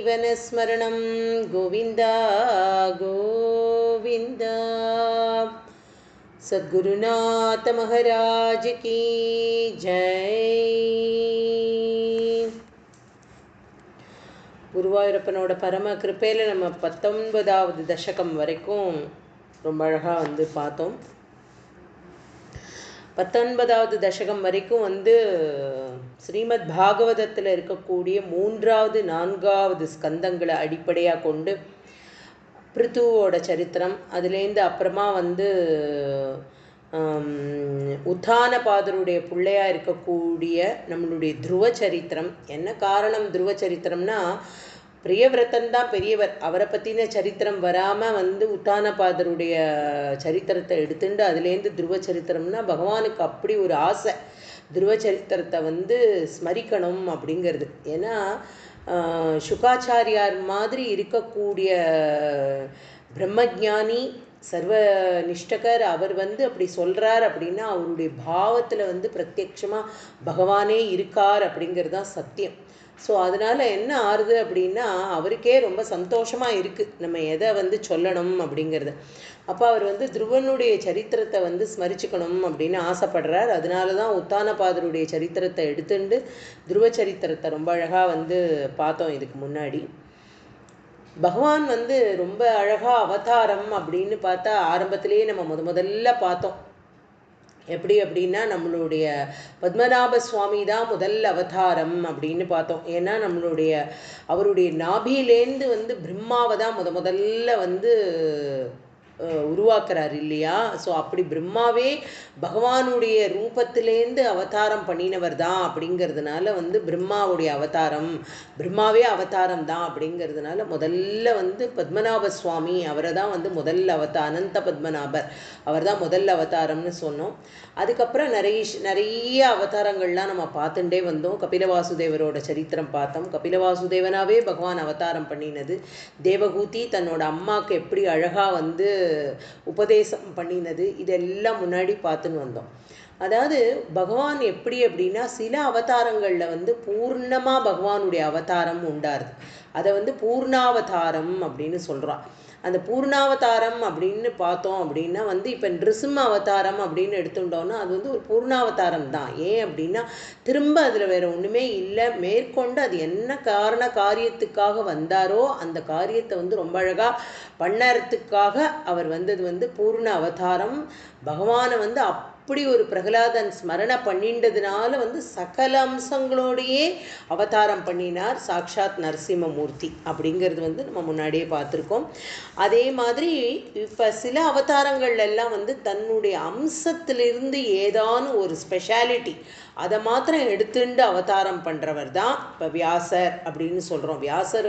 जीवनस्मरणं गोविन्द गोविन्द। सद्गुरुनाथ महाराज की जय। குருவாயூரப்பனோட பரம கிருப்பையில் நம்ம 19வது தசகம் வரைக்கும் ரொம்ப அழகாக பார்த்தோம். 19வது தசகம் வரைக்கும் ஸ்ரீமத் பாகவதத்தில் இருக்கக்கூடிய 3வது 4வது ஸ்கந்தங்களை அடிப்படையாக கொண்டு பிருத்துவோட சரித்திரம், அதுலேருந்து அப்புறமா உத்தானபாதருடைய பிள்ளையாக இருக்கக்கூடிய நம்மளுடைய துருவ சரித்திரம். என்ன காரணம் துருவ சரித்திரம்னா, பிரியவிரதன் தான் பெரியவர், அவரை பற்றின சரித்திரம் வராமல் உத்தானபாதருடைய சரித்திரத்தை எடுத்துட்டு அதுலேருந்து துருவ சரித்திரம்னா பகவானுக்கு அப்படி ஒரு ஆசை துருவ சரித்திரத்தை ஸ்மரிக்கணும் அப்படிங்கிறது. ஏன்னா சுகாச்சாரியார் மாதிரி இருக்கக்கூடிய பிரம்மஜானி சர்வ நிஷ்டகர் அவர் அப்படி சொல்கிறார் அப்படின்னா அவருடைய பாவத்தில் பிரத்யட்சமாக பகவானே இருக்கார் அப்படிங்கிறது தான் சத்தியம். ஸோ அதனால் என்ன ஆறுது அப்படின்னா அவருக்கே ரொம்ப சந்தோஷமாக இருக்குது நம்ம எதை சொல்லணும் அப்படிங்கிறது. அப்போ அவர் துருவனுடைய சரித்திரத்தை ஸ்மரிச்சுக்கணும் அப்படின்னு ஆசைப்படுறார். அதனால தான் உத்தானபாதருடைய சரித்திரத்தை எடுத்துட்டு துருவ சரித்திரத்தை ரொம்ப அழகாக பார்த்தோம். இதுக்கு முன்னாடி பகவான் ரொம்ப அழகாக அவதாரம் அப்படின்னு பார்த்தா ஆரம்பத்திலேயே நம்ம முதல்ல பார்த்தோம். எப்படி அப்படின்னா நம்மளுடைய பத்மநாப சுவாமி தான் முதல் அவதாரம் அப்படின்னு பார்த்தோம். ஏன்னா அவருடைய நாபியிலேருந்து பிரம்மாவை தான் முதல்ல உருவாக்குறார் இல்லையா. ஸோ அப்படி பிரம்மாவே பகவானுடைய ரூபத்திலேருந்து அவதாரம் பண்ணினவர் தான் அப்படிங்கிறதுனால பிரம்மாவுடைய அவதாரம், பிரம்மாவே அவதாரம் தான் அப்படிங்கிறதுனால முதல்ல பத்மநாப சுவாமி அவரை தான் முதல் அனந்த பத்மநாபர் அவர் தான் முதல் அவதாரம்னு சொன்னோம். அதுக்கப்புறம் நிறைய அவதாரங்கள்லாம் நம்ம பார்த்துட்டே வந்தோம். கபிலவாசுதேவரோட சரித்திரம் பார்த்தோம். கபிலவாசுதேவனாவே பகவான் அவதாரம் பண்ணினது. தேவகூதி தன்னோட அம்மாவுக்கு எப்படி அழகாக உபதேசம் பண்ணினது, இதெல்லாம் முன்னாடி பார்த்துன்னு வந்தோம். அதாவது பகவான் எப்படி அப்படின்னா சில அவதாரங்களில் பூர்ணமாக பகவானுடைய அவதாரம் உண்டாருது. அதை பூர்ணாவதாரம் அப்படின்னு சொல்கிறான். அந்த பூர்ணாவதாரம் அப்படின்னு பார்த்தோம் அப்படின்னா இப்போ நிருசிம்ம அவதாரம் அப்படின்னு எடுத்துட்டோம்னா அது ஒரு பூர்ணாவதாரம் தான். ஏன் அப்படின்னா திரும்ப அதில் வேறு ஒன்றுமே இல்லை, மேற்கொண்டு அது என்ன காரியத்துக்காக வந்தாரோ அந்த காரியத்தை ரொம்ப அழகாக பண்ணறதுக்காக அவர் வந்தது பூர்ண அவதாரம். பகவானை அப்படி ஒரு பிரகலாதன் ஸ்மரணை பண்ணின்றதுனால சகல அம்சங்களோடையே அவதாரம் பண்ணினார் சாக்ஷாத் நரசிம்மமூர்த்தி அப்படிங்கிறது நம்ம முன்னாடியே பார்த்துருக்கோம். அதே மாதிரி இப்போ சில அவதாரங்கள் எல்லாம் தன்னுடைய அம்சத்திலிருந்து ஏதானும் ஒரு ஸ்பெஷாலிட்டி அதை மாத்திரம் எடுத்துட்டு அவதாரம் பண்ணுறவர் தான் இப்போ வியாசர் அப்படின்னு சொல்கிறோம். வியாசர்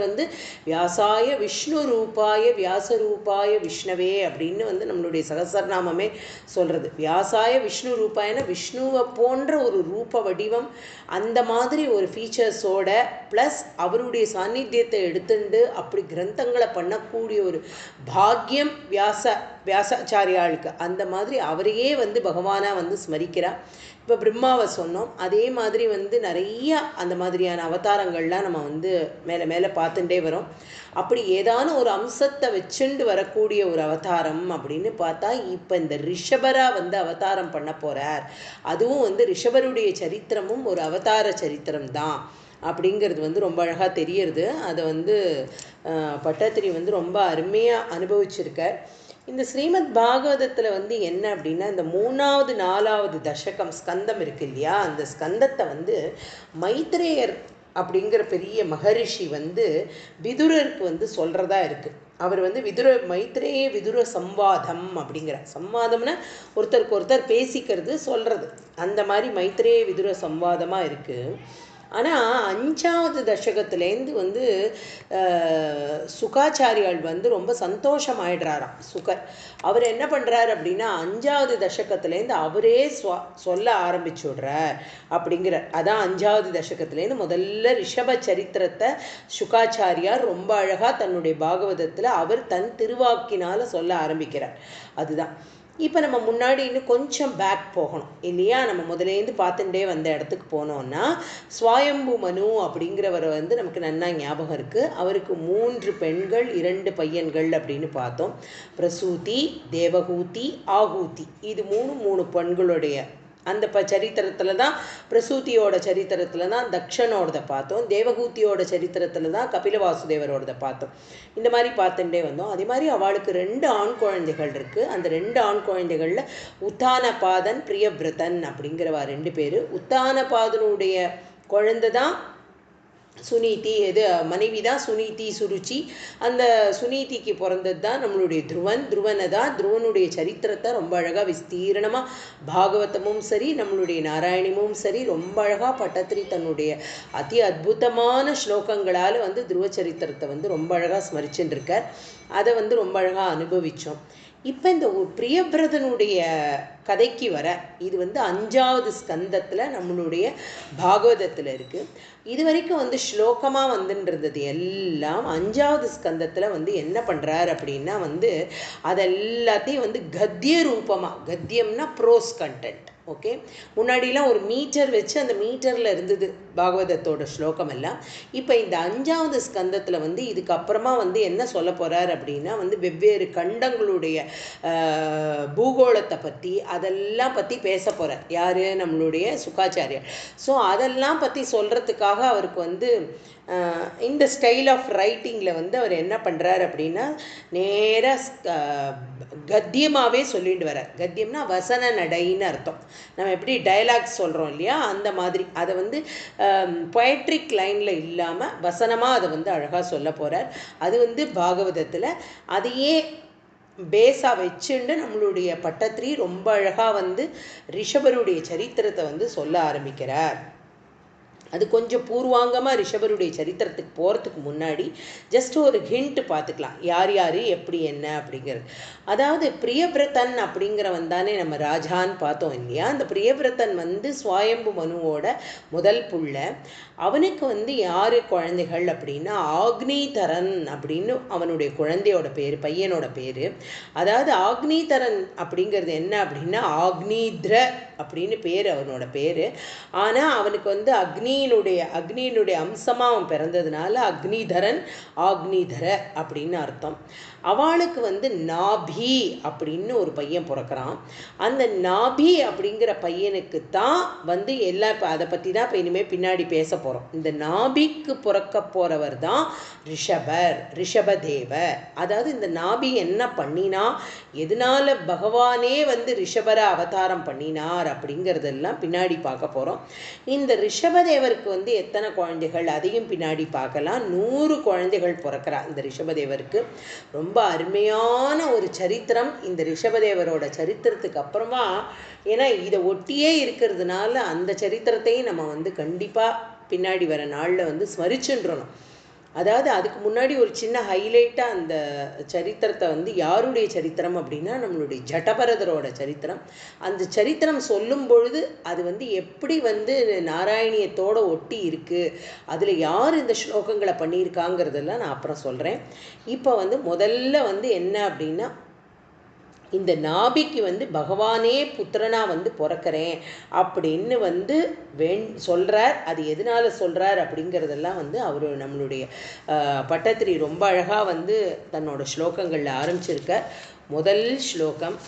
வியாசாய விஷ்ணு ரூபாய வியாசரூபாய விஷ்ணவே அப்படின்னு நம்மளுடைய சகசரநாமமே சொல்கிறது. வியாசாய விஷ்ணு ரூபாயன விஷ்ணுவை போன்ற ஒரு ரூப வடிவம், அந்த மாதிரி ஒரு ஃபீச்சர்ஸோட ப்ளஸ் அவருடைய சாநித்தியத்தை எடுத்துட்டு அப்படி கிரந்தங்களை பண்ணக்கூடிய ஒரு பாக்யம் வியாசாச்சாரியாளுக்கு. அந்த மாதிரி அவரையே பகவானாக ஸ்மரிக்கிறார். இப்போ பிரம்மாவை சொன்னோம். அதே மாதிரி நிறைய அந்த மாதிரியான அவதாரங்கள்லாம் நம்ம மேலே மேலே பார்த்துட்டே வரோம். அப்படி ஏதானும் ஒரு அம்சத்தை வச்சுண்டு வரக்கூடிய ஒரு அவதாரம் அப்படின்னு பார்த்தா இப்போ இந்த ரிஷபராக அவதாரம் பண்ண போகிறார். அதுவும் ரிஷபருடைய சரித்திரமும் ஒரு அவதார சரித்திரம் தான் அப்படிங்கிறது ரொம்ப அழகாக தெரியறது. அதை பட்டத்திரி ரொம்ப அருமையாக அனுபவிச்சிருக்கார். இந்த ஸ்ரீமத் பாகவதத்தில் என்ன அப்படின்னா இந்த 3வது 4வது தசகம் ஸ்கந்தம் இருக்கு இல்லையா, அந்த ஸ்கந்தத்தை மைத்ரேயர் அப்படிங்கிற பெரிய மகரிஷி விதுரருக்கு சொல்கிறதா இருக்குது. அவர் மைத்ரேய விதுர சம்வாதம் அப்படிங்கிற சம்வாதம்னா ஒருத்தருக்கு ஒருத்தர் பேசிக்கிறது சொல்கிறது, அந்த மாதிரி மைத்ரேய விதுர சம்வாதமாக இருக்குது. ஆனால் 5வது தசகத்துலேருந்து சுகாச்சாரியால் ரொம்ப சந்தோஷமாயிடுறாராம் சுகர். அவர் என்ன பண்ணுறார் அப்படின்னா 5வது தசகத்துலேருந்து அவரே சொல்ல ஆரம்பிச்சுடுறார் அப்படிங்கிறார். அதான் 5வது தசகத்துலேருந்து முதல்ல ரிஷப சரித்திரத்தை சுகாச்சாரியார் ரொம்ப அழகாக தன்னுடைய பாகவதத்தில் அவர் தன் திருவாக்கினால் சொல்ல ஆரம்பிக்கிறார். அதுதான் இப்போ நம்ம முன்னாடி இன்னும் கொஞ்சம் பேக் போகணும் இல்லையா? நம்ம முதலேருந்து பார்த்துட்டே வந்த இடத்துக்கு போனோம்னா ஸ்வயம்பு மனு அப்படிங்கிறவரை வந்து நமக்கு நன்னா ஞாபகம் இருக்குது. அவருக்கு 3 பெண்கள் 2 பையன்கள் அப்படின்னு பார்த்தோம். பிரசூதி, தேவகூதி, ஆகூதி, இது 3 பெண்களுடைய அந்த சரித்திரத்தில் தான். பிரசூதியோட சரித்திரத்தில் தான் தக்ஷனோடதை பார்த்தோம். தேவகூத்தியோட சரித்திரத்தில் தான் கபில வாசுதேவரோடதை பார்த்தோம். இந்த மாதிரி பார்த்துட்டே வந்தோம். அதே மாதிரி அவளுக்கு 2 ஆண் குழந்தைகள் இருக்குது. அந்த 2 ஆண் குழந்தைகளில் உத்தானபாதன், பிரியபிரதன் அப்படிங்கிறவா 2 பேர். உத்தானபாதனுடைய குழந்தை தான் சுனீதி, எது மனைவி தான் சுனீதி சுருச்சி. அந்த சுனீதிக்கு பிறந்தது தான் நம்மளுடைய துருவன். துருவனை தான், துருவனுடைய சரித்திரத்தை ரொம்ப அழகாக விஸ்தீரணமாக பாகவதமும் சரி நம்மளுடைய நாராயணமும் சரி ரொம்ப அழகாக பட்டத்திரி தன்னுடைய அதி அற்புதமான ஸ்லோகங்களால் வந்து துருவ சரித்திரத்தை வந்து ரொம்ப அழகாக ஸ்மரிச்சுட்டு இருக்கார். அதை வந்து ரொம்ப அழகாக அனுபவித்தோம். இப்போ இந்த பிரியபிரதனுடைய கதைக்கு வர, இது வந்து 5வது ஸ்கந்தத்தில் நம்மளுடைய பாகவதத்தில் இருக்குது. இது வரைக்கும் வந்து ஸ்லோகமாக வந்துன்றது எல்லாம் 5வது ஸ்கந்தத்தில் வந்து என்ன பண்ணுறார் அப்படின்னா வந்து அதெல்லாத்தையும் வந்து கத்திய ரூபமாக, கத்தியம்னா ப்ரோஸ் கண்டென்ட், ஓகே. முன்னாடிலாம் ஒரு மீட்டர் வச்சு அந்த மீட்டரில் இருந்தது பாகவதத்தோட ஸ்லோகம் எல்லாம். இப்போ இந்த 5வது ஸ்கந்தத்தில் வந்து இதுக்கப்புறமா வந்து என்ன சொல்ல போகிறார் அப்படின்னா வந்து வெவ்வேறு கண்டங்களுடைய பூகோளத்தை பற்றி அதெல்லாம் பற்றி பேச போகிறார். யார்? நம்மளுடைய சுகாச்சாரியர். ஸோ அதெல்லாம் பற்றி சொல்கிறதுக்காக அவருக்கு வந்து இந்த ஸ்டைல் ஆஃப் ரைட்டிங்கில் வந்து அவர் என்ன பண்ணுறார் அப்படின்னா நேராக கத்தியமாகவே சொல்லிட்டு வரார். கத்தியம்னா வசன நடைன்னு அர்த்தம். நம்ம எப்படி டயலாக்ஸ் சொல்கிறோம் இல்லையா, அந்த மாதிரி அதை வந்து பொயட்ரிக் லைனில் இல்லாமல் வசனமாக அதை வந்து அழகாக சொல்ல போகிறார். அது வந்து பாகவதத்தில் அதையே பேஸாக வச்சுண்டு நம்மளுடைய பட்டத்திரி ரொம்ப அழகாக வந்து ரிஷபருடைய சரித்திரத்தை வந்து சொல்ல ஆரம்பிக்கிறார். அது கொஞ்சம் பூர்வாங்கமாக ரிஷபருடைய சரித்திரத்துக்கு போகிறதுக்கு முன்னாடி ஜஸ்ட் ஒரு ஹிண்ட் பார்த்துக்கலாம், யார் யார் எப்படி என்ன அப்படிங்கிறது. அதாவது பிரியபிரதன் அப்படிங்கிறவன் தானே நம்ம ராஜான்னு பார்த்தோம் இல்லையா? அந்த பிரியபிரதன் வந்து ஸ்வயம்பு மனுவோட முதல் புள்ள. அவனுக்கு வந்து யார் குழந்தைகள் அப்படின்னா ஆக்னிதரன் அப்படின்னு அவனுடைய குழந்தையோட பேர், பையனோட பேர். அதாவது ஆக்னிதரன் அப்படிங்கிறது என்ன அப்படின்னா ஆக்னித்ர அப்படின்னு பேர் அவனோட பேர். ஆனால் அவனுக்கு வந்து அக்னியினுடைய அம்சமாக அவன் பிறந்ததுனால அக்னிதரன், ஆக்னிதர அப்படின்னு அர்த்தம். அவளுக்கு வந்து நாபி அப்படின்னு ஒரு பையன் பிறக்கிறான். அந்த நாபி அப்படிங்கிற பையனுக்கு தான் வந்து எல்லாம் இப்போ அதை பற்றி தான் இப்போ இனிமேல் பின்னாடி பேச போகிறோம். இந்த நாபிக்கு பிறக்க போகிறவர் தான் ரிஷபதேவர். அதாவது இந்த நாபி என்ன பண்ணினா, எதனால பகவானே வந்து ரிஷபரை அவதாரம் பண்ணினார் அப்படிங்கிறதெல்லாம் பின்னாடி பார்க்க போகிறோம். இந்த ரிஷபதேவருக்கு வந்து எத்தனை குழந்தைகள் அதையும் பின்னாடி பார்க்கலாம். 100 குழந்தைகள் பிறக்கிறார் இந்த ரிஷபதேவருக்கு. ரொம்ப அருமையான ஒரு சரித்திரம் இந்த ரிஷபதேவரோட சரித்திரத்துக்கு அப்புறமா. ஏன்னா இதை ஒட்டியே இருக்கிறதுனால அந்த சரித்திரத்தையும் நம்ம வந்து கண்டிப்பாக பின்னாடி வர நாளில் வந்து ஸ்மரிச்சுன்றணும். அதாவது அதுக்கு முன்னாடி ஒரு சின்ன ஹைலைட்டாக அந்த சரித்திரத்தை வந்து யாருடைய சரித்திரம் அப்படின்னா நம்மளுடைய ஜடபரதரோட சரித்திரம். அந்த சரித்திரம் சொல்லும் பொழுது அது வந்து எப்படி வந்து நாராயணியத்தோடு ஒட்டி இருக்குது, அதில் யார் இந்த ஸ்லோகங்களை பண்ணியிருக்காங்கிறதெல்லாம் நான் அப்புறம் சொல்கிறேன். இப்போ வந்து முதல்ல வந்து என்ன அப்படின்னா இந்த நாபிக்கு வந்து பகவானே புத்திரனாக வந்து பிறக்கிறேன் அப்படின்னு வந்து சொல்கிறார். அது எதனால் சொல்கிறார் அப்படிங்கிறதெல்லாம் வந்து அவர் நம்மளுடைய பட்டத்திரி ரொம்ப அழகாக வந்து தன்னோட ஸ்லோகங்களில் ஆரம்பிச்சிருக்கார். முதல் ஸ்லோகம்,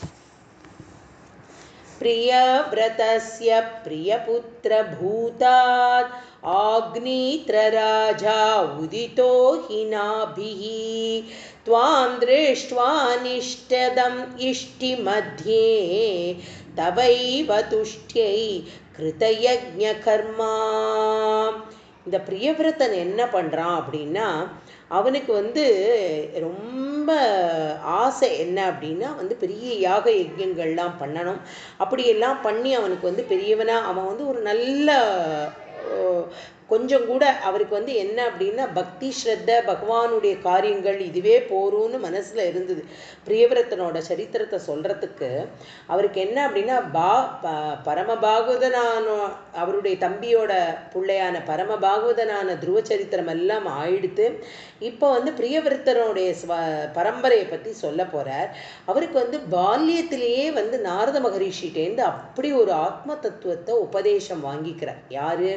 பிரியவ்ரதஸ்ய பிரியபுத்திர பூதாத் ஆக்னித்ரராஜா உதிதோ ஹினாபிஹி த்வாம் திருஷ்ட்வா நிஷ்டதம் இஷ்டி மத்யே தவைவ துஷ்ட்யை கிருதயஜ்ஞ கர்மா. இந்த பிரியவிரதன் என்ன பண்ணுறான் அப்படின்னா அவனுக்கு வந்து ரொம்ப ஆசை என்ன அப்படின்னா வந்து பெரிய யாக யஜ்யங்கள்லாம் பண்ணணும். அப்படியெல்லாம் பண்ணி அவனுக்கு வந்து பெரியவனாக அவன் வந்து ஒரு நல்ல கொஞ்சம் கூட அவருக்கு வந்து என்ன அப்படின்னா பக்தி ஸ்ரத்த பகவானுடைய காரியங்கள் இதுவே போரும்னு மனசில் இருந்தது. பிரியவிரத்தனோட சரித்திரத்தை சொல்கிறதுக்கு அவருக்கு என்ன அப்படின்னா பரமபாகவதனான அவருடைய தம்பியோட பிள்ளையான பரமபாகவதனான துருவ சரித்திரம் எல்லாம் ஆயிடுத்து. இப்போ வந்து பிரியவிரத்தனுடைய பரம்பரையை பற்றி சொல்ல போகிறார். அவருக்கு வந்து பால்யத்திலேயே வந்து நாரத மகரிஷிட்டேருந்து அப்படி ஒரு ஆத்ம தத்துவத்தை உபதேசம் வாங்கிக்கிறார். யாரு?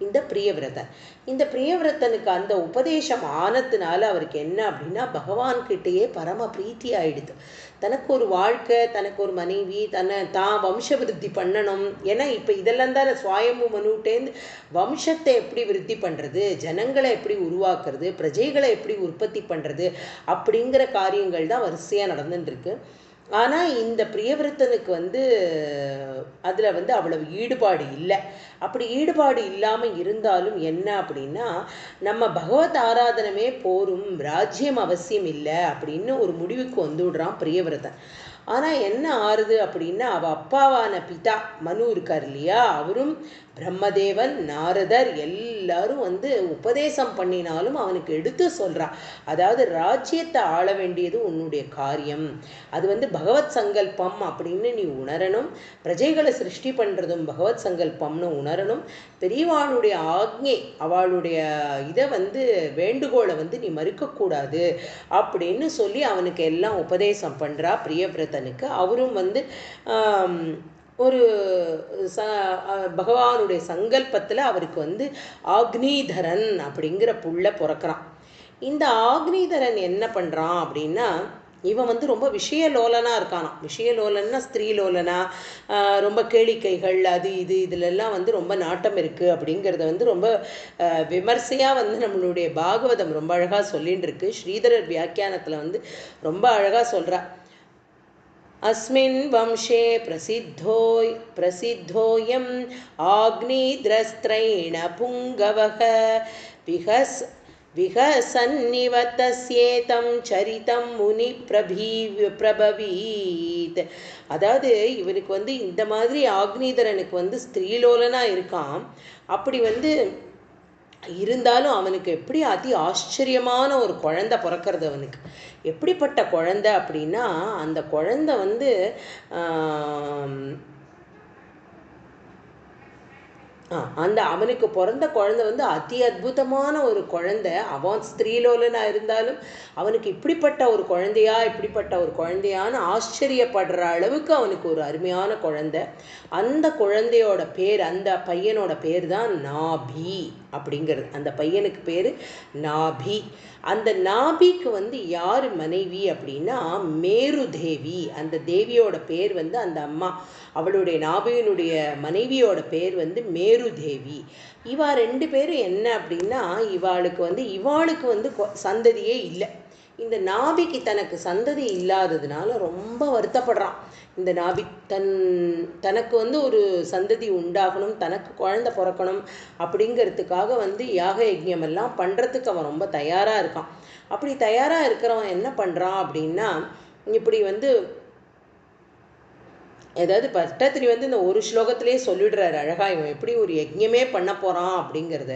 இந்த பிரியவிரதன். இந்த பிரியவிரதனுக்கு அந்த உபதேசம் ஆனதுனால அவருக்கு என்ன அப்படின்னா பகவான்கிட்டயே பரம பிரீத்தி ஆயிடுது. தனக்கு ஒரு வாழ்க்கை, தனக்கு ஒரு மனைவி, தான் வம்ச விருத்தி பண்ணணும். ஏன்னா இப்போ இதெல்லாம் தான் சுவாயம்பு மனுட்டேந்து வம்சத்தை எப்படி விருத்தி பண்ணுறது, ஜனங்களை எப்படி உருவாக்குறது, பிரஜைகளை எப்படி உற்பத்தி பண்ணுறது அப்படிங்கிற காரியங்கள் தான் வரிசையாக நடந்துட்டுருக்கு. ஆனால் இந்த பிரியவிரத்தனுக்கு வந்து அதில் வந்து அவ்வளவு ஈடுபாடு இல்லை. அப்படி ஈடுபாடு இல்லாமல் இருந்தாலும் என்ன அப்படின்னா நம்ம பகவத் ஆராதனமே போரும், ராஜ்யம் அவசியம் இல்லை அப்படின்னு ஒரு முடிவுக்கு வந்து விடுறான் பிரியவிரதன். ஆனால் என்ன ஆறுது அப்படின்னா அவள் அப்பாவான பிதா மனு இருக்கார் இல்லையா, அவரும் பிரம்மதேவன் நாரதர் எல்லாரும் வந்து உபதேசம் பண்ணினாலும் அவனுக்கு எடுத்து சொல்கிறான். அதாவது ராஜ்யத்தை ஆள வேண்டியது உன்னுடைய காரியம், அது வந்து பகவத் சங்கல்பம் அப்படின்னு நீ உணரணும். பிரஜைகளை சிருஷ்டி பண்ணுறதும் பகவத் சங்கல்பம்னு உணரணும். பெரியவாளுடைய ஆக்ஞை அவளுடைய இதை வந்து வேண்டுகோளை வந்து நீ மறுக்கக்கூடாது அப்படின்னு சொல்லி அவனுக்கு எல்லாம் உபதேசம் பண்ணுறா பிரியவிரதனுக்கு. அவரும் வந்து ஒரு பகவானுடைய சங்கல்பத்தில் அவருக்கு வந்து ஆக்னிதரன் அப்படிங்கிற புள்ள பிறக்கிறான். இந்த ஆக்னிதரன் என்ன பண்ணுறான் அப்படின்னா இவன் வந்து ரொம்ப விஷயலோலனாக இருக்கானான். விஷயலோலன்னா ஸ்திரீலோலனா, ரொம்ப கேளிக்கைகள் அது இது இதிலெல்லாம் வந்து ரொம்ப நாட்டம் இருக்குது அப்படிங்கிறத வந்து ரொம்ப விமர்சையாக வந்து நம்மளுடைய பாகவதம் ரொம்ப அழகாக சொல்லின்னு இருக்கு. ஸ்ரீதரர் வியாக்கியானத்தில் வந்து ரொம்ப அழகாக சொல்கிறா. अस्मिन् वंशे प्रसिद्धोऽयम् आग्निद्रस्त्रेण पुङ्गवः விகசன்னிவத்தஸ்யேதம் சரிதம் முனி பிரபவீத். அதாவது இவனுக்கு வந்து இந்த மாதிரி ஆக்னிதரனுக்கு வந்து ஸ்திரீலோலனா இருக்கான். அப்படி வந்து இருந்தாலும் அவனுக்கு எப்படி அதி ஆச்சரியமான ஒரு குழந்தை பிறக்கிறது. அவனுக்கு எப்படிப்பட்ட குழந்தை அப்படின்னா அந்த குழந்தை வந்து அந்த அவனுக்கு பிறந்த குழந்தை வந்து அதி அற்புதமான ஒரு குழந்தை. அவன் ஸ்திரீலோலனாக இருந்தாலும் அவனுக்கு இப்படிப்பட்ட ஒரு குழந்தையான்னு ஆச்சரியப்படுற அளவுக்கு அவனுக்கு ஒரு அருமையான குழந்தை. அந்த குழந்தையோட பேர், அந்த பையனோட பேர் தான் நாபி அப்படிங்கிறது. அந்த பையனுக்கு பேர் நாபி. அந்த நாபிக்கு வந்து யார் மனைவி அப்படின்னா மேரு தேவி. அந்த தேவியோட பேர் வந்து அந்த அம்மா, அவளுடைய நாபியினுடைய மனைவியோட பேர் வந்து மேரு தேவி. இவா ரெண்டு பேரும் என்ன அப்படின்னா இவாளுக்கு வந்து சந்ததியே இல்லை. இந்த நாபிக்கு தனக்கு சந்ததி இல்லாததுனால ரொம்ப வருத்தப்படுறான். இந்த நாபி தனக்கு வந்து ஒரு சந்ததி உண்டாகணும், தனக்கு குழந்தை பிறக்கணும் அப்படிங்கிறதுக்காக வந்து யாக யஜ்ஞம் எல்லாம் பண்ணுறதுக்கு அவன் ரொம்ப தயாராக இருக்கான். அப்படி தயாராக இருக்கிறவன் என்ன பண்ணுறான் அப்படின்னா இப்படி வந்து ஏதாவது பட்டத்திரி வந்து இந்த ஒரு ஸ்லோகத்திலே சொல்லிடுறாரு அழகா. இவன் எப்படி ஒரு யஜ்ஞமே பண்ண போகிறான் அப்படிங்கிறத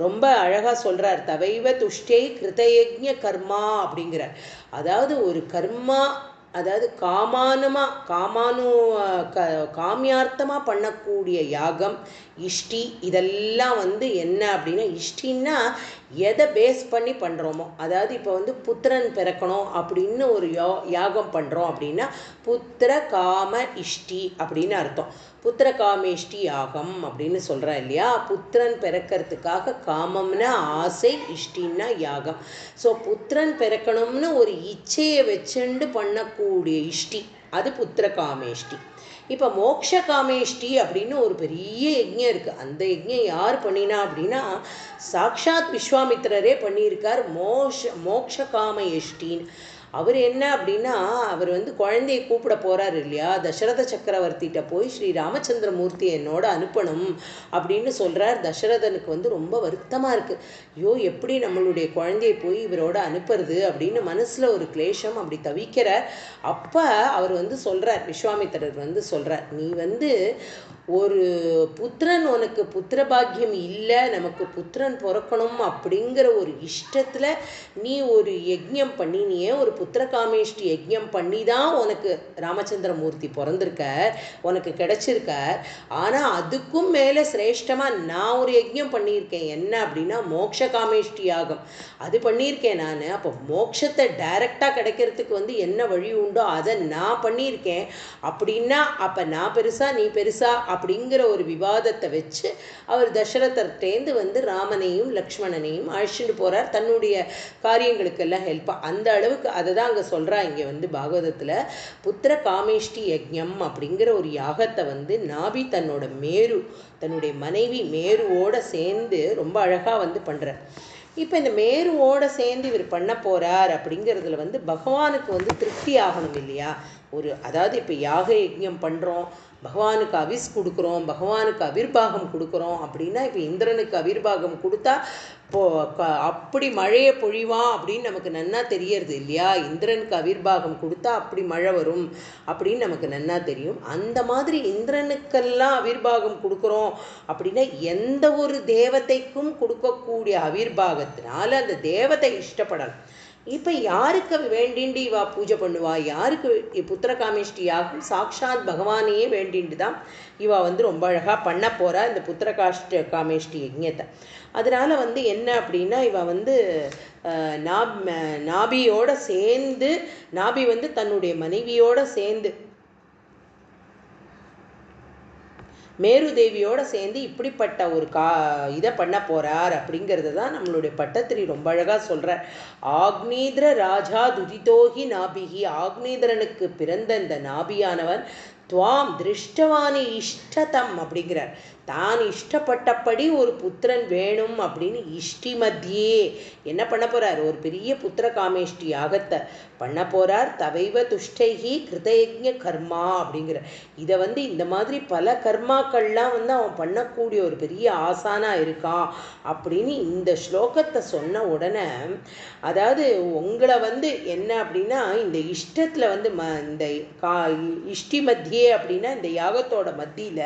ரொம்ப அழகாக சொல்கிறார். தவைவ துஷ்டை கிருதயஜ்ஞ கர்மா அப்படிங்கிறார். அதாவது ஒரு கர்மா, அதாவது காமியார்த்தமாக பண்ணக்கூடிய யாகம், இஷ்டி, இதெல்லாம் வந்து என்ன அப்படின்னா இஷ்டின்னா எதை பேஸ் பண்ணி பண்ணுறோமோ. அதாவது இப்போ வந்து புத்திரன் பிறக்கணும் அப்படின்னு ஒரு யாகம் பண்ணுறோம் அப்படின்னா புத்திர காம இஷ்டி அப்படின்னு அர்த்தம். புத்திர காமேஷ்டி யாகம் அப்படின்னு சொல்கிறேன் இல்லையா. புத்திரன் பிறக்கிறதுக்காக காமம்னா ஆசை, இஷ்டின்னா யாகம். ஸோ புத்திரன் பிறக்கணும்னு ஒரு இச்சையை வச்சுண்டு பண்ணக்கூடிய இஷ்டி அது புத்திர காமேஷ்டி. இப்போ மோக்ஷ காமேஷ்டி அப்படின்னு ஒரு பெரிய யஜ்ஞம் இருக்குது. அந்த யஜ்ஞம் யார் பண்ணினா அப்படின்னா சாக்ஷாத் விஸ்வாமித்திரரே பண்ணியிருக்கார். மோக்ஷ காம எஷ்டின்னு. அவர் என்ன அப்படின்னா அவர் வந்து குழந்தையை கூப்பிட போறாரு இல்லையா, தசரத சக்கரவர்த்திகிட்ட போய் ஸ்ரீ ராமச்சந்திரமூர்த்தி என்னோட அனுப்பணும் அப்படின்னு சொல்றார். தசரதனுக்கு வந்து ரொம்ப வருத்தமாக இருக்கு. ஐயோ எப்படி நம்மளுடைய குழந்தையை போய் இவரோட அனுப்புறது அப்படின்னு மனசுல ஒரு கிளேஷம், அப்படி தவிக்கிறார். அப்ப அவர் வந்து சொல்றார், விஸ்வாமித்திரர் வந்து சொல்றார், நீ வந்து ஒரு புத்திரன் உனக்கு புத்திர பாக்கியம் இல்லை, நமக்கு புத்திரன் பிறக்கணும் அப்படிங்கிற ஒரு இஷ்டத்தில் நீ ஒரு யஜ்ஞம் பண்ணி, நீ ஒரு புத்திர காமேஷ்டி யஜ்ஞம் பண்ணி தான் உனக்கு ராமச்சந்திரமூர்த்தி பிறந்திருக்க, உனக்கு கிடைச்சிருக்க. ஆனால் அதுக்கும் மேலே சிரேஷ்டமாக நான் ஒரு யஜ்ஞம் பண்ணியிருக்கேன். என்ன அப்படின்னா மோட்ச காமேஷ்டி யாகம், அது பண்ணியிருக்கேன் நான். அப்போ மோட்சத்தை டைரெக்டாக கிடைக்கிறதுக்கு வந்து என்ன வழி உண்டோ அதை நான் பண்ணியிருக்கேன். அப்படின்னா அப்போ நான் பெருசா நீ பெருசா அப்படிங்கிற ஒரு விவாதத்தை வச்சு அவர் தசரதர்கிட்டேந்து வந்து ராமனையும் லக்ஷ்மணனையும் அழைச்சிட்டு போகிறார், தன்னுடைய காரியங்களுக்கெல்லாம் ஹெல்ப்பாக. அந்த அளவுக்கு அதை தான் அங்கே சொல்கிறா இங்கே வந்து பாகவதத்தில். புத்திர காமேஷ்டி யஜ்ஞம் அப்படிங்கிற ஒரு யாகத்தை வந்து நாபி தன்னோட தன்னுடைய மனைவி மேருவோட சேர்ந்து ரொம்ப அழகாக வந்து பண்ணுறார். இப்போ இந்த மேருவோட சேர்ந்து இவர் பண்ண போகிறார் அப்படிங்கிறதுல வந்து பகவானுக்கு வந்து திருப்தி ஆகணும் இல்லையா. அதாவது இப்போ யாக யஜ்ஞம் பண்ணுறோம், பகவானுக்கு அவிஸ் கொடுக்குறோம், பகவானுக்கு அவிர்பாகம் கொடுக்குறோம் அப்படின்னா, இப்போ இந்திரனுக்கு அவிர்பாகம் கொடுத்தா அப்படி மழையை பொழிவான் அப்படின்னு நமக்கு நன்னா தெரியறது இல்லையா. இந்திரனுக்கு அவிர்பாகம் கொடுத்தா அப்படி மழை வரும் அப்படின்னு நமக்கு நன்னா தெரியும். அந்த மாதிரி இந்திரனுக்கெல்லாம் அவிர்பாகம் கொடுக்குறோம் அப்படின்னா எந்த ஒரு தேவதைக்கும் கொடுக்கக்கூடிய அவிர்பாகத்தினால அந்த தேவதை இஷ்டப்படலாம். இப்போ யாருக்கு வேண்டிண்டு இவா பூஜை பண்ணுவா, யாருக்கு புத்திர காமேஷ்டி யாகும், சாக்ஷாத் பகவானையே வேண்டிண்டு தான் இவா வந்து ரொம்ப அழகாக பண்ண போகிறா இந்த புத்திர காமேஷ்டி யஜ்ஞத்தை. அதனால வந்து என்ன அப்படின்னா இவ வந்து நாபியோட சேர்ந்து, நாபி வந்து தன்னுடைய மனைவியோட சேர்ந்து மேரு தேவியோட சேர்ந்து இப்படிப்பட்ட ஒரு இதை பண்ண போறார் அப்படிங்கிறது தான் நம்மளுடைய பட்டத்திரி ரொம்ப அழகா சொல்றார். ஆக்னீதர ராஜா துரிதோகி நாபிகி, ஆக்னீதரனுக்கு பிறந்த இந்த நாபியானவன் துவாம் திருஷ்டவானி இஷ்டதம் அப்படிங்கிறார். தான் இஷ்டப்பட்டபடி ஒரு புத்திரன் வேணும் அப்படின்னு இஷ்டி மத்தியே என்ன பண்ண போறார், ஒரு பெரிய புத்திர காமேஷ்டி யாகத்தை பண்ண போறார். தவைவ துஷ்டைகி கிருதயஜ்ஞ கர்மா அப்படிங்கிற இதை வந்து இந்த மாதிரி பல கர்மாக்கள்லாம் வந்து அவன் பண்ணக்கூடிய ஒரு பெரிய ஆசானா இருக்கான் அப்படின்னு இந்த ஸ்லோகத்தை சொன்ன உடனே, அதாவது உங்களை வந்து என்ன அப்படின்னா இந்த இஷ்டத்துல வந்து இந்த இஷ்டி மத்தியே அப்படின்னா இந்த யாகத்தோட மத்தியில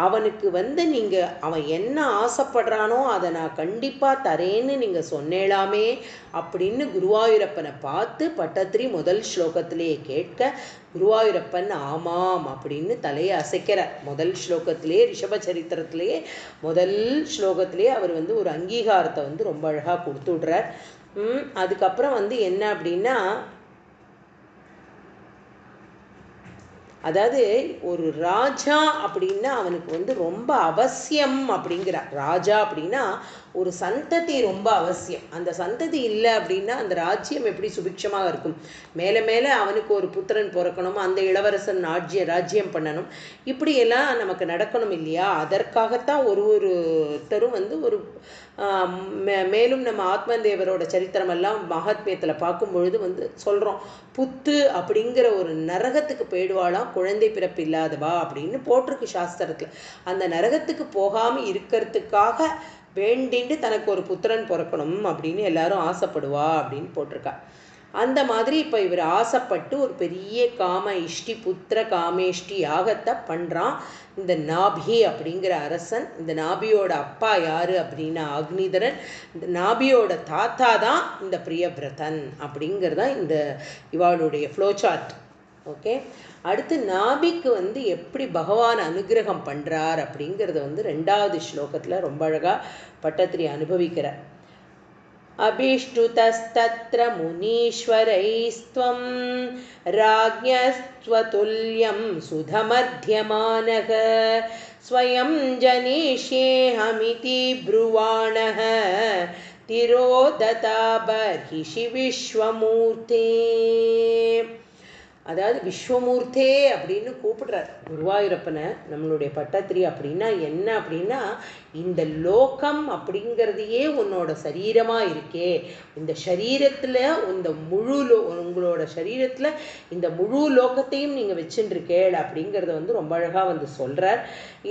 அவனுக்கு வந்து நீங்கள் அவன் என்ன ஆசைப்படுறானோ அதை நான் கண்டிப்பாக தரேன்னு நீங்கள் சொன்னேலாமே அப்படின்னு குருவாயூரப்பனை பார்த்து பட்டத்திரி முதல் ஸ்லோகத்திலேயே கேட்க, குருவாயூரப்பன் ஆமாம் அப்படின்னு தலையை அசைக்கிறார். முதல் ஸ்லோகத்திலேயே ரிஷப சரித்திரத்திலேயே முதல் ஸ்லோகத்திலேயே அவர் வந்து ஒரு அங்கீகாரத்தை வந்து ரொம்ப அழகாக கொடுத்து விடுறார். அதுக்கப்புறம் வந்து என்ன அப்படின்னா, அதாவது ஒரு ராஜா அப்படின்னா அவனுக்கு வந்து ரொம்ப அவசியம் அப்படிங்கிறார். ராஜா அப்படின்னா ஒரு சந்ததி ரொம்ப அவசியம். அந்த சந்ததி இல்லை அப்படின்னா அந்த ராஜ்யம் எப்படி சுபிக்ஷமாக இருக்கும். மேலே மேலே அவனுக்கு ஒரு புத்திரன் பிறக்கணும், அந்த இளவரசன் ராஜ்யம் பண்ணணும், இப்படியெல்லாம் நமக்கு நடக்கணும் இல்லையா. அதற்காகத்தான் ஒருத்தரும் வந்து ஒரு மேலும் நம்ம ஆத்மதேவரோட சரித்திரமெல்லாம் மகாத்மியத்தில் பார்க்கும் பொழுது வந்து சொல்கிறோம், புத்து அப்படிங்கிற ஒரு நரகத்துக்கு போயிடுவாளாம் குழந்தை பிறப்பு இல்லாதவா அப்படின்னு போட்டிருக்கு சாஸ்திரத்தில். அந்த நரகத்துக்கு போகாமல் இருக்கிறதுக்காக வேண்டிண்டு தனக்கு ஒரு புத்திரன் பிறக்கணும் அப்படின்னு எல்லாரும் ஆசைப்படுவா அப்படின்னு போட்டிருக்கா. அந்த மாதிரி இப்போ இவர் ஆசைப்பட்டு ஒரு பெரிய இஷ்டி புத்திர காமேஷ்டி யாகத்தை பண்ணுறான் இந்த நாபி அப்படிங்கிற அரசன். இந்த நாபியோட அப்பா யாரு அப்படின்னா அக்னிதரன். இந்த நாபியோட தாத்தா தான் இந்த பிரியபிரதன் அப்படிங்கிறதான் இந்த இவாளுடைய ஃப்ளோசார்ட். ஓகே, அடுத்து நாபிக்கு வந்து எப்படி பகவான் அனுகிரகம் பண்ணுறார் அப்படிங்கிறத வந்து 2வது ஸ்லோகத்தில் ரொம்ப அழகாக பட்டத்திரி அனுபவிக்கிறார். அபிஷ்டுதஸ்தத்ர முனீஸ்வரைஸ்த்வம் ராஜ்ஞஸ்த்வதுல்யம் சுதமத்யமானக ஸ்வயம் ஜனேஷ்யேஹமிதி ப்ருவாணஹ திரோததா பர்ஹிஷி விஸ்வமூர்த்தே. அதாவது விஸ்வமூர்த்தே அப்படின்னு கூப்பிடுறார் குருவாயூரப்பனை நம்மளுடைய பட்டத்திரி. அப்படின்னா என்ன அப்படின்னா, இந்த லோகம் அப்படிங்கிறதையே உன்னோட சரீரமாக இருக்கே, இந்த சரீரத்தில் இந்த உங்களோட சரீரத்தில் இந்த முழு லோகத்தையும் நீங்கள் வச்சுருக்கேள் அப்படிங்கிறத வந்து ரொம்ப அழகாக வந்து சொல்கிறார்.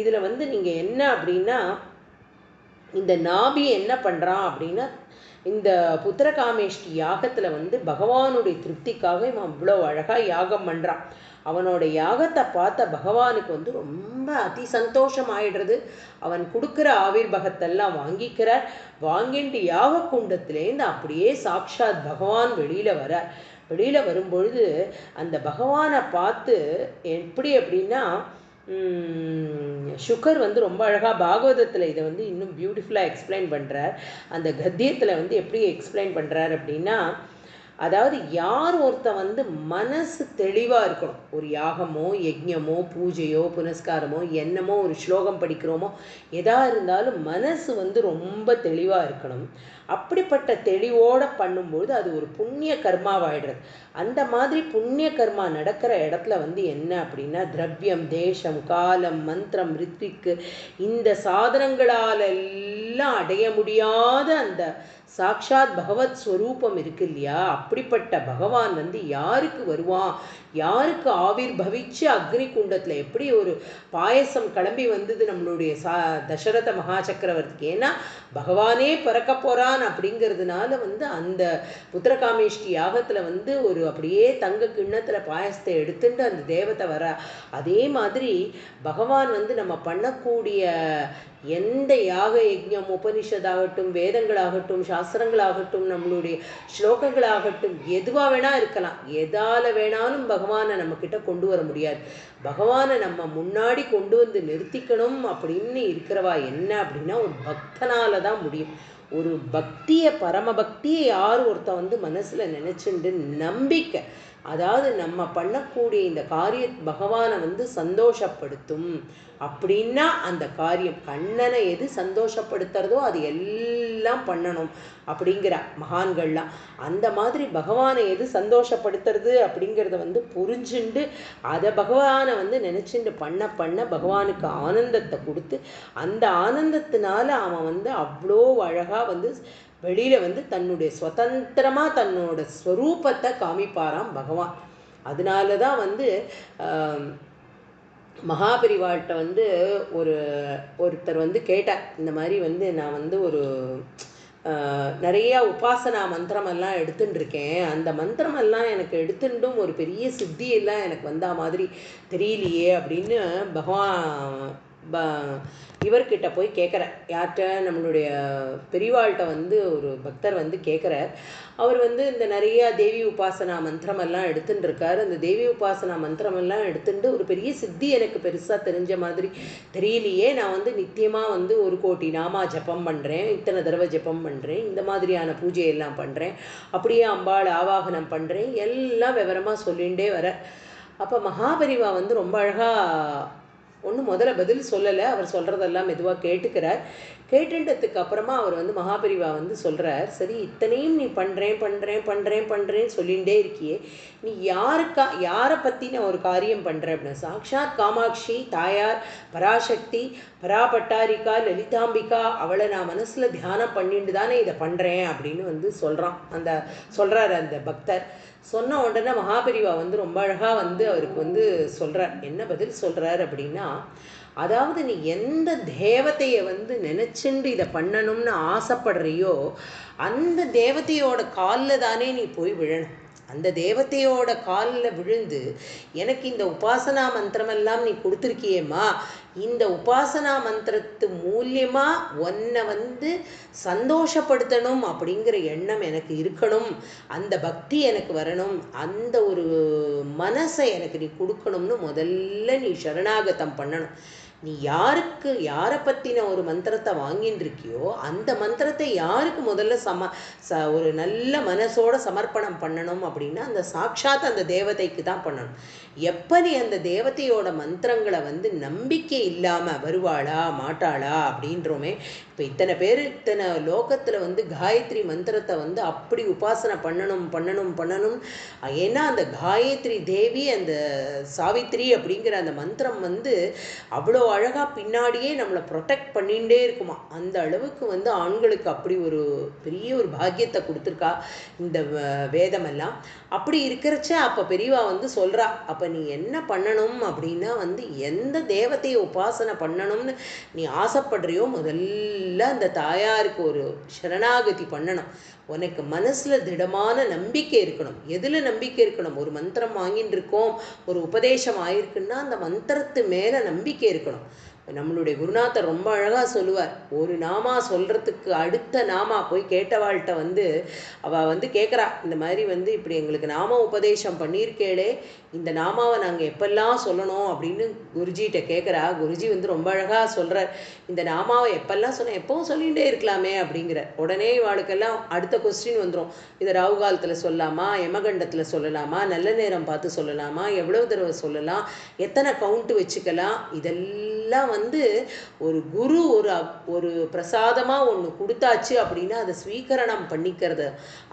இதில் வந்து நீங்கள் என்ன அப்படின்னா, இந்த நாபி என்ன பண்ணுறான் அப்படின்னா, இந்த புத்திரகாமேஷ்டி யாகத்தில் வந்து பகவானுடைய திருப்திக்காக இவன் அவ்வளோ அழகாக யாகம் பண்ணுறான். அவனோட யாகத்தை பார்த்த பகவானுக்கு வந்து ரொம்ப அதி சந்தோஷம் ஆயிடுறது. அவன் கொடுக்குற ஆவிர்பகத்தெல்லாம் வாங்கிக்கிறார். வாங்கிட்டு யாக குண்டத்துலேருந்து அப்படியே சாக்ஷாத் பகவான் வெளியில் வரும்பொழுது அந்த பகவானை பார்த்து எப்படி அப்படின்னா, சுகர் வந்து ரொம்ப அழகாக பாகவதத்தில் இதை வந்து இன்னும் பியூட்டிஃபுல்லாக எக்ஸ்பிளைன் பண்ணுறார். அந்த கத்தியத்தில் வந்து எப்படி எக்ஸ்பிளைன் பண்ணுறார் அப்படின்னா, அதாவது யார் ஒருத்தன் வந்து மனசு தெளிவாக இருக்கணும், ஒரு யாகமோ யஜ்ஞமோ பூஜையோ புனஸ்காரமோ என்னமோ ஒரு ஸ்லோகம் படிக்கிறோமோ எதா இருந்தாலும் மனசு வந்து ரொம்ப தெளிவாக இருக்கணும். அப்படிப்பட்ட தெளிவோடு பண்ணும்போது அது ஒரு புண்ணிய கர்மாவாயிடுறது. அந்த மாதிரி புண்ணிய கர்மா நடக்கிற இடத்துல வந்து என்ன அப்படின்னா, திரவியம் தேசம் காலம் மந்திரம் ரித்விக்கு இந்த சாதனங்களால் எல்லாம் அடைய முடியாத அந்த சாக்ஷாத் பகவத் ஸ்வரூபம் இருக்கு இல்லையா, அப்படிப்பட்ட பகவான் வந்து யாருக்கு வருவான், யாருக்கு ஆவிர்பவிச்சு அக்னி குண்டத்தில் எப்படி ஒரு பாயசம் கிளம்பி வந்தது நம்மளுடைய தசரத மகா சக்கரவர்த்திக்கு, ஏன்னா பகவானே பிறக்க போகிறான் அப்படிங்கிறதுனால வந்து அந்த புத்திரகாமேஷ்டி யாகத்தில் வந்து ஒரு அப்படியே தங்க கிண்ணத்தில் பாயசத்தை எடுத்துட்டு அந்த தேவத்தை வர, அதே மாதிரி பகவான் வந்து நம்ம பண்ணக்கூடிய எந்த யாக யஜ்ஞம் உபனிஷதாகட்டும் வேதங்களாகட்டும் சாஸ்திரங்களாகட்டும் நம்மளுடைய ஸ்லோகங்களாகட்டும் எதுவாக வேணா இருக்கலாம், எதால வேணாலும் பகவானை நம்மக்கிட்ட கொண்டு வர முடியாது. பகவானை நம்ம முன்னாடி கொண்டு வந்து நிறுத்திக்கணும் அப்படின்னு இருக்கிறவா என்ன அப்படின்னா ஒரு பக்தனால தான் முடியும். ஒரு பக்தியை பரமபக்தியை யார் ஒருத்தன் வந்து மனசில் நினச்சிண்டு நம்பிக்கை, அதாவது நம்ம பண்ணக்கூடிய இந்த காரியம் பகவானை வந்து சந்தோஷப்படுத்தும் அப்படின்னா அந்த காரியம் கண்ணனை எது சந்தோஷப்படுத்துறதோ அது எல்லாம் பண்ணணும் அப்படிங்கிற மகான்கள்லாம். அந்த மாதிரி பகவானை எது சந்தோஷப்படுத்துறது அப்படிங்கிறத வந்து புரிஞ்சுண்டு அதை பகவானை வந்து நினச்சிண்டு பண்ண பகவானுக்கு ஆனந்தத்தை கொடுத்து அந்த ஆனந்தத்தினால அவன் வந்து அவ்வளோ அழகாக வந்து வெளியில் வந்து தன்னுடைய சுதந்திரமாக தன்னோட ஸ்வரூபத்தை காமிப்பாராம் பகவான். அதனால தான் வந்து மகாபரிவாள்கிட்ட வந்து ஒருத்தர் வந்து கேட்டார், இந்த மாதிரி வந்து நான் வந்து ஒரு நிறையா உபாசனா மந்திரமெல்லாம் எடுத்துட்டுருக்கேன், அந்த மந்திரமெல்லாம் எனக்கு எடுத்துட்டும் ஒரு பெரிய சித்தியெல்லாம் எனக்கு வந்தா மாதிரி தெரியலையே அப்படின்னு இவர்கிட்ட போய் கேட்குறார். யார்கிட்ட? நம்மளுடைய பெரியவாள்கிட்ட வந்து ஒரு பக்தர் வந்து கேட்குறார். அவர் வந்து இந்த நிறையா தேவி உபாசனா மந்திரமெல்லாம் எடுத்துட்டுருக்கார். அந்த தேவி உபாசனா மந்திரமெல்லாம் எடுத்துட்டு ஒரு பெரிய சித்தி எனக்கு பெருசாக தெரிஞ்ச மாதிரி தெரியலையே, நான் வந்து நித்தியமாக வந்து 1 கோடி நாமா ஜபம் பண்ணுறேன், இத்தனை தடவை ஜபம் பண்ணுறேன், இந்த மாதிரியான பூஜையெல்லாம் பண்ணுறேன், அப்படியே அம்பாள் ஆவாகனம் பண்ணுறேன், எல்லாம் விவரமாக சொல்லிகிட்டே வர. அப்போ மகாபரிவா வந்து ரொம்ப அழகாக முதல்ல பதில் சொல்லலை, அவர் சொல்கிறதெல்லாம் மெதுவாக கேட்டுக்கிறார். கேட்டுன்றதுக்கு அப்புறமா அவர் வந்து மகாபரிவா வந்து சொல்கிறார், சரி இத்தனையும் நீ பண்ணுறேன்னு சொல்லிகிட்டே இருக்கியே, நீ யாரை பற்றின ஒரு காரியம் பண்ணுற அப்படின்னா, சாக்ஷாத் காமாட்சி தாயார் பராசக்தி பராபட்டாரிகா லலிதாம்பிகா அவளை நான் மனசில் தியானம் பண்ணிட்டு தானே இதை பண்ணுறேன் அப்படின்னு வந்து சொல்கிறார் அந்த பக்தர். சொன்ன உடனே மகாபரிவா வந்து ரொம்ப அழகாக வந்து அவருக்கு வந்து சொல்கிறார். என்ன பதில் சொல்கிறார் அப்படின்னா, அதாவது நீ எந்த தேவதையை வந்து நினச்சிண்டு இதை பண்ணணும்னு ஆசைப்படுறியோ அந்த தேவதையோட காலில் தானே நீ போய் விழணும். அந்த தேவதையோட காலில் விழுந்து எனக்கு இந்த உபாசனா மந்திரமெல்லாம் நீ கொடுத்துருக்கியேம்மா, இந்த உபாசனா மந்திரத்து மூலியமாக உன்னை வந்து சந்தோஷப்படுத்தணும் அப்படிங்கிற எண்ணம் எனக்கு இருக்கணும், அந்த பக்தி எனக்கு வரணும், அந்த ஒரு மனசை எனக்கு நீ கொடுக்கணும்னு முதல்ல நீ சரணாகதம் பண்ணணும். நீ யாரை பற்றின ஒரு மந்திரத்தை வாங்கின்னு இருக்கியோ அந்த மந்திரத்தை யாருக்கு முதல்ல ஒரு நல்ல மனசோட சமர்ப்பணம் பண்ணணும் அப்படின்னா அந்த சாட்சாத் அந்த தேவதைக்கு தான் பண்ணணும். எப்போ நீ அந்த தேவதையோட மந்திரங்களை வந்து நம்பிக்கை இல்லாமல் வருவாளா மாட்டாளா அப்படின்றோமே இப்போ இத்தனை பேர் இத்தனை லோகத்தில் வந்து காயத்ரி மந்திரத்தை வந்து அப்படி உபாசனை பண்ணணும் பண்ணணும் பண்ணணும். ஏன்னா அந்த காயத்ரி தேவி, அந்த சாவித்ரி அப்படிங்கிற அந்த மந்திரம் வந்து அவ்வளோ அழகாக பின்னாடியே நம்மளை ப்ரொடெக்ட் பண்ணிகிட்டே இருக்குமா. அந்த அளவுக்கு வந்து ஆண்களுக்கு அப்படி ஒரு பெரிய ஒரு பாக்கியத்தை கொடுத்துருக்கா இந்த வேதமெல்லாம். அப்படி இருக்கிறச்ச அப்போ பெரியவா வந்து சொல்கிறா, அப்போ நீ என்ன பண்ணணும் அப்படின்னா வந்து எந்த தேவத்தையை உபாசனை பண்ணணும்னு நீ ஆசைப்படுறியோ முதல்ல அந்த தாயாருக்கு ஒரு சரணாகதி பண்ணணும். உனக்கு மனசில் திடமான நம்பிக்கை இருக்கணும். எதில் நம்பிக்கை இருக்கணும்? ஒரு மந்திரம் வாங்கிட்டு இருக்கோம், ஒரு உபதேசம் ஆயிருக்குன்னா அந்த மந்திரத்து மேலே நம்பிக்கை இருக்கணும். நம்மளுடைய குருநாதர் ரொம்ப அழகாக சொல்லுவார், ஒரு நாமா சொல்கிறதுக்கு அடுத்த நாமா போய் கேட்டவாள்கிட்ட வந்து அவள் வந்து கேட்குறா, இந்த மாதிரி வந்து இப்படி எங்களுக்கு நாம உபதேசம் பண்ணியிருக்கேளே, இந்த நாமாவை நாங்கள் எப்பெல்லாம் சொல்லணும் அப்படின்னு குருஜிகிட்ட கேட்குறா. குருஜி வந்து ரொம்ப அழகாக சொல்கிறார், இந்த நாமாவை எப்பெல்லாம் சொன்னேன், எப்பவும் சொல்லிகிட்டே இருக்கலாமே அப்படிங்கிற. உடனே இவாளுக்கெல்லாம் அடுத்த கொஸ்டின் வந்துடும், இதை ராகு காலத்தில் சொல்லலாமா, யமகண்டத்தில் சொல்லலாமா, நல்ல நேரம் பார்த்து சொல்லலாமா, எவ்வளோ தடவை சொல்லலாம், எத்தனை கவுண்ட்டு வச்சுக்கலாம். இதெல்லாம் வந்து ஒரு குரு ஒரு பிரசாதமாக ஒன்று கொடுத்தாச்சு அப்படின்னா அதை ஸ்வீகரணம் பண்ணிக்கிறது,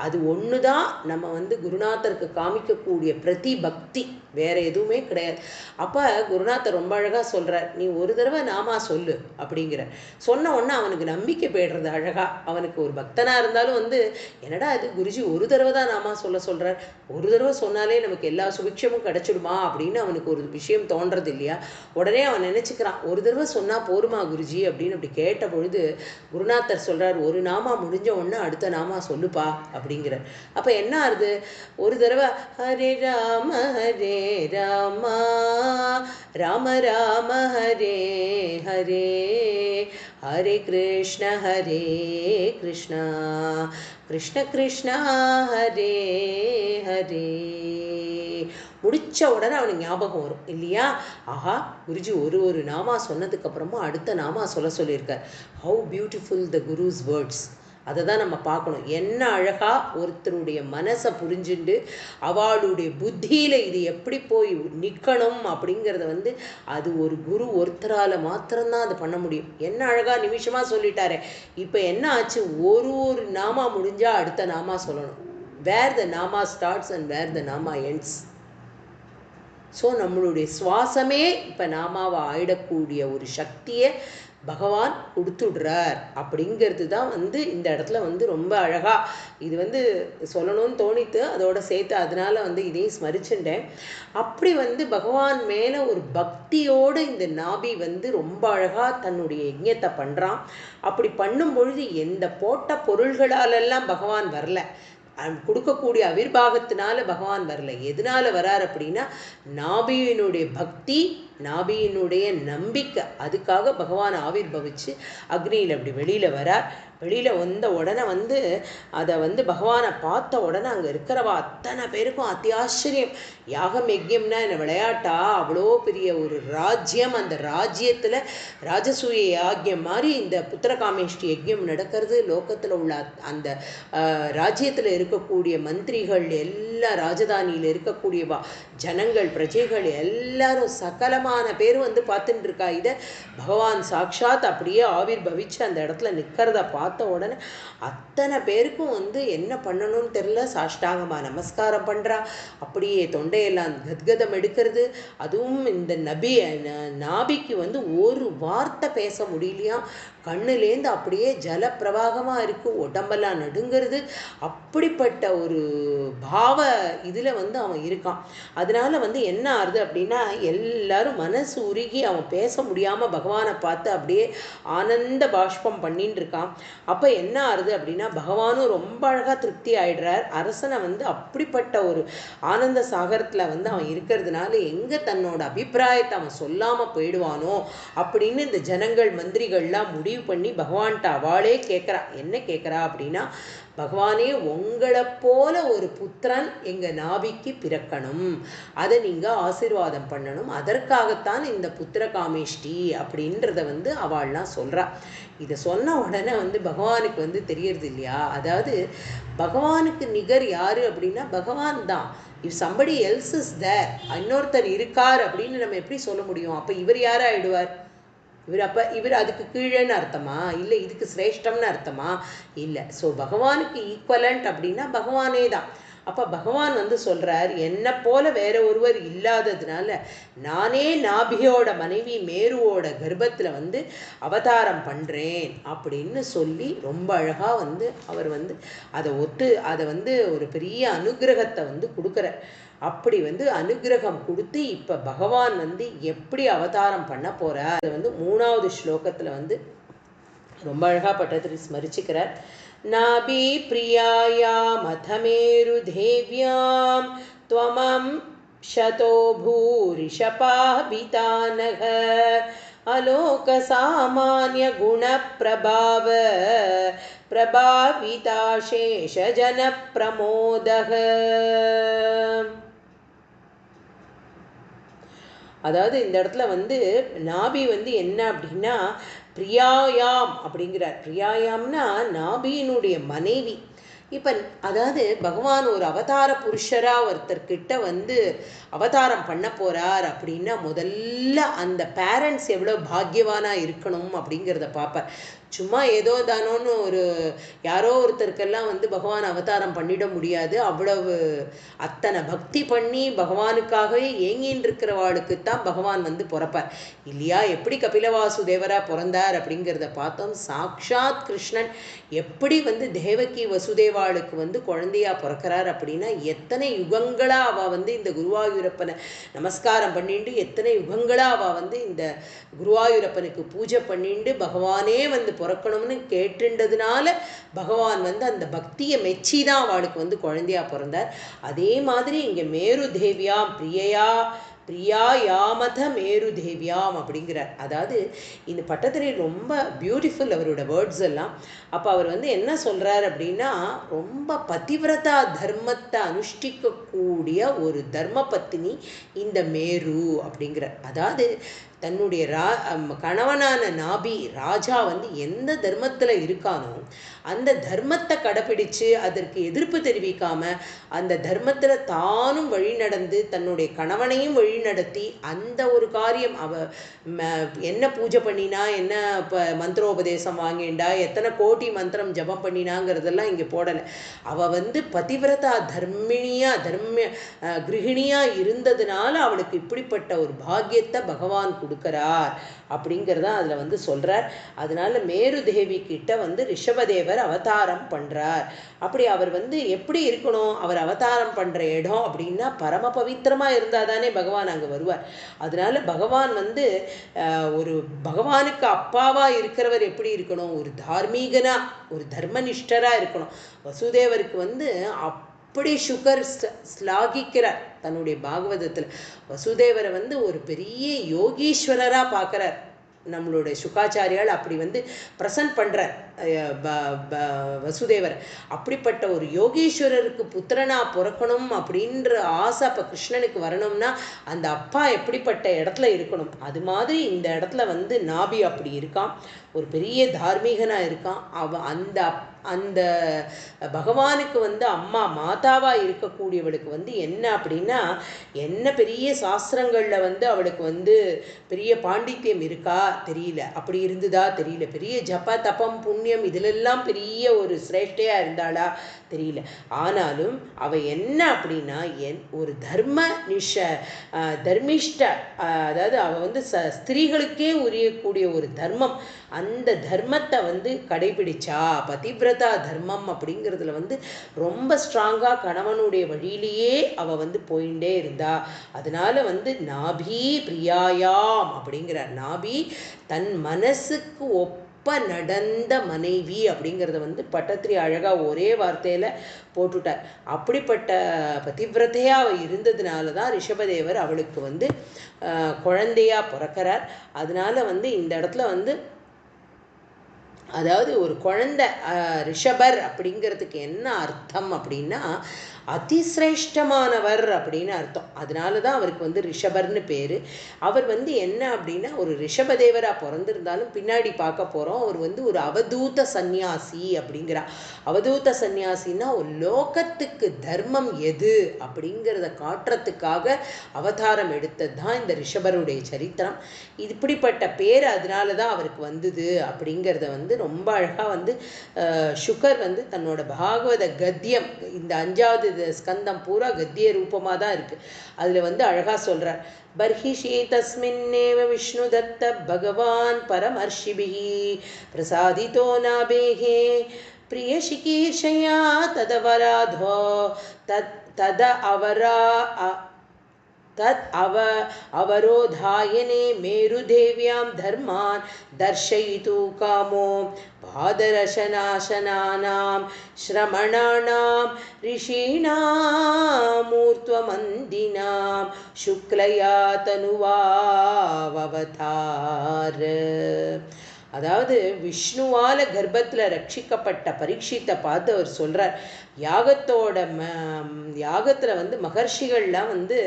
அது ஒன்று தான் நம்ம வந்து குருநாதருக்கு காமிக்கக்கூடிய பிரதி பக்தி, வேற எதுவுமே கிடையாது. அப்போ குருநாதர் ரொம்ப அழகாக சொல்கிறார், நீ ஒரு தடவை நாமா சொல்லு அப்படிங்கிற. சொன்ன உடனே அவனுக்கு நம்பிக்கை போய்டுறது அழகாக. அவனுக்கு ஒரு பக்தனாக இருந்தாலும் வந்து என்னடா இது குருஜி ஒரு தடவை தான் நாமா சொல்கிறார், ஒரு தடவை சொன்னாலே நமக்கு எல்லா சுபிக்ஷமும் கிடைச்சிடுமா அப்படின்னு அவனுக்கு ஒரு விஷயம் தோன்றது இல்லையா. உடனே அவன் நினச்சிக்கிறான், ஒரு தடவை சொன்னால் போருமா குருஜி அப்படின்னு. அப்படி கேட்ட பொழுது குருநாதர் சொல்கிறார், ஒரு நாமா முடிஞ்ச உடனே அடுத்த நாமா சொல்லுப்பா அப்படிங்கிற. அப்போ என்ன ஆகுது, ஒரு தடவை ஹரே ராம ராம ராம ஹரே ஹரே ஹரே கிருஷ்ண கிருஷ்ண கிருஷ்ண ஹரே ஹரே முடிச்ச உடனே அவனுக்கு ஞாபகம் வரும் இல்லையா. ஆஹா, குருஜி ஒரு நாமா சொன்னதுக்கு அப்புறமா அடுத்த நாமா சொல்லியிருக்கார். How beautiful the guru's words. அதை தான் நம்ம பார்க்கணும். என்ன அழகாக ஒருத்தருடைய மனசை புரிஞ்சுண்டு அவளுடைய புத்தியில் இது எப்படி போய் நிற்கணும் அப்படிங்கிறத வந்து அது ஒரு குரு ஒருத்தரால் மாத்திரம்தான் அது பண்ண முடியும். என்ன அழகாக நிமிஷமாக சொல்லிட்டாரே. இப்போ என்ன ஆச்சு, ஒரு நாமா முடிஞ்சால் அடுத்த நாமா சொல்லணும். வேர் த நாமா ஸ்டார்ட்ஸ் அண்ட் வேர் த நாமா எண்ட்ஸ். ஸோ நம்மளுடைய சுவாசமே இப்போ நாமாவை ஆயிடக்கூடிய ஒரு சக்தியை பகவான் கொடுத்துடுறார் அப்படிங்கிறது தான் வந்து இந்த இடத்துல வந்து ரொம்ப அழகாக இது வந்து சொல்லணும்னு தோணித்து, அதோட சேர்த்து அதனால் வந்து இதையும் ஸ்மரிச்சுட்டேன். அப்படி வந்து பகவான் மேலே ஒரு பக்தியோடு இந்த நாபி வந்து ரொம்ப அழகாக தன்னுடைய யஜ்ஞத்தை பண்ணுறான். அப்படி பண்ணும் பொழுது எந்த போட்ட பொருள்களாலெல்லாம் பகவான் வரல, கொடுக்கக்கூடிய அவிர்வாகத்தினால பகவான் வரல. எதனால வரார் அப்படின்னா நாபியினுடைய பக்தி, நாபியினுடைய நம்பிக்கை, அதுக்காக பகவான் ஆவிர்பவிச்சு அக்னியில் அப்படி வெளியில் வரார். வெளியில் வந்த உடனே வந்து அதை வந்து பகவானை பார்த்த உடனே அங்கே இருக்கிறவா அத்தனை பேருக்கும் அத்தியாச்சரியம். யாகம் யஜ்யம்னா என்ன விளையாட்டா, அவ்வளோ பெரிய ஒரு ராஜ்யம், அந்த ராஜ்யத்தில் ராஜசூய யாகியம் மாதிரி இந்த புத்திரகாமேஷ்டி யஜ்யம் நடக்கிறது. லோகத்தில் உள்ள அந்த ராஜ்யத்தில் இருக்கக்கூடிய மந்திரிகள் எல்லாம், ராஜதானியில் இருக்கக்கூடியவா ஜனங்கள், பிரஜைகள் எல்லாரும் சகலமான பேர் வந்து பார்த்துட்டு இருக்கா. இதை பகவான் சாட்சாத் அப்படியே ஆவிர்பவிச்சு அந்த இடத்துல நிற்கிறத பார்த்த உடனே அத்தனை பேருக்கும் வந்து என்ன பண்ணணும்னு தெரியல. சாஷ்டாங்கமாக நமஸ்காரம் பண்ணுறா. அப்படியே தொண்டையெல்லாம் கத்கதம் எடுக்கிறது. அதுவும் இந்த நாபிக்கு வந்து ஒரு வார்த்தை பேச முடியலையா. கண்ணுலேருந்து அப்படியே ஜலப்பிரவாகமாக இருக்குது, உடம்பெல்லாம் நடுங்கிறது. அப்படிப்பட்ட ஒரு பாவ இதில் வந்து அவன் இருக்கான். அதனால வந்து என்ன ஆகுது அப்படின்னா எல்லாரும் மனசு உருகி அவன் பேச முடியாமல் பகவானை பார்த்து அப்படியே ஆனந்த பாஷ்பம் பண்ணின்னு இருக்கான். அப்போ என்ன ஆகுது அப்படின்னா பகவானும் ரொம்ப அழகாக திருப்தி ஆயிடுறார். அரசனை வந்து அப்படிப்பட்ட ஒரு ஆனந்த சாகரத்தில் வந்து அவன் இருக்கிறதுனால எங்கே தன்னோட அபிப்பிராயத்தை அவன் சொல்லாமல் போயிடுவானோ அப்படின்னு இந்த ஜனங்கள் மந்திரிகள்லாம் முடிவு பண்ணி பகவான்கிட்ட அவளே கேட்குறா. என்ன கேட்குறா அப்படின்னா, பகவானே உங்களை போல ஒரு புத்திரன் எங்கள் நாபிக்கு பிறக்கணும், அதை நீங்கள் ஆசீர்வாதம் பண்ணணும், அதற்காகத்தான் இந்த புத்திர காமேஷ்டி அப்படின்றத வந்து அவள்லாம் சொல்கிறா. இதை சொன்ன உடனே வந்து பகவானுக்கு வந்து தெரியறது இல்லையா, அதாவது பகவானுக்கு நிகர் யாரு அப்படின்னா பகவான் தான். If somebody else is there, இன்னொருத்தர் இருக்கார் அப்படின்னு நம்ம எப்படி சொல்ல முடியும்? அப்போ இவர் யார் ஆயிடுவார்? இவர் அதுக்கு கீழேன்னு அர்த்தமா, இல்லை இதுக்கு சிரேஷ்டம்னு அர்த்தமா? இல்லை. ஸோ பகவானுக்கு ஈக்குவலண்ட் அப்படின்னா பகவானே தான். அப்போ பகவான் வந்து சொல்கிறார், என்னை போல வேற ஒருவர் இல்லாததுனால நானே நாபியோட மனைவி மேருவோட கர்ப்பத்தில் வந்து அவதாரம் பண்ணுறேன் அப்படின்னு சொல்லி ரொம்ப அழகாக வந்து அவர் வந்து அதை வந்து ஒரு பெரிய அனுகிரகத்தை வந்து கொடுக்குறார். அப்படி வந்து அனுகிரகம் கொடுத்து இப்போ பகவான் வந்து எப்படி அவதாரம் பண்ண போகிறார் அதை வந்து 3வது ஸ்லோகத்தில் வந்து ரொம்ப அழகாக பட்டத்திரி ஸ்மரிச்சுக்கிறார். நாபி பிரியாயாமத மேருதேவ்யாம் த்வமம் ஷதோ பூரிஷபாபிதானக அலோக சாமான்ய குண பிரபாவ பிரபாவிதாசேஷ ஜன பிரமோதக. அதாவது இந்த இடத்துல வந்து நாபி வந்து என்ன அப்படின்னா பிரியாயாம் அப்படிங்கிறார். பிரியாயாம்னா நாபியினுடைய மனைவி. இப்போ அதாவது பகவான் ஒரு அவதார புருஷராக ஒருத்தர்கிட்ட வந்து அவதாரம் பண்ண போகிறார் அப்படின்னா முதல்ல அந்த பேரண்ட்ஸ் எவ்வளோ பாக்யவானாக இருக்கணும் அப்படிங்கிறத பார்ப்பார். சும்மா ஏதோ தானோன்னு ஒரு யாரோ ஒருத்தருக்கெல்லாம் வந்து பகவான் அவதாரம் பண்ணிட முடியாது. அவ்வளவு அத்தனை பக்தி பண்ணி பகவானுக்காகவே ஏங்கின்னு இருக்கிறவாளுக்குத்தான் பகவான் வந்து பிறப்பார் இல்லையா? எப்படி கபிலவாசுதேவராக பிறந்தார் அப்படிங்கிறத பார்த்தோம். சாக்ஷாத் கிருஷ்ணன் எப்படி வந்து தேவகி வசுதேவாளுக்கு வந்து குழந்தையா பிறக்கிறார் அப்படின்னா எத்தனை யுகங்களாக அவள் வந்து இந்த குருவாயூரப்பனை நமஸ்காரம் பண்ணிட்டு எத்தனை யுகங்களாக அவள் வந்து இந்த குருவாயூரப்பனுக்கு பூஜை பண்ணிட்டு பகவானே வந்து பிறக்கணும்னு கேட்டுன்றதுனால பகவான் வந்து அந்த பக்தியை மெச்சி தான் அவளுக்கு வந்து குழந்தையா பிறந்தார். அதே மாதிரி இங்கே மேரு தேவியாம் பிரியா யாமத மேரு தேவியாம் அப்படிங்கிறார். அதாவது இந்த பட்டத்திலே ரொம்ப பியூட்டிஃபுல் அவரோட வேர்ட்ஸ் எல்லாம். அப்போ அவர் வந்து என்ன சொல்கிறார் அப்படின்னா ரொம்ப பதிவிரதா தர்மத்தை அனுஷ்டிக்கக்கூடிய ஒரு தர்ம பத்தினி இந்த மேரு அப்படிங்கிறார். அதாவது தன்னுடைய கணவனான நாபி ராஜா வந்து எந்த தர்மத்தில் இருக்கானோ அந்த தர்மத்தை கடைப்பிடிச்சு அதற்கு எதிர்ப்பு தெரிவிக்காம அந்த தர்மத்தில் தானும் வழி நடந்து தன்னுடைய கணவனையும் வழி நடத்தி அந்த ஒரு காரியம் என்ன பூஜை பண்ணினா, என்ன மந்திரோபதேசம் வாங்கிண்டா, எத்தனை கோடி மந்திரம் ஜபம் பண்ணினாங்கிறதெல்லாம் இங்கே போடலை. அவள் வந்து பதிவிரதா கிருஹிணியா இருந்ததுனால அவளுக்கு இப்படிப்பட்ட ஒரு பாக்கியத்தை பகவான் கொடுக்கிறார் அப்படிங்கிறத அதில் வந்து சொல்கிறார். அதனால மேரு தேவி கிட்ட வந்து ரிஷபதேவர் அவதாரம் பண்ணுறார். அப்படி அவர் வந்து எப்படி இருக்கணும், அவர் அவதாரம் பண்ணுற இடம் அப்படின்னா பரம பவித்திரமாக இருந்தால் தானே பகவான் அங்கே வருவார். அதனால பகவான் வந்து ஒரு பகவானுக்கு அப்பாவாக இருக்கிறவர் எப்படி இருக்கணும், ஒரு தார்மீகனா ஒரு தர்மனிஷ்டராக இருக்கணும். வசுதேவருக்கு வந்து அப்படி சுகர் ஸ்லாகிக்கிறார் தன்னுடைய பாகவதத்தில். வசுதேவரை வந்து ஒரு பெரிய யோகீஸ்வரராக பார்க்குறார் நம்மளுடைய சுகாச்சாரியால். அப்படி வந்து ப்ரெசன்ட் பண்ணுறார் வசுதேவர். அப்படிப்பட்ட ஒரு யோகீஸ்வரருக்கு புத்திரனா பிறக்கணும் அப்படின்ற ஆசை அப்போ கிருஷ்ணனுக்கு வரணும்னா அந்த அப்பா எப்படிப்பட்ட இடத்துல இருக்கணும், அது மாதிரி இந்த இடத்துல வந்து நாபி அப்படி இருக்கான், ஒரு பெரிய தார்மீகனாக இருக்கான். அந்த பகவானுக்கு வந்து அம்மா மாதாவாக இருக்கக்கூடியவளுக்கு வந்து என்ன அப்படின்னா என்ன பெரிய சாஸ்திரங்களில் வந்து அவளுக்கு வந்து பெரிய பாண்டித்யம் இருக்கா தெரியல, அப்படி இருந்ததா தெரியல, பெரிய ஜப தபம் புண்ணியம் இதிலெல்லாம் பெரிய ஒரு சிரேஷ்டையாக இருந்தாளா தெரியல. ஆனாலும் அவள் என்ன அப்படின்னா ஒரு தர்மிஷ்ட, அதாவது அவள் வந்து ஸ்திரீகளுக்கே உரியக்கூடிய ஒரு தர்மம், அந்த தர்மத்தை வந்து கடைபிடிச்சா. பதிவிரதா தர்மம் அப்படிங்கிறதுல வந்து ரொம்ப ஸ்ட்ராங்காக கணவனுடைய வழியிலேயே அவள் வந்து போயிட்டே இருந்தா. அதனால வந்து நாபி பிரியாயாம் அப்படிங்கிறார். நாபி தன் மனசுக்கு நடந்த மனைவி அப்படிங்கிறத வந்து பட்டத்திரி அழகாக ஒரே வார்த்தையில் போட்டுட்டார். அப்படிப்பட்ட பதிவிரதையாக அவள் இருந்ததுனால தான் ரிஷபதேவர் அவளுக்கு வந்து குழந்தையா பிறக்கிறார். அதனால வந்து இந்த இடத்துல வந்து அதாவது ஒரு குழந்தை ரிஷபர் அப்படிங்கிறதுக்கு என்ன அர்த்தம் அப்படின்னா அதிசிரேஷ்டமானவர் அப்படின்னு அர்த்தம். அதனால தான் அவருக்கு வந்து ரிஷபர்னு பேர். அவர் வந்து என்ன அப்படின்னா ஒரு ரிஷபதேவராக பிறந்திருந்தாலும் பின்னாடி பார்க்க போகிறோம் அவர் வந்து ஒரு அவதூத சந்நியாசி அப்படிங்கிறா. அவதூத சந்நியாசின்னா ஒரு லோகத்துக்கு தர்மம் எது அப்படிங்கிறத காட்டுறதுக்காக அவதாரம் எடுத்தது தான் இந்த ரிஷபருடைய சரித்திரம். இப்படிப்பட்ட பேர் அதனால தான் அவருக்கு வந்தது அப்படிங்கிறத வந்து ரொம்ப அழகாக வந்து சுகர் வந்து தன்னோட பாகவத கத்தியம் இந்த 5வது ஸ்கந்தம் பூரா கத்திய ரூபமாக தான் இருக்குது. அதில் வந்து அழகாக சொல்கிறார். பர்ஹிஷி தஸ்மின்னேவ விஷ்ணு தத்த பகவான் பரமர்ஷிபிஹி பிரசாதிதோ நாபேஹே பிரியசிகீர்ஷயா ததவராதோ தத அவரா तत् अवरोधायने मेरुदेव्यां धर्मान् दर्शयितुं कामो पादरशनाशनानां श्रमणानां ऋषीणामूर्ध्वमन्दिनां शुक्लया तनुवावतार. அதாவது விஷ்ணுவால கர்ப்பத்தில் ரட்சிக்கப்பட்ட பரீட்சித்தை பார்த்து அவர் சொல்கிறார். யாகத்தில் வந்து மகர்ஷிகள்லாம் வந்து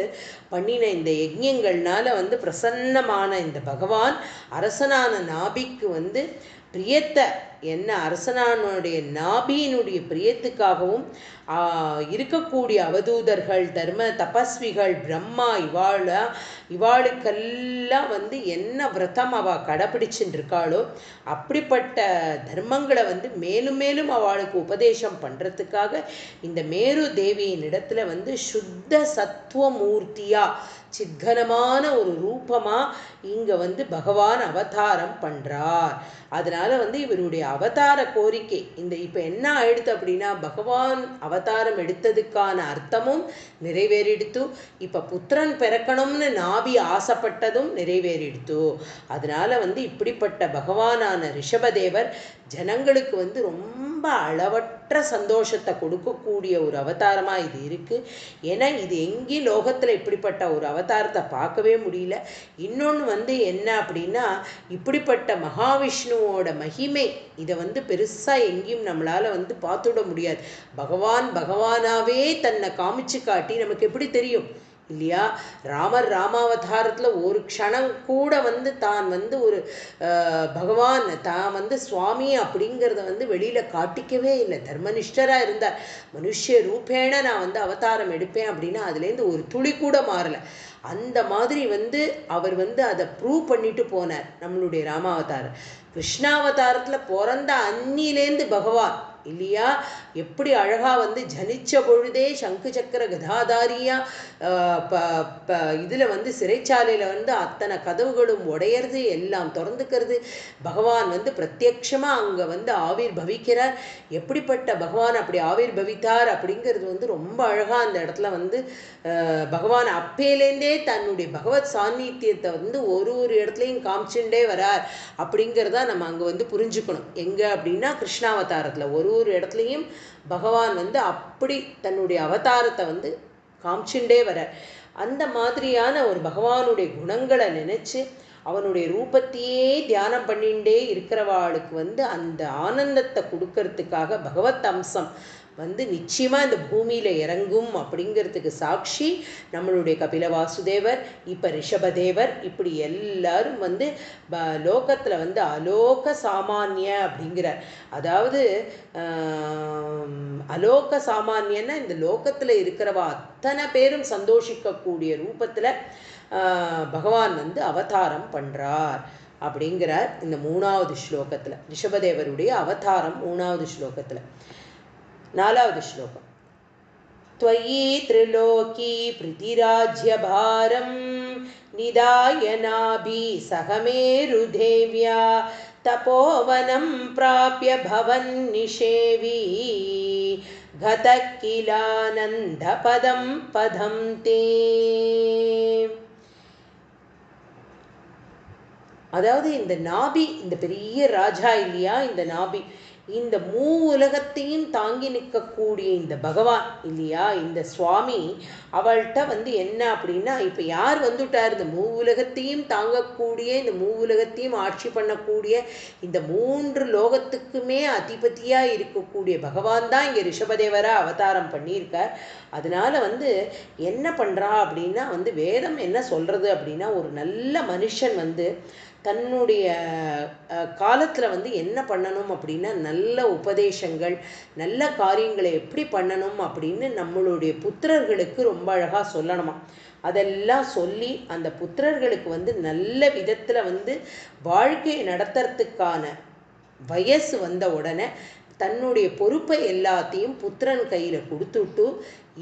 பண்ணின இந்த யஜ்யங்கள்னால வந்து பிரசன்னமான இந்த பகவான் அரசனான நாபிக்கு வந்து பிரியத்தை என்ன அரசனானுடைய நாபியினுடைய பிரியத்துக்காகவும் இருக்கக்கூடிய அவதூதர்கள் தர்ம தபஸ்விகள் பிரம்மா இவாளுக்கெல்லாம் வந்து என்ன விரதம் அவள் கடைப்பிடிச்சுட்டு இருக்காளோ அப்படிப்பட்ட தர்மங்களை வந்து மேலும் மேலும் அவளுக்கு உபதேசம் பண்ணுறதுக்காக இந்த மேரு தேவியின் இடத்துல வந்து சுத்த சத்துவமூர்த்தியா சித்கனமான ஒரு ரூபமாக இங்கே வந்து பகவான் அவதாரம் பண்ணுறார். அதனால் வந்து இவருடைய அவதார கோரிக்கை இந்த இப்போ என்ன ஆயிடுத்து அப்படின்னா பகவான் அவதாரம் எடுத்ததுக்கான அர்த்தமும் நிறைவேறிடுத்து. இப்போ புத்திரன் பிறக்கணும்னு நாபி ஆசைப்பட்டதும் நிறைவேறிடுத்து. அதனால் வந்து இப்படிப்பட்ட பகவானான ரிஷபதேவர் ஜனங்களுக்கு வந்து ரொம்ப அளவற்ற சந்தோஷத்தை கொடுக்கக்கூடிய ஒரு அவதாரமாக இது இருக்குது. ஏன்னா இது எங்கேயும் லோகத்தில் இப்படிப்பட்ட ஒரு அவதாரத்தை பார்க்கவே முடியல. இன்னொன்று வந்து என்ன அப்படின்னா இப்படிப்பட்ட மகாவிஷ்ணுவோட மகிமை இதை வந்து பெருசாக எங்கேயும் நம்மளால் வந்து பார்த்துட முடியாது. பகவானாவே தன்னை காமிச்சு காட்டி நமக்கு எப்படி தெரியும் இல்லையா? ராமாவதாரத்தில் ஒரு க்ஷணம் கூட வந்து தான் வந்து ஒரு பகவான் தான் வந்து சுவாமி அப்படிங்கிறத வந்து வெளியில் காட்டிக்கவே இல்லை. தர்மனிஷ்டராக இருந்தார். மனுஷ ரூபேண நான் வந்து அவதாரம் எடுப்பேன் அப்படின்னா அதுலேருந்து ஒரு துளி கூட மாறலை. அந்த மாதிரி வந்து அவர் வந்து அதை ப்ரூவ் பண்ணிட்டு போனார் நம்மளுடைய ராமாவதாரம். கிருஷ்ணாவதாரத்தில் பிறந்த அன்னிலேருந்து பகவான் இல்லையா எப்படி அழகாக வந்து ஜனிச்ச பொழுதே சங்கு சக்கர கதாதாரியா இதில் வந்து சிறைச்சாலையில் வந்து அத்தனை கதவுகளும் உடையிறது எல்லாம் திறந்துக்கிறது. பகவான் வந்து பிரத்யட்சமாக அங்கே வந்து ஆவிர் பவிக்கிறார். எப்படிப்பட்ட பகவான் அப்படி ஆவிர் பவித்தார் அப்படிங்கிறது வந்து ரொம்ப அழகாக அந்த இடத்துல வந்து பகவான் அப்பேலேருந்தே தன்னுடைய பகவத் சாநித்தியத்தை வந்து ஒரு இடத்துலையும் காமிச்சுட்டே வரார் அப்படிங்கிறத நம்ம அங்கே வந்து புரிஞ்சுக்கணும். எங்கே அப்படின்னா கிருஷ்ணாவதாரத்தில் ஒரு இடத்துலையும் பகவான் வந்து அப்படி தன்னுடைய அவதாரத்தை வந்து காமிச்சுட்டே வரார். அந்த மாதிரியான ஒரு பகவானுடைய குணங்களை நினச்சி அவனுடைய ரூபத்தையே தியானம் பண்ணிகிட்டே இருக்கிறவாளுக்கு வந்து அந்த ஆனந்தத்தை கொடுக்கறதுக்காக பகவத் அம்சம் வந்து நிச்சயமாக இந்த பூமியில் இறங்கும் அப்படிங்கிறதுக்கு சாட்சி நம்மளுடைய கபில வாசுதேவர், இப்போ ரிஷபதேவர், இப்படி எல்லாரும் வந்து லோகத்தில் வந்து அலோக சாமானிய அப்படிங்கிறார். அதாவது அலோக சாமானியன்னா இந்த லோகத்தில் இருக்கிறவா அத்தனை பேரும் சந்தோஷிக்கக்கூடிய ரூபத்தில் பகவான் வந்து அவதாரம் பண்ணுறார் அப்படிங்கிறார் இந்த 3வது ஸ்லோகத்தில். ரிஷபதேவருடைய அவதாரம் 3வது ஸ்லோகத்தில். 4வது ஸ்லோகம். त्वयि त्रिलोकी प्रीतिराज्यभारं निदाय नाभि सहमेरुदेव्या तपोवनं प्राप्य भवन्निषेवी गतः किलानन्दपदं पदं ते. அதாவது இந்த நாபி இந்த பெரிய ராஜா இல்லையா, இந்த நாபி இந்த மூ உலகத்தையும் தாங்கி நிற்கக்கூடிய இந்த பகவான் இல்லையா, இந்த சுவாமி அவள்கிட்ட வந்து என்ன அப்படின்னா, இப்போ யார் வந்துட்டார், இந்த மூ உலகத்தையும் தாங்கக்கூடிய, இந்த மூ உலகத்தையும் ஆட்சி பண்ணக்கூடிய, இந்த 3 லோகத்துக்குமே அதிபதியாக இருக்கக்கூடிய பகவான் தான் இங்கே ரிஷபதேவராக அவதாரம் பண்ணியிருக்கார். அதனால வந்து என்ன பண்ணுறா அப்படின்னா வந்து வேதம் என்ன சொல்கிறது அப்படின்னா, ஒரு நல்ல மனுஷன் வந்து தன்னுடைய காலத்தில் வந்து என்ன பண்ணணும் அப்படின்னா, நல்ல உபதேசங்கள், நல்ல காரியங்களை எப்படி பண்ணணும் அப்படின்னு நம்மளுடைய புத்திரர்களுக்கு ரொம்ப அழகாக சொல்லணுமா. அதெல்லாம் சொல்லி அந்த புத்திரர்களுக்கு வந்து நல்ல விதத்தில் வந்து வாழ்க்கையை நடத்துறதுக்கான வயசு வந்த உடனே தன்னுடைய பொறுப்பை எல்லாத்தையும் புத்திரன் கையில் கொடுத்துட்டு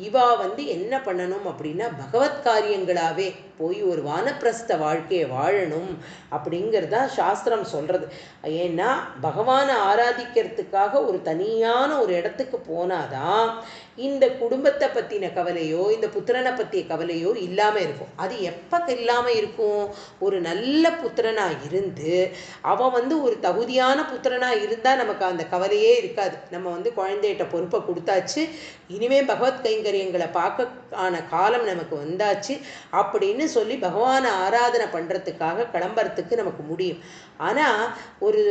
இவா வந்து என்ன பண்ணணும் அப்படின்னா, பகவத் காரியங்களாகவே போய் ஒரு வானப்பிரஸ்த வாழ்க்கையை வாழணும் அப்படிங்கிறதா சாஸ்திரம் சொல்கிறது. ஏன்னா பகவானை ஆராதிக்கிறதுக்காக ஒரு தனியான ஒரு இடத்துக்கு போனாதான் இந்த குடும்பத்தை பற்றின கவலையோ இந்த புத்திரனை பற்றிய கவலையோ இல்லாமல் இருக்கும். அது எப்போ இல்லாமல் இருக்கும், ஒரு நல்ல புத்திரனாக இருந்து அவன் வந்து ஒரு தகுதியான புத்திரனாக இருந்தால் நமக்கு அந்த கவலையே இருக்காது. நம்ம வந்து குழந்தைகிட்ட பொறுப்பை கொடுத்தாச்சு, இனிமேல் பகவத் கைங்கரியங்களை பார்க்க காலம் நமக்கு வந்தாச்சு அப்படின்னு சொல்லி பகவானை ஆராதனை பண்ணுறதுக்காக கிளம்புறதுக்கு நமக்கு முடியும். ஆனால் ஒரு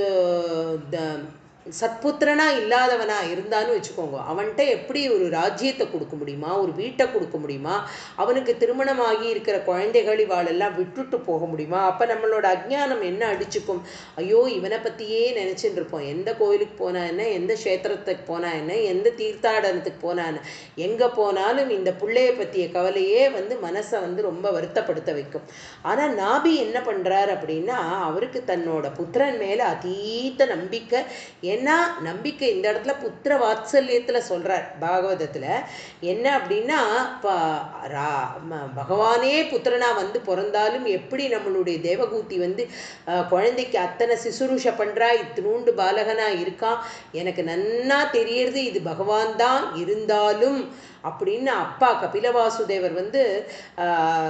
சத்புத்திரனா இல்லாதவனா இருந்தான்னு வச்சுக்கோங்க, அவன்கிட்ட எப்படி ஒரு ராஜ்யத்தை கொடுக்க முடியுமா, ஒரு வீட்டை கொடுக்க முடியுமா, அவனுக்கு திருமணமாகி இருக்கிற குழந்தைகள் இவாளெல்லாம் விட்டுட்டு போக முடியுமா? அப்போ நம்மளோட அஜ்ஞானம் என்ன அடிச்சுக்கும், ஐயோ இவனை பற்றியே நினச்சிட்டு இருப்போம். எந்த கோயிலுக்கு போனா என்ன, எந்த க்ஷேத்திரத்துக்கு போனா என்ன, எந்த தீர்த்தாடனத்துக்கு போனா என்ன, எங்கே போனாலும் இந்த பிள்ளைய பற்றிய கவலையே வந்து மனசை வந்து ரொம்ப வருத்தப்படுத்த வைக்கும். ஆனால் நாபி என்ன பண்ணுறார் அப்படின்னா, அவருக்கு தன்னோட புத்திரன் மேலே அதீத நம்பிக்கை. ஏன்னா நம்பிக்கை இந்த இடத்துல புத்திர வாத்சல்யத்தில் சொல்கிறார் பாகவதத்தில். என்ன அப்படின்னா, பகவானே புத்திரனாக வந்து பிறந்தாலும் எப்படி நம்மளுடைய தேவகூதி வந்து குழந்தைக்கு அத்தனை சிசுரூஷ பண்ணுறா, இத்தினூண்டு பாலகனாக இருக்கான், எனக்கு நன்னா தெரியறது இது பகவான் தான் இருந்தாலும் அப்படின்னு அப்பா கபிலவாசுதேவர் வந்து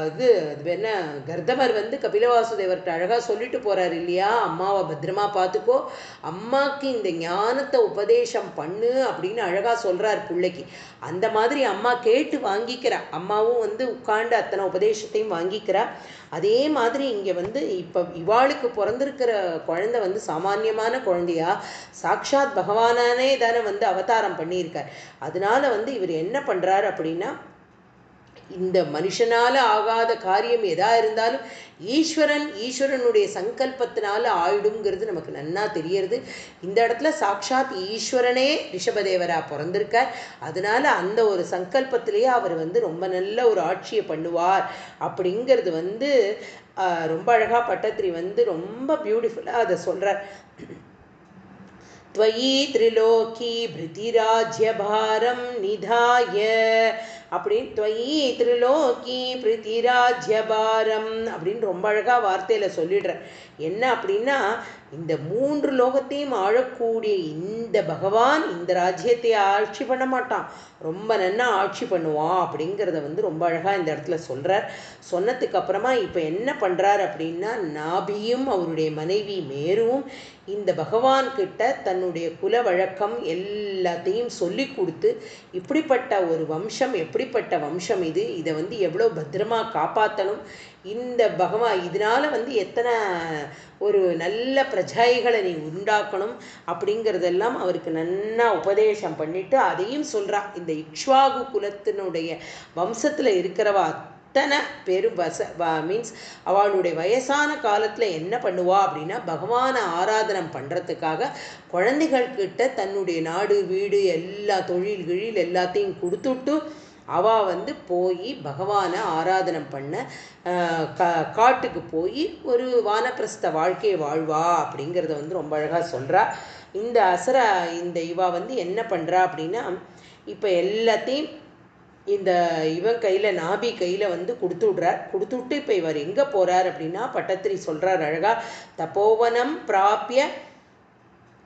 இது என்ன கர்தமர் வந்து கபிலவாசுதேவர்கிட்ட அழகாக சொல்லிட்டு போகிறார் இல்லையா, அம்மாவை பத்திரமா பார்த்துக்கோ, அம்மாவுக்கு இந்த ஞானத்தை உபதேசம் பண்ணு அப்படின்னு அழகாக சொல்கிறார் பிள்ளைக்கு. அந்த மாதிரி அம்மா கேட்டு வாங்கிக்கிறா, அம்மாவும் வந்து உட்காண்டு அத்தனை உபதேசத்தையும் வாங்கிக்கிறா. அதே மாதிரி இங்கே வந்து இப்போ இவாளுக்கு பிறந்திருக்கிற குழந்தை வந்து சாமானியமான குழந்தையா, சாக்ஷாத் பகவானானே தானே வந்து அவதாரம் பண்ணியிருக்கார். அதனால வந்து இவர் என்ன பண்ணுறார் அப்படின்னா, இந்த மனுஷனால ஆகாத காரியம் எதா இருந்தாலும் ஈஸ்வரனுடைய சங்கல்பத்தினால ஆயிடுங்கிறது நமக்கு நன்னா தெரியறது. இந்த இடத்துல சாக்ஷாத் ஈஸ்வரனே ரிஷபதேவரா பிறந்திருக்கார். அதனால அந்த ஒரு சங்கல்பத்திலேயே அவர் வந்து ரொம்ப நல்ல ஒரு ஆட்சியை பண்ணுவார் அப்படிங்கிறது வந்து ரொம்ப அழகா பட்டத்திரி வந்து ரொம்ப பியூட்டிஃபுல்லாக அதை சொல்றார். त्वयि त्रिलोकी भृतिराज्यभारं निधाय அப்படின்னு त्वयि त्रिलोकी प्रीतिराज्यபாரம் அப்படின்னு ரொம்ப அழகாக வார்த்தையில் சொல்லிடுறேன். என்ன அப்படின்னா, இந்த 3 லோகத்தையும் ஆளக்கூடிய இந்த பகவான் இந்த ராஜ்யத்தை ஆட்சி பண்ண மாட்டான், ரொம்ப நன்னா ஆட்சி பண்ணுவான் அப்படிங்கிறத வந்து ரொம்ப அழகாக இந்த இடத்துல சொல்கிறார். சொன்னதுக்கு அப்புறமா இப்போ என்ன பண்ணுறார் அப்படின்னா, நாபியும் அவருடைய மனைவி மேருவும் இந்த பகவான்கிட்ட தன்னுடைய குல வழக்கம் எல்லாத்தையும் சொல்லி கொடுத்து, இப்படிப்பட்ட ஒரு வம்சம், எப்படிப்பட்ட வம்சம் இது, இதை வந்து எவ்வளோ பத்திரமா காப்பாற்றணும், இந்த பகவான் இதனால் வந்து எத்தனை ஒரு நல்ல பிரஜைகளை நீ உண்டாக்கணும் அப்படிங்கிறதெல்லாம் அவருக்கு நன்னா உபதேசம் பண்ணிட்டு அதையும் சொல்கிறா. இந்த இக்ஷ்வாகு குலத்தினுடைய வம்சத்தில் இருக்கிறவா அத்தனை பேரும் மீன்ஸ் அவளுடைய வயசான காலத்தில் என்ன பண்ணுவா அப்படின்னா, பகவானை ஆராதனம் பண்ணுறதுக்காக குழந்தைகள்கிட்ட தன்னுடைய நாடு வீடு எல்லா தொழில் எல்லாத்தையும் கொடுத்துட்டு அவள் வந்து போய் பகவானை ஆராதனம் பண்ண காட்டுக்கு போய் ஒரு வானப்பிரஸ்த வாழ்க்கையை வாழ்வா அப்படிங்கிறத வந்து ரொம்ப அழகாக சொல்கிறா. இந்த இவா வந்து என்ன பண்ணுறா அப்படின்னா, இப்போ எல்லாத்தையும் இந்த இவன் கையில் நாபி கையில் வந்து கொடுத்துட்டு இப்போ இவர் எங்கே போகிறார் அப்படின்னா, பட்டத்திரி சொல்கிறார் அழகா, தபோவனம் பிராப்பிய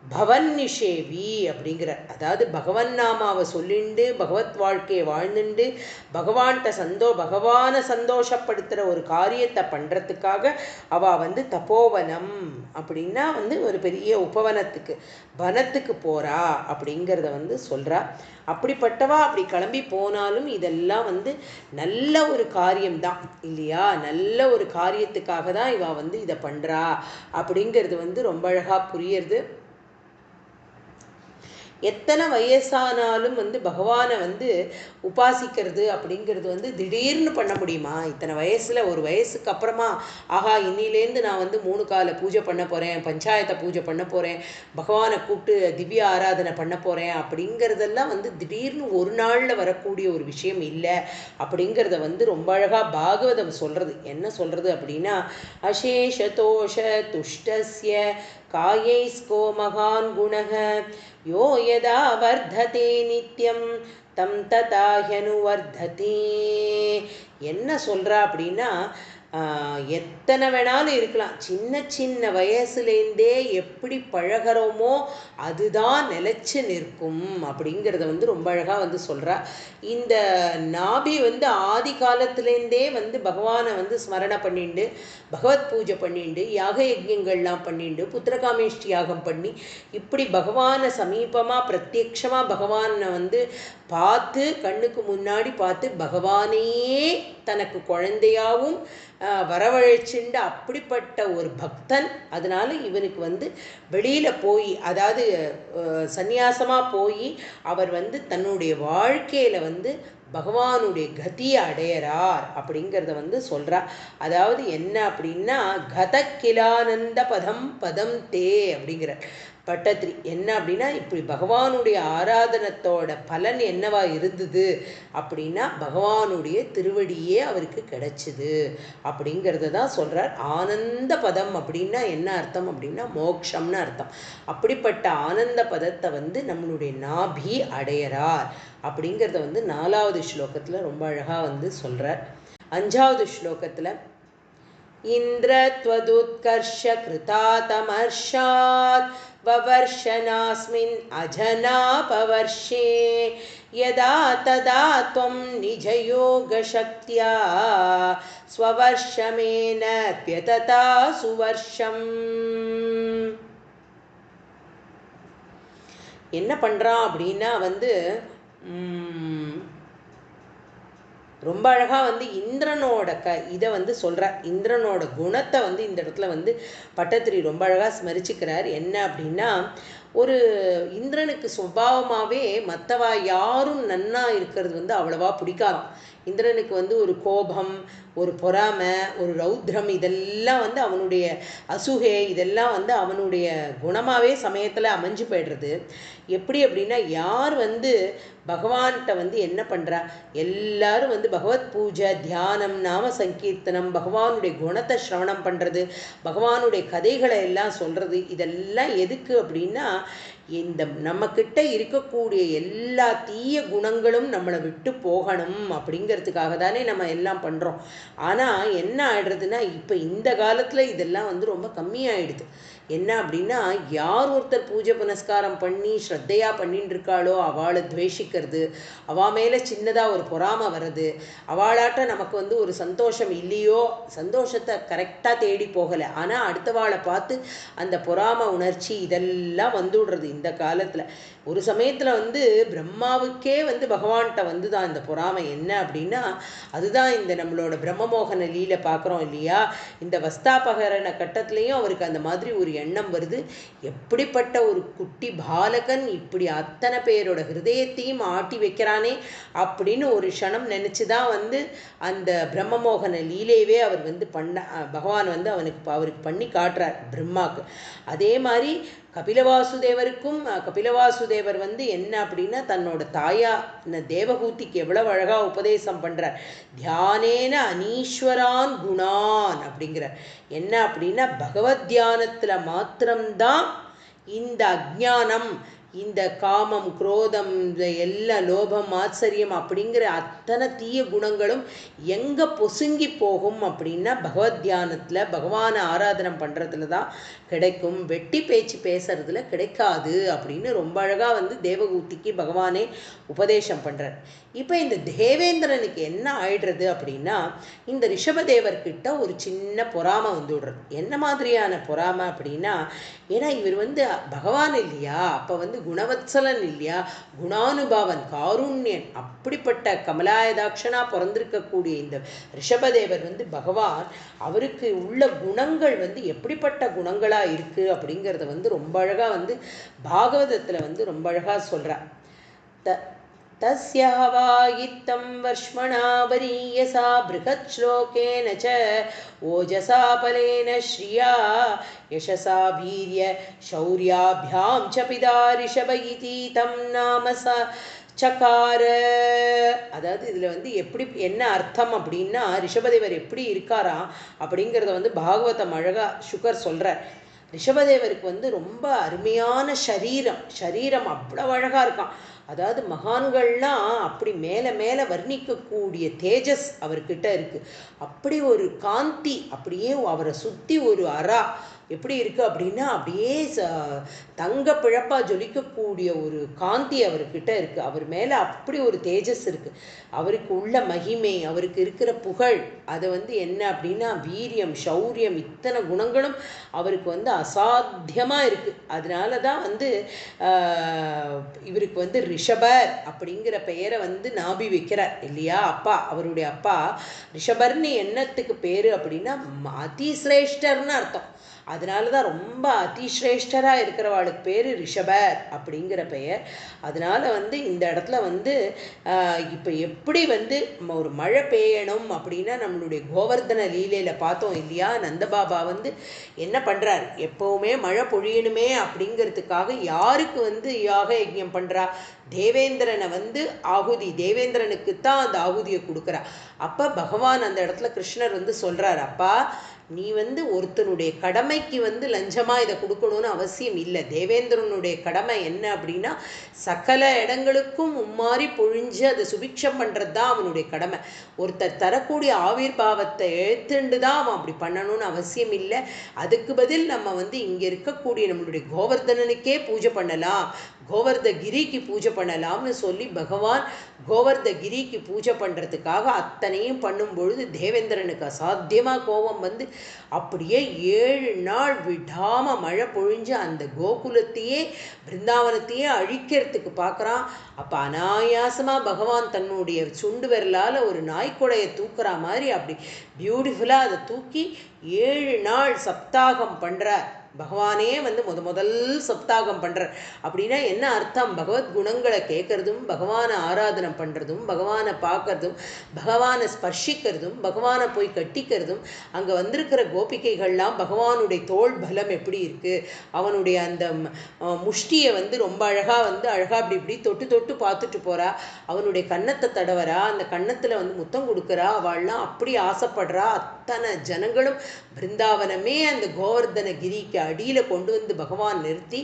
பவன்னிஷேவி அப்படிங்கிறார். அதாவது பகவன் நாமாவை சொல்லிண்டு பகவத் வாழ்க்கையை வாழ்ந்துண்டு பகவானை சந்தோஷப்படுத்துகிற ஒரு காரியத்தை பண்ணுறதுக்காக அவள் வந்து தபோவனம் அப்படின்னா வந்து ஒரு பெரிய உபவனத்துக்கு வனத்துக்கு போகிறா அப்படிங்கிறத வந்து சொல்கிறா. அப்படிப்பட்டவா அப்படி கிளம்பி போனாலும் இதெல்லாம் வந்து நல்ல ஒரு காரியம்தான் இல்லையா? நல்ல ஒரு காரியத்துக்காக தான் இவள் வந்து இதை பண்ணுறா அப்படிங்கிறது வந்து ரொம்ப அழகாக புரியுறது. எத்தனை வயசானாலும் வந்து பகவானை வந்து உபாசிக்கிறது அப்படிங்கிறது வந்து திடீர்னு பண்ண முடியுமா? இத்தனை வயசில் ஒரு வயசுக்கு அப்புறமா ஆஹா இன்னிலேருந்து நான் வந்து 3 கால பூஜை பண்ண போகிறேன், பஞ்சாயத்தை பூஜை பண்ண போகிறேன், பகவானை கூப்பிட்டு திவ்ய ஆராதனை பண்ண போகிறேன் அப்படிங்கிறதெல்லாம் வந்து திடீர்னு ஒரு நாளில் வரக்கூடிய ஒரு விஷயம் இல்லை அப்படிங்கிறத வந்து ரொம்ப அழகாக பாகவதம் சொல்கிறது. என்ன சொல்கிறது அப்படின்னா, அசேஷதோஷ துஷ்டஸ்ய காயைஸ்கோ மகான் குணக யோ யதா வர்ததே நித்யம் தம் ததா ஹ்யனுவர்ததே. என்ன சொல்கிறா அப்படின்னா, எத்தனை வேணாலும் இருக்கலாம், சின்ன சின்ன வயசுலேருந்தே எப்படி பழகிறோமோ அதுதான் நிலச்சி நிற்கும் அப்படிங்கிறத வந்து ரொம்ப அழகாக வந்து சொல்கிறா. இந்த நாபி வந்து ஆதி காலத்துலேருந்தே வந்து பகவானை வந்து ஸ்மரணை பண்ணிண்டு பகவத் பூஜை பண்ணிண்டு யாக யஜ்யங்கள்லாம் பண்ணிண்டு புத்திரகாமேஷ்டி யாகம் பண்ணி இப்படி பகவானை சமீபமாக பிரத்யக்ஷமாக பகவானை வந்து பார்த்து கண்ணுக்கு முன்னாடி பார்த்து பகவானையே தனக்கு குழந்தையாகவும் வரவழைச்சுண்டு அப்படிப்பட்ட ஒரு பக்தன். அதனால இவனுக்கு வந்து வெளியில் போய் அதாவது சந்நியாசமாக போய் அவர் வந்து தன்னுடைய வாழ்க்கையில் வந்து பகவானுடைய கதியை அடையிறார் அப்படிங்கிறத வந்து சொல்கிறார். அதாவது என்ன அப்படின்னா, கத கிலானந்த பதம் பதம் தே அப்படிங்கிறார் பட்டத்திரி. என்ன அப்படின்னா, இப்படி பகவானுடைய ஆராதனத்தோட பலன் என்னவா இருந்தது அப்படின்னா பகவானுடைய திருவடியே அவருக்கு கிடைச்சிது அப்படிங்கிறத தான் சொல்கிறார். ஆனந்த பதம் அப்படின்னா என்ன அர்த்தம் அப்படின்னா மோக்ஷம்னு அர்த்தம். அப்படிப்பட்ட ஆனந்த பதத்தை வந்து நம்மளுடைய நாபி அடையறார் அப்படிங்கிறத வந்து 4வது ஸ்லோகத்தில் ரொம்ப அழகாக வந்து சொல்கிறார். 5வது ஸ்லோகத்தில் இந்திரத்வதுத்கர்ஷ கிருதாதமர்ஷாத் வவர்ஷனாஸ்மின் அஜனாபவர்ஷே யதா ததா த்வம் நிஜயோகசக்தியா ஸ்வவர்ஷமேன த்யததா சுவர்ஷம். என்ன பண்ணுறான் அப்படின்னா வந்து ரொம்ப அழகாக வந்து இந்திரனோட இதை வந்து சொல்கிறார். இந்திரனோட குணத்தை வந்து இந்த இடத்துல வந்து பட்டத்திரி ரொம்ப அழகாக ஸ்மரிச்சுக்கிறார். என்ன அப்படின்னா, ஒரு இந்திரனுக்கு சுபாவமாகவே மற்றவா யாரும் நன்னா இருக்கிறது வந்து அவ்வளவா பிடிக்காதாம். இந்திரனுக்கு வந்து ஒரு கோபம், ஒரு பொறாமை, ஒரு ரௌத்ரம், இதெல்லாம் வந்து அவனுடைய அசூகை, இதெல்லாம் வந்து அவனுடைய குணமாகவே சமயத்தில் அமைஞ்சு போய்டுறது. எப்படி அப்படின்னா, யார் வந்து பகவான்கிட்ட வந்து என்ன பண்ணுறா, எல்லாரும் வந்து பகவத் பூஜை, தியானம், நாம சங்கீர்த்தனம், பகவானுடைய குணத்தை சிரவணம் பண்ணுறது, பகவானுடைய கதைகளை எல்லாம் சொல்கிறது, இதெல்லாம் எதுக்கு அப்படின்னா இந்த நம்மக்கிட்ட இருக்கக்கூடிய எல்லா தீய குணங்களும் நம்மளை விட்டு போகணும் அப்படிங்கிறதுக்காக தானே நம்ம எல்லாம் பண்ணுறோம். ஆனால் என்ன ஆகிடுறதுன்னா, இப்போ இந்த காலத்தில் இதெல்லாம் வந்து ரொம்ப கம்மியாயிடுது. என்ன அப்படின்னா, யார் ஒருத்தர் பூஜை புனஸ்காரம் பண்ணி ஸ்ரத்தையாக பண்ணின்னு இருக்காளோ அவளை துவேஷிக்கிறது, அவள் மேலே சின்னதாக ஒரு பொறாமை வர்றது, அவளாட்ட நமக்கு வந்து ஒரு சந்தோஷம் இல்லையோ, சந்தோஷத்தை கரெக்டாக தேடி போகலை, ஆனால் அடுத்தவாளை பார்த்து அந்த பொறாமை உணர்ச்சி இதெல்லாம் வந்துடுறது இந்த காலத்தில். ஒரு சமயத்தில் வந்து பிரம்மாவுக்கே வந்து பகவான்கிட்ட வந்து தான் இந்த பொறாமை. என்ன அப்படின்னா, அதுதான் இந்த நம்மளோட பிரம்மமோகன லீலை பார்க்குறோம் இல்லையா, இந்த வஸ்தாபகரண கட்டத்துலேயும் அவருக்கு அந்த மாதிரி ஒரு எண்ணம் வருது. எப்படிப்பட்ட ஒரு குட்டி பாலகன் இப்படி அத்தனை பேரோட ஹிருதயத்தையும் ஆட்டி வைக்கிறானே அப்படின்னு ஒரு க்ஷணம் நினச்சி தான் வந்து அந்த பிரம்மமோகன லீலையவே அவர் வந்து பகவான் வந்து அவருக்கு பண்ணி காட்டுறார் பிரம்மாவுக்கு. அதே மாதிரி கபிலவாசுதேவர் வந்து என்ன அப்படின்னா, தன்னோட தாயா தேவகூதிக்கு எவ்வளவு அழகா உபதேசம் பண்றார். தியானேன அனீஸ்வரான் குணான் அப்படிங்கிறார். என்ன அப்படின்னா, பகவத் தியானத்துல மாத்திரம்தான் இந்த அஜ்ஞானம், இந்த காமம், குரோதம், இந்த எல்லா லோபம், ஆச்சரியம் அப்படிங்கிற அத்தனை தீய குணங்களும் எங்கே பொசுங்கி போகும் அப்படின்னா பகவத் தியானத்தில் பகவானை ஆராதனம் பண்ணுறதுல தான் கிடைக்கும். வெட்டி பேச்சு பேசுறதுல கிடைக்காது அப்படின்னு ரொம்ப அழகாக வந்து தேவகூதிக்கு பகவானே உபதேசம் பண்ணுறார். இப்போ இந்த தேவேந்திரனுக்கு என்ன ஆயிடுறது அப்படின்னா, இந்த ரிஷபதேவர்கிட்ட ஒரு சின்ன பொறாமை வந்து விடுறது. என்ன மாதிரியான பொறாமை அப்படின்னா, ஏன்னா இவர் வந்து பகவான் இல்லையா, அப்போ வந்து குணவத்சலன் இல்லையா, குணானுபாவன், காருண்யன், அப்படிப்பட்ட கமலாயதாட்சனா பிறந்திருக்கக்கூடிய இந்த ரிஷபதேவர் வந்து பகவான், அவருக்கு உள்ள குணங்கள் வந்து எப்படிப்பட்ட குணங்களாக இருக்குது அப்படிங்கிறத வந்து ரொம்ப அழகாக வந்து பாகவதத்தில் வந்து ரொம்ப அழகாக சொல்கிறார். तस्य हवायित्तं वर्ष्मणा वरीयसा बृहच्छ्लोकेन च ओजसा बलेन श्रिया यशसा वीर्य शौर्याभ्यां च पिता ऋषभ इति तं नाम स சக்கார. அதாவது இதில் வந்து எப்படி என்ன அர்த்தம் அப்படின்னா, ரிஷபதேவர் எப்படி இருக்காராம் அப்படிங்கிறத வந்து பாகவதம் அழகாக சுகர் சொல்கிறார். ரிஷபதேவருக்கு வந்து ரொம்ப அருமையான சரீரம் அவ்வளோ அழகாக இருக்கான். அதாவது மகான்கள்லாம் அப்படி மேலே மேலே வர்ணிக்கக்கூடிய தேஜஸ் அவர்கிட்ட இருக்குது. அப்படி ஒரு காந்தி, அப்படியே அவரை சுற்றி ஒரு அரா எப்படி இருக்குது அப்படின்னா, அப்படியே தங்க பிழப்பாக ஜொலிக்கக்கூடிய ஒரு காந்தி அவர்கிட்ட இருக்குது. அவர் மேலே அப்படி ஒரு தேஜஸ் இருக்குது. அவருக்கு உள்ள மகிமை, அவருக்கு இருக்கிற புகழ், அதை வந்து என்ன அப்படின்னா வீரியம், சௌரியம், இத்தனை குணங்களும் அவருக்கு வந்து அசாத்தியமாக இருக்குது. அதனால தான் வந்து இவருக்கு வந்து ரிஷபர் அப்படிங்கிற பெயரை வந்து நாபி வைக்கிறார் இல்லையா அப்பா. அவருடைய அப்பா ரிஷபர்னு என்னத்துக்கு பேர் அப்படின்னா அதிசிரேஷ்டர்னு அர்த்தம். அதனால தான் ரொம்ப அதிசிரேஷ்டராக இருக்கிறவாளுக்கு பேர் ரிஷபர் அப்படிங்கிற பெயர். அதனால் வந்து இந்த இடத்துல வந்து இப்போ எப்படி வந்து ஒரு மழை பெய்யணும் அப்படின்னா, நம்மளுடைய கோவர்தன லீலையில் பார்த்தோம் இல்லையா, நந்தபாபா வந்து என்ன பண்ணுறார், எப்போவுமே மழை பொழியணுமே அப்படிங்கிறதுக்காக யாருக்கு வந்து யாக யஜ்ஞம் பண்ணுறா, தேவேந்திரனை வந்து ஆகுதி, தேவேந்திரனுக்கு தான் அந்த ஆகுதியை கொடுக்குறா. அப்போ பகவான் அந்த இடத்துல கிருஷ்ணர் வந்து சொல்கிறார், அப்பா நீ வந்து ஒருத்தனுடைய கடமைக்கு வந்து லஞ்சமாக இதை கொடுக்கணும்னு அவசியம் இல்லை. தேவேந்திரனுடைய கடமை என்ன அப்படின்னா, சகல இடங்களுக்கும் மும்மாறி பொழிஞ்சு அதை சுபிக்ஷம் பண்ணுறது தான் அவனுடைய கடமை. ஒருத்தர் தரக்கூடிய ஆவிர்பாவத்தை எழுத்துண்டு தான் அவன் அப்படி பண்ணணும்னு அவசியம் இல்லை. அதுக்கு பதில் நம்ம வந்து இங்கே இருக்கக்கூடிய நம்மளுடைய கோவர்தனனுக்கே பூஜை பண்ணலாம், கோவர்தகிரிக்கு பூஜை பண்ணலாம்னு சொல்லி பகவான் கோவர்தகிரிக்கு பூஜை பண்ணுறதுக்காக அத்தனையும் பண்ணும் பொழுது தேவேந்திரனுக்கு அசாத்தியமாக கோபம் வந்து அப்படியே 7 நாள் விடாமல் மழை பொழிஞ்சு அந்த கோகுலத்தையே பிருந்தாவனத்தையே அழிக்கிறதுக்கு பார்க்குறான். அப்போ அனாயாசமாக பகவான் தன்னுடைய சுண்டு விரலால் ஒரு நாய்க்குடையை தூக்குற மாதிரி அப்படி பியூட்டிஃபுல்லாக அதை தூக்கி 7 நாள் சப்தாகம் பண்ணுறார். பகவானே வந்து முதல் சப்தாகம் பண்ணுறார். அப்படின்னா என்ன அர்த்தம், பகவத் குணங்களை கேட்கறதும், பகவானை ஆராதனை பண்ணுறதும், பகவானை பார்க்கறதும், பகவானை ஸ்பர்ஷிக்கிறதும், பகவானை போய் கட்டிக்கிறதும், அங்கே வந்திருக்கிற கோபிகைகள்லாம் பகவானுடைய தோல் பலம் எப்படி இருக்குது, அவனுடைய அந்த முஷ்டியை வந்து ரொம்ப அழகாக வந்து அப்படி இப்படி தொட்டு தொட்டு பார்த்துட்டு போகிறா, அவனுடைய கன்னத்தை தடவரா, அந்த கன்னத்தில் வந்து முத்தம் கொடுக்குறா, அவள்லாம் அப்படி ஆசைப்படுறா. அத்தனை ஜனங்களும் பிருந்தாவனமே அந்த கோவர்தனகிரிக்கு அடியில் கொண்டு வந்து பகவான் நிறுத்தி,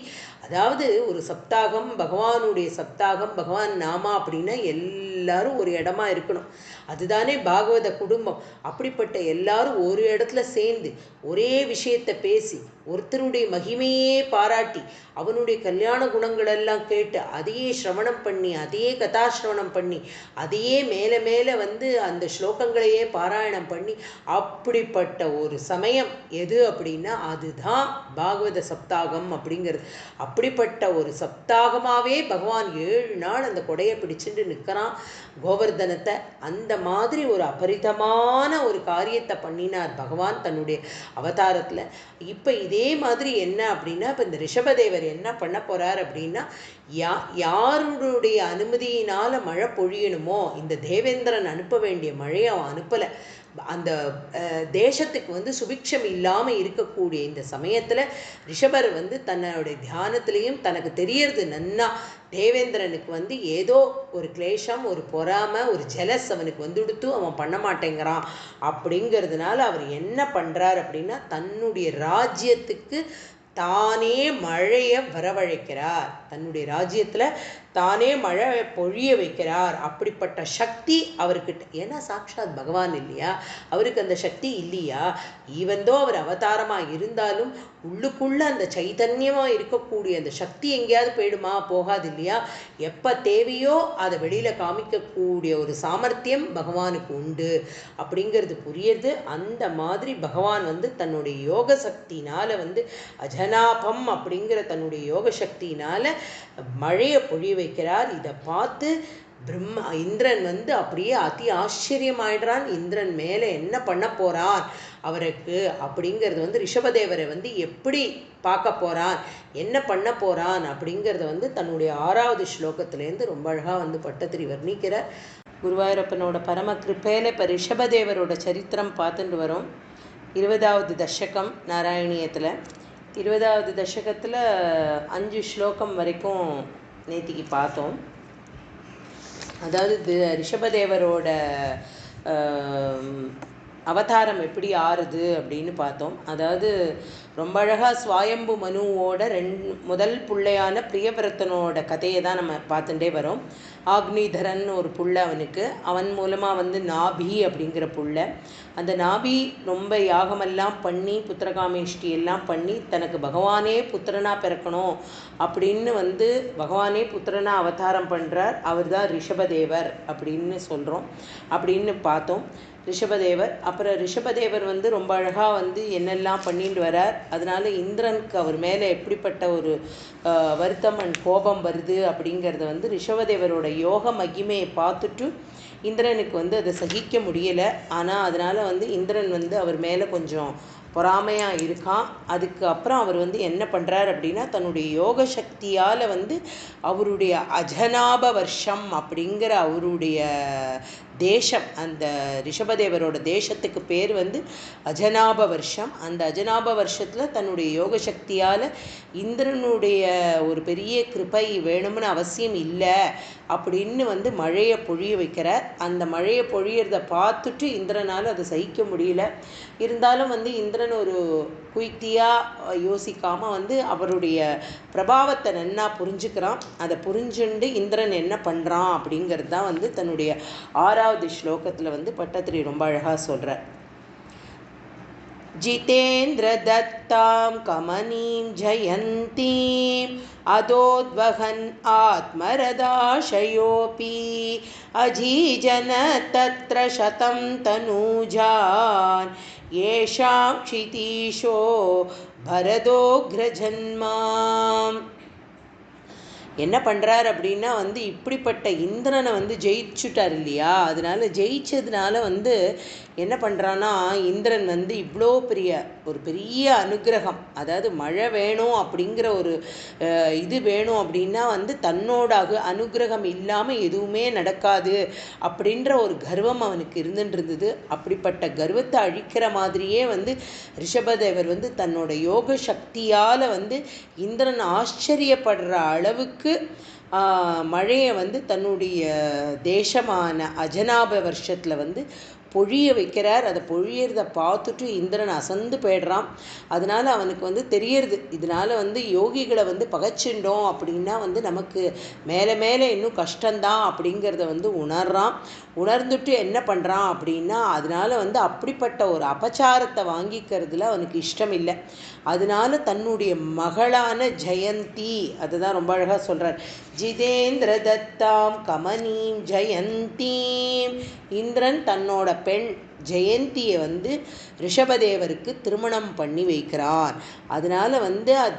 அதாவது ஒரு சப்தாகம், பகவானுடைய சப்தாகம், பகவான் நாமா அப்படின்னா எல்லாரும் ஒரு இடமா இருக்கணும். அதுதானே பாகவத குடும்பம். அப்படிப்பட்ட எல்லாரும் ஒரு இடத்துல சேர்ந்து ஒரே விஷயத்தை பேசி ஒருத்தருடைய மகிமையே பாராட்டி அவனுடைய கல்யாண குணங்களெல்லாம் கேட்டு அதையே சிரவணம் பண்ணி அதையே கதாசிரவணம் பண்ணி அதையே மேலே மேலே வந்து அந்த ஸ்லோகங்களையே பாராயணம் பண்ணி அப்படிப்பட்ட ஒரு சமயம் எது அப்படின்னா அதுதான் பாகவத சப்தாகம் அப்படிங்கிறது. அப்படிப்பட்ட ஒரு சப்தாகமாகவே பகவான் 7 நாள் அந்த கொடையை பிடிச்சிட்டு நிற்கிறான் கோவர்தனத்தை. அந்த மாதிரி ஒரு அபரிதமான ஒரு காரியத்தை பண்ணினார் பகவான் தன்னுடைய அவதாரத்தில். இப்போ இதே மாதிரி என்ன அப்படின்னா, இப்போ இந்த ரிஷபதேவர் என்ன பண்ண போகிறார் அப்படின்னா, யாருடைய அனுமதியினால் மழை பொழியணுமோ, இந்த தேவேந்திரன் அனுப்ப வேண்டிய மழையை அவன் அனுப்பலை. அந்த தேசத்துக்கு வந்து சுபிக்ஷம் இல்லாமல் இருக்கக்கூடிய இந்த சமயத்தில் ரிஷபர் வந்து தன்னுடைய தியானத்திலையும் தனக்கு தெரியறது நன்னா, தேவேந்திரனுக்கு வந்து ஏதோ ஒரு கிளேஷம், ஒரு பொறாமை, ஒரு ஜெலஸ் அவனுக்கு வந்துடுத்து அவன் பண்ண மாட்டேங்கிறான். அப்படிங்கிறதுனால அவர் என்ன பண்ணுறார் அப்படின்னா, தன்னுடைய ராஜ்யத்துக்கு தானே மழையை வரவழைக்கிறார். தன்னுடைய ராஜ்யத்தில் தானே மழை பொழிய வைக்கிறார். அப்படிப்பட்ட சக்தி அவர்கிட்ட, ஏன்னா சாட்சாத் பகவான் இல்லையா, அவருக்கு அந்த சக்தி இல்லையா? ஈவந்தோ அவர் அவதாரமாக இருந்தாலும் உள்ளுக்குள்ள அந்த சைத்தன்யமாக இருக்கக்கூடிய அந்த சக்தி எங்கேயாவது போயிடுமா? போகாது இல்லையா? எப்போ தேவையோ அதை வெளியில் காமிக்கக்கூடிய ஒரு சாமர்த்தியம் பகவானுக்கு உண்டு அப்படிங்கிறது புரியுது. அந்த மாதிரி பகவான் தன்னுடைய யோக சக்தினால அஜனாபம் அப்படிங்கிற தன்னுடைய யோக சக்தியினால மழையை பொழிய வைக்கிறார். இதை பார்த்து இந்திரன் அப்படியே அதி ஆச்சரியமாயிடுறான். இந்திரன் மேலே என்ன பண்ண போறான் அவருக்கு அப்படிங்கிறது ரிஷபதேவரை எப்படி பார்க்க போறான், என்ன பண்ண போறான் அப்படிங்கிறத தன்னுடைய 6வது ஸ்லோகத்திலேருந்து ரொம்ப அழகாக பட்டத்திரி வர்ணிக்கிறார். குருவாயூரப்பனோட பரம கிருப்பையில இப்போ ரிஷபதேவரோட சரித்திரம் பார்த்துட்டு வரோம். 20வது தசகம் நாராயணியத்தில். 20வது தசகத்தில் 5 ஸ்லோகம் வரைக்கும் நேத்திக்கு பார்த்தோம். அதாவது ரிஷபதேவரோட அவதாரம் எப்படி ஆறுது அப்படின்னு பார்த்தோம். அதாவது ரொம்ப அழகாக ஸ்வாயம்பு மனுவோட முதல் பிள்ளையான பிரியவரத்தனோட கதையை தான் நம்ம பார்த்துட்டே வரோம். ஆக்னிதரன் ஒரு புள்ள அவனுக்கு, அவன் மூலமாக நாபி அப்படிங்கிற புள்ள. அந்த நாபி ரொம்ப யாகமெல்லாம் பண்ணி புத்திரகாமேஷ்டி எல்லாம் பண்ணி தனக்கு பகவானே புத்திரனாக பிறக்கணும் அப்படின்னு பகவானே புத்திரனாக அவதாரம் பண்ணுறார். அவர் தான் ரிஷபதேவர் அப்படின்னு சொல்கிறோம், அப்படின்னு பார்த்தோம். ரிஷபதேவர் அப்புறம் ரிஷபதேவர் ரொம்ப அழகாக என்னெல்லாம் பண்ணிட்டு வரார். அதனால இந்திரனுக்கு அவர் மேலே எப்படிப்பட்ட ஒரு வருத்தம் அண்ட் கோபம் வருது அப்படிங்கிறத ரிஷபதேவரோட யோக மகிமையை பார்த்துட்டு இந்திரனுக்கு அதை சகிக்க முடியலை. ஆனால் அதனால் இந்திரன் அவர் மேலே கொஞ்சம் பொறாமையாக இருக்கான். அதுக்கு அப்புறம் அவர் என்ன பண்ணுறார் அப்படின்னா தன்னுடைய யோக சக்தியால் அவருடைய அஜனாப வருஷம் அப்படிங்கிற அவருடைய தேசம், அந்த ரிஷபதேவரோட தேசத்துக்கு பேர் அஜனாப வருஷம். அந்த அஜனாப வருஷத்தில் தன்னுடைய யோக சக்தியால் இந்திரனுடைய ஒரு பெரிய கிருபை வேணும்னு அவசியம் இல்லை அப்படின்னு மழையை பொழிய வைக்கிறார். அந்த மழையை பொழியறதை பார்த்துட்டு இந்திரனால் அதை சகிக்க முடியல. இருந்தாலும் இந்திரன் ஒரு குயிக்தியாக யோசிக்காமல் அவருடைய பிரபாவத்தை நன்னா புரிஞ்சுக்கிறான். அதை புரிஞ்சுண்டு இந்திரன் என்ன பண்ணுறான் அப்படிங்கிறது தான் தன்னுடைய 6வது ஸ்லோகத்தில் பட்டத்திரி ரொம்ப அழகாக சொல்கிறார். ஜிதேந்திர தத்தாம் கமனீம் ஜயந்தீம் அதோத்வகன் ஆத்மரதாஷயோபி அஜீஜன தத்ர சதம் தனூஜான் ஏஷாம் க்ஷிதீஷோ பரதோக்ரஜன்மாம். என்ன பண்ணுறார் அப்படின்னா இப்படிப்பட்ட இந்திரனை ஜெயிச்சுட்டார் இல்லையா? அதனால ஜெயிச்சதுனால என்ன பண்ணுறான்னா இந்திரன் இவ்வளோ ஒரு பெரிய அனுகிரகம், அதாவது மழை வேணும் அப்படிங்கிற ஒரு இது வேணும் அப்படின்னா தன்னோட அனுகிரகம் இல்லாமல் எதுவுமே நடக்காது அப்படின்ற ஒரு கர்வம் அவனுக்கு இருந்துட்டு. அப்படிப்பட்ட கர்வத்தை அழிக்கிற மாதிரியே ரிஷபதேவர் தன்னோட யோக சக்தியால் இந்திரன் ஆச்சரியப்படுற அளவுக்கு மழையை தன்னுடைய தேசமான அஜனாப வருஷத்தில் பொழிய வைக்கிறார். அதை பொழியறதை பார்த்துட்டு இந்திரன் அசந்து போயிடுறான். அதனால் அவனுக்கு தெரியறது, இதனால் யோகிகளை பகைச்சிண்டோம் அப்படின்னா நமக்கு மேலே மேலே இன்னும் கஷ்டந்தான் அப்படிங்கிறத உணர்றான். உணர்ந்துட்டு என்ன பண்ணுறான் அப்படின்னா அதனால் அப்படிப்பட்ட ஒரு அபச்சாரத்தை வாங்கிக்கிறதுல அவனுக்கு இஷ்டம் இல்லை. அதனால தன்னுடைய மகளான ஜெயந்தி, அதுதான் ரொம்ப அழகாக சொல்கிறார். ஜிதேந்திர தத்தாம் கமனீம் ஜெயந்தீம். இந்திரன் தன்னோட பெண் ஜெயந்தியை ரிஷபதேவருக்கு திருமணம் பண்ணி வைக்கிறான். அதனால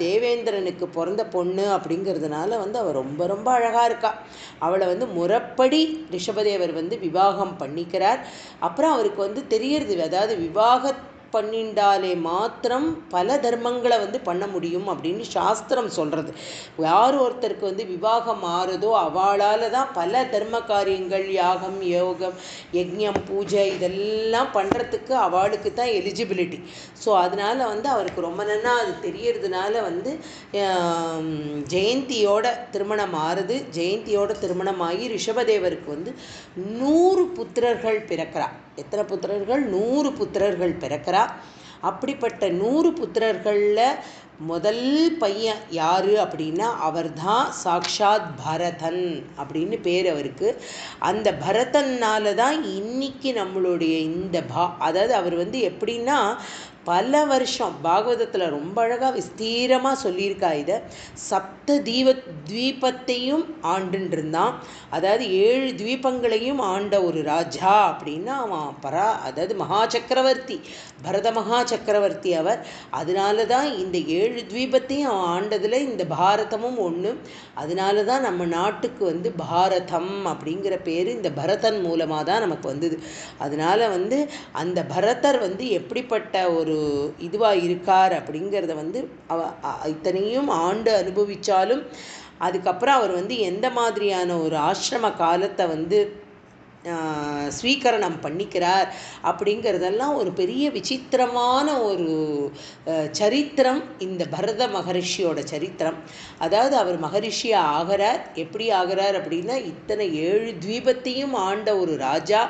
தேவேந்திரனுக்கு பிறந்த பொண்ணு அப்படிங்கிறதுனால அவள் ரொம்ப ரொம்ப அழகாக இருக்கா. அவளை முறைப்படி ரிஷபதேவர் விவாகம் பண்ணிக்கிறார். அப்புறம் அவருக்கு தெரியறது, அதாவது விவாக பண்ணிண்டாலே மாத்திரம் பல தர்மங்களை பண்ண முடியும் அப்படின்னு சாஸ்திரம் சொல்கிறது. யார் ஒருத்தருக்கு விவாகம் ஆறுதோ அவளால் தான் பல தர்ம காரியங்கள், யாகம், யோகம், யஜ்ஞம், பூஜை இதெல்லாம் பண்ணுறதுக்கு அவளுக்கு தான் எலிஜிபிலிட்டி. ஸோ அதனால் அவருக்கு ரொம்ப நன்னா அது தெரியறதுனால ஜெயந்தியோட திருமணம் ஆறுது. ஜெயந்தியோட திருமணமாகி ரிஷபதேவருக்கு 100 புத்திரர்கள் பிறக்கிறா. எத்தனை புத்திரர்கள்? 100 புத்திரர்கள் பிறக்கிறா. அப்படிப்பட்ட 100 புத்திரர்களில் முதல் பையன் யார் அப்படின்னா அவர் தான் சாக்ஷாத் பரதன் அப்படின்னு பேர் அவருக்கு. அந்த பரதன்னால தான் இன்னைக்கு நம்மளுடைய இந்த அதாவது அவர் வந்து எப்படின்னா பல வருஷம் பாகவதத்தில் ரொம்ப அழகாக விஸ்தீரமாக சொல்லியிருக்கா. இதை தீபத்தையும் ஆண்டுன்னு இருந்தான். அதாவது 7 தீபங்களையும் ஆண்ட ஒரு ராஜா அப்படின்னா அவன் அதாவது மகா சக்கரவர்த்தி, பரத மகா சக்கரவர்த்தி அவர். அதனால தான் இந்த 7 தீபத்தையும் அவன் ஆண்டதில் இந்த பாரதமும் ஒன்று. அதனால தான் நம்ம நாட்டுக்கு வந்து பாரதம் அப்படிங்கிற பேர் இந்த பரதன் மூலமாக தான் நமக்கு வந்தது. அதனால் வந்து அந்த பரதர் வந்து எப்படிப்பட்ட ஒரு இதுவாக இருக்கார் அப்படிங்கிறத வந்து இத்தனையும் ஆண்டு அனுபவித்தாலும் அதுக்கப்புறம் அவர் வந்து எந்த மாதிரியான ஒரு ஆசிரம காலத்தை வந்து ஸ்வீகரணம் பண்ணிக்கிறார் அப்படிங்கிறதெல்லாம் ஒரு பெரிய விசித்திரமான ஒரு சரித்திரம் இந்த பரத மகரிஷியோட சரித்திரம். அதாவது அவர் மகரிஷியாக ஆகிறார். எப்படி ஆகிறார் அப்படின்னா இத்தனை 7 தீபத்தையும் ஆண்ட ஒரு ராஜா,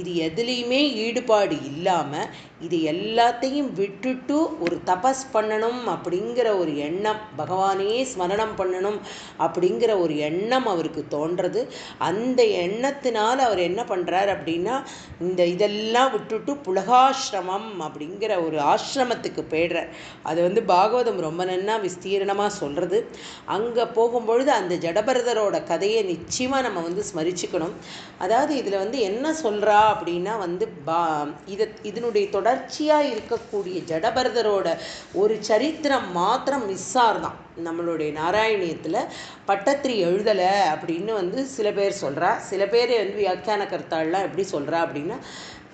இது எதுலேயுமே ஈடுபாடு இல்லாமல் இது எல்லாத்தையும் விட்டுட்டு ஒரு தபஸ் பண்ணணும் அப்படிங்கிற ஒரு எண்ணம், பகவானையே ஸ்மரணம் பண்ணணும் அப்படிங்கிற ஒரு எண்ணம் அவருக்கு தோன்றது. அந்த எண்ணத்தினால் அவர் என்ன பண்ணுறார் அப்படின்னா இதெல்லாம் விட்டுட்டு புலகாசிரமம் அப்படிங்கிற ஒரு ஆசிரமத்துக்கு போய்டுறார். அது வந்து பாகவதம் ரொம்ப நன்னா விஸ்தீரணமாக சொல்கிறது. அங்கே போகும்பொழுது அந்த ஜடபரதரோட கதையை நிச்சயமாக நம்ம வந்து ஸ்மரிச்சுக்கணும். அதாவது இதில் வந்து என்ன சொல்கிறா அப்படின்னா வந்து இதனுடைய தொடர்ச்சியாக இருக்கக்கூடிய ஜடபரதரோட ஒரு சரித்திரம் மாத்திரம் மிஸ்ஸார்தான் நம்மளுடைய நாராயணியத்தில். பட்டத்திரி எழுதலை அப்படின்னு வந்து சில பேர் சொல்கிறா. சில பேர் வந்து வியாக்கியான கர்த்தாள்லாம் எப்படி சொல்கிறா அப்படின்னா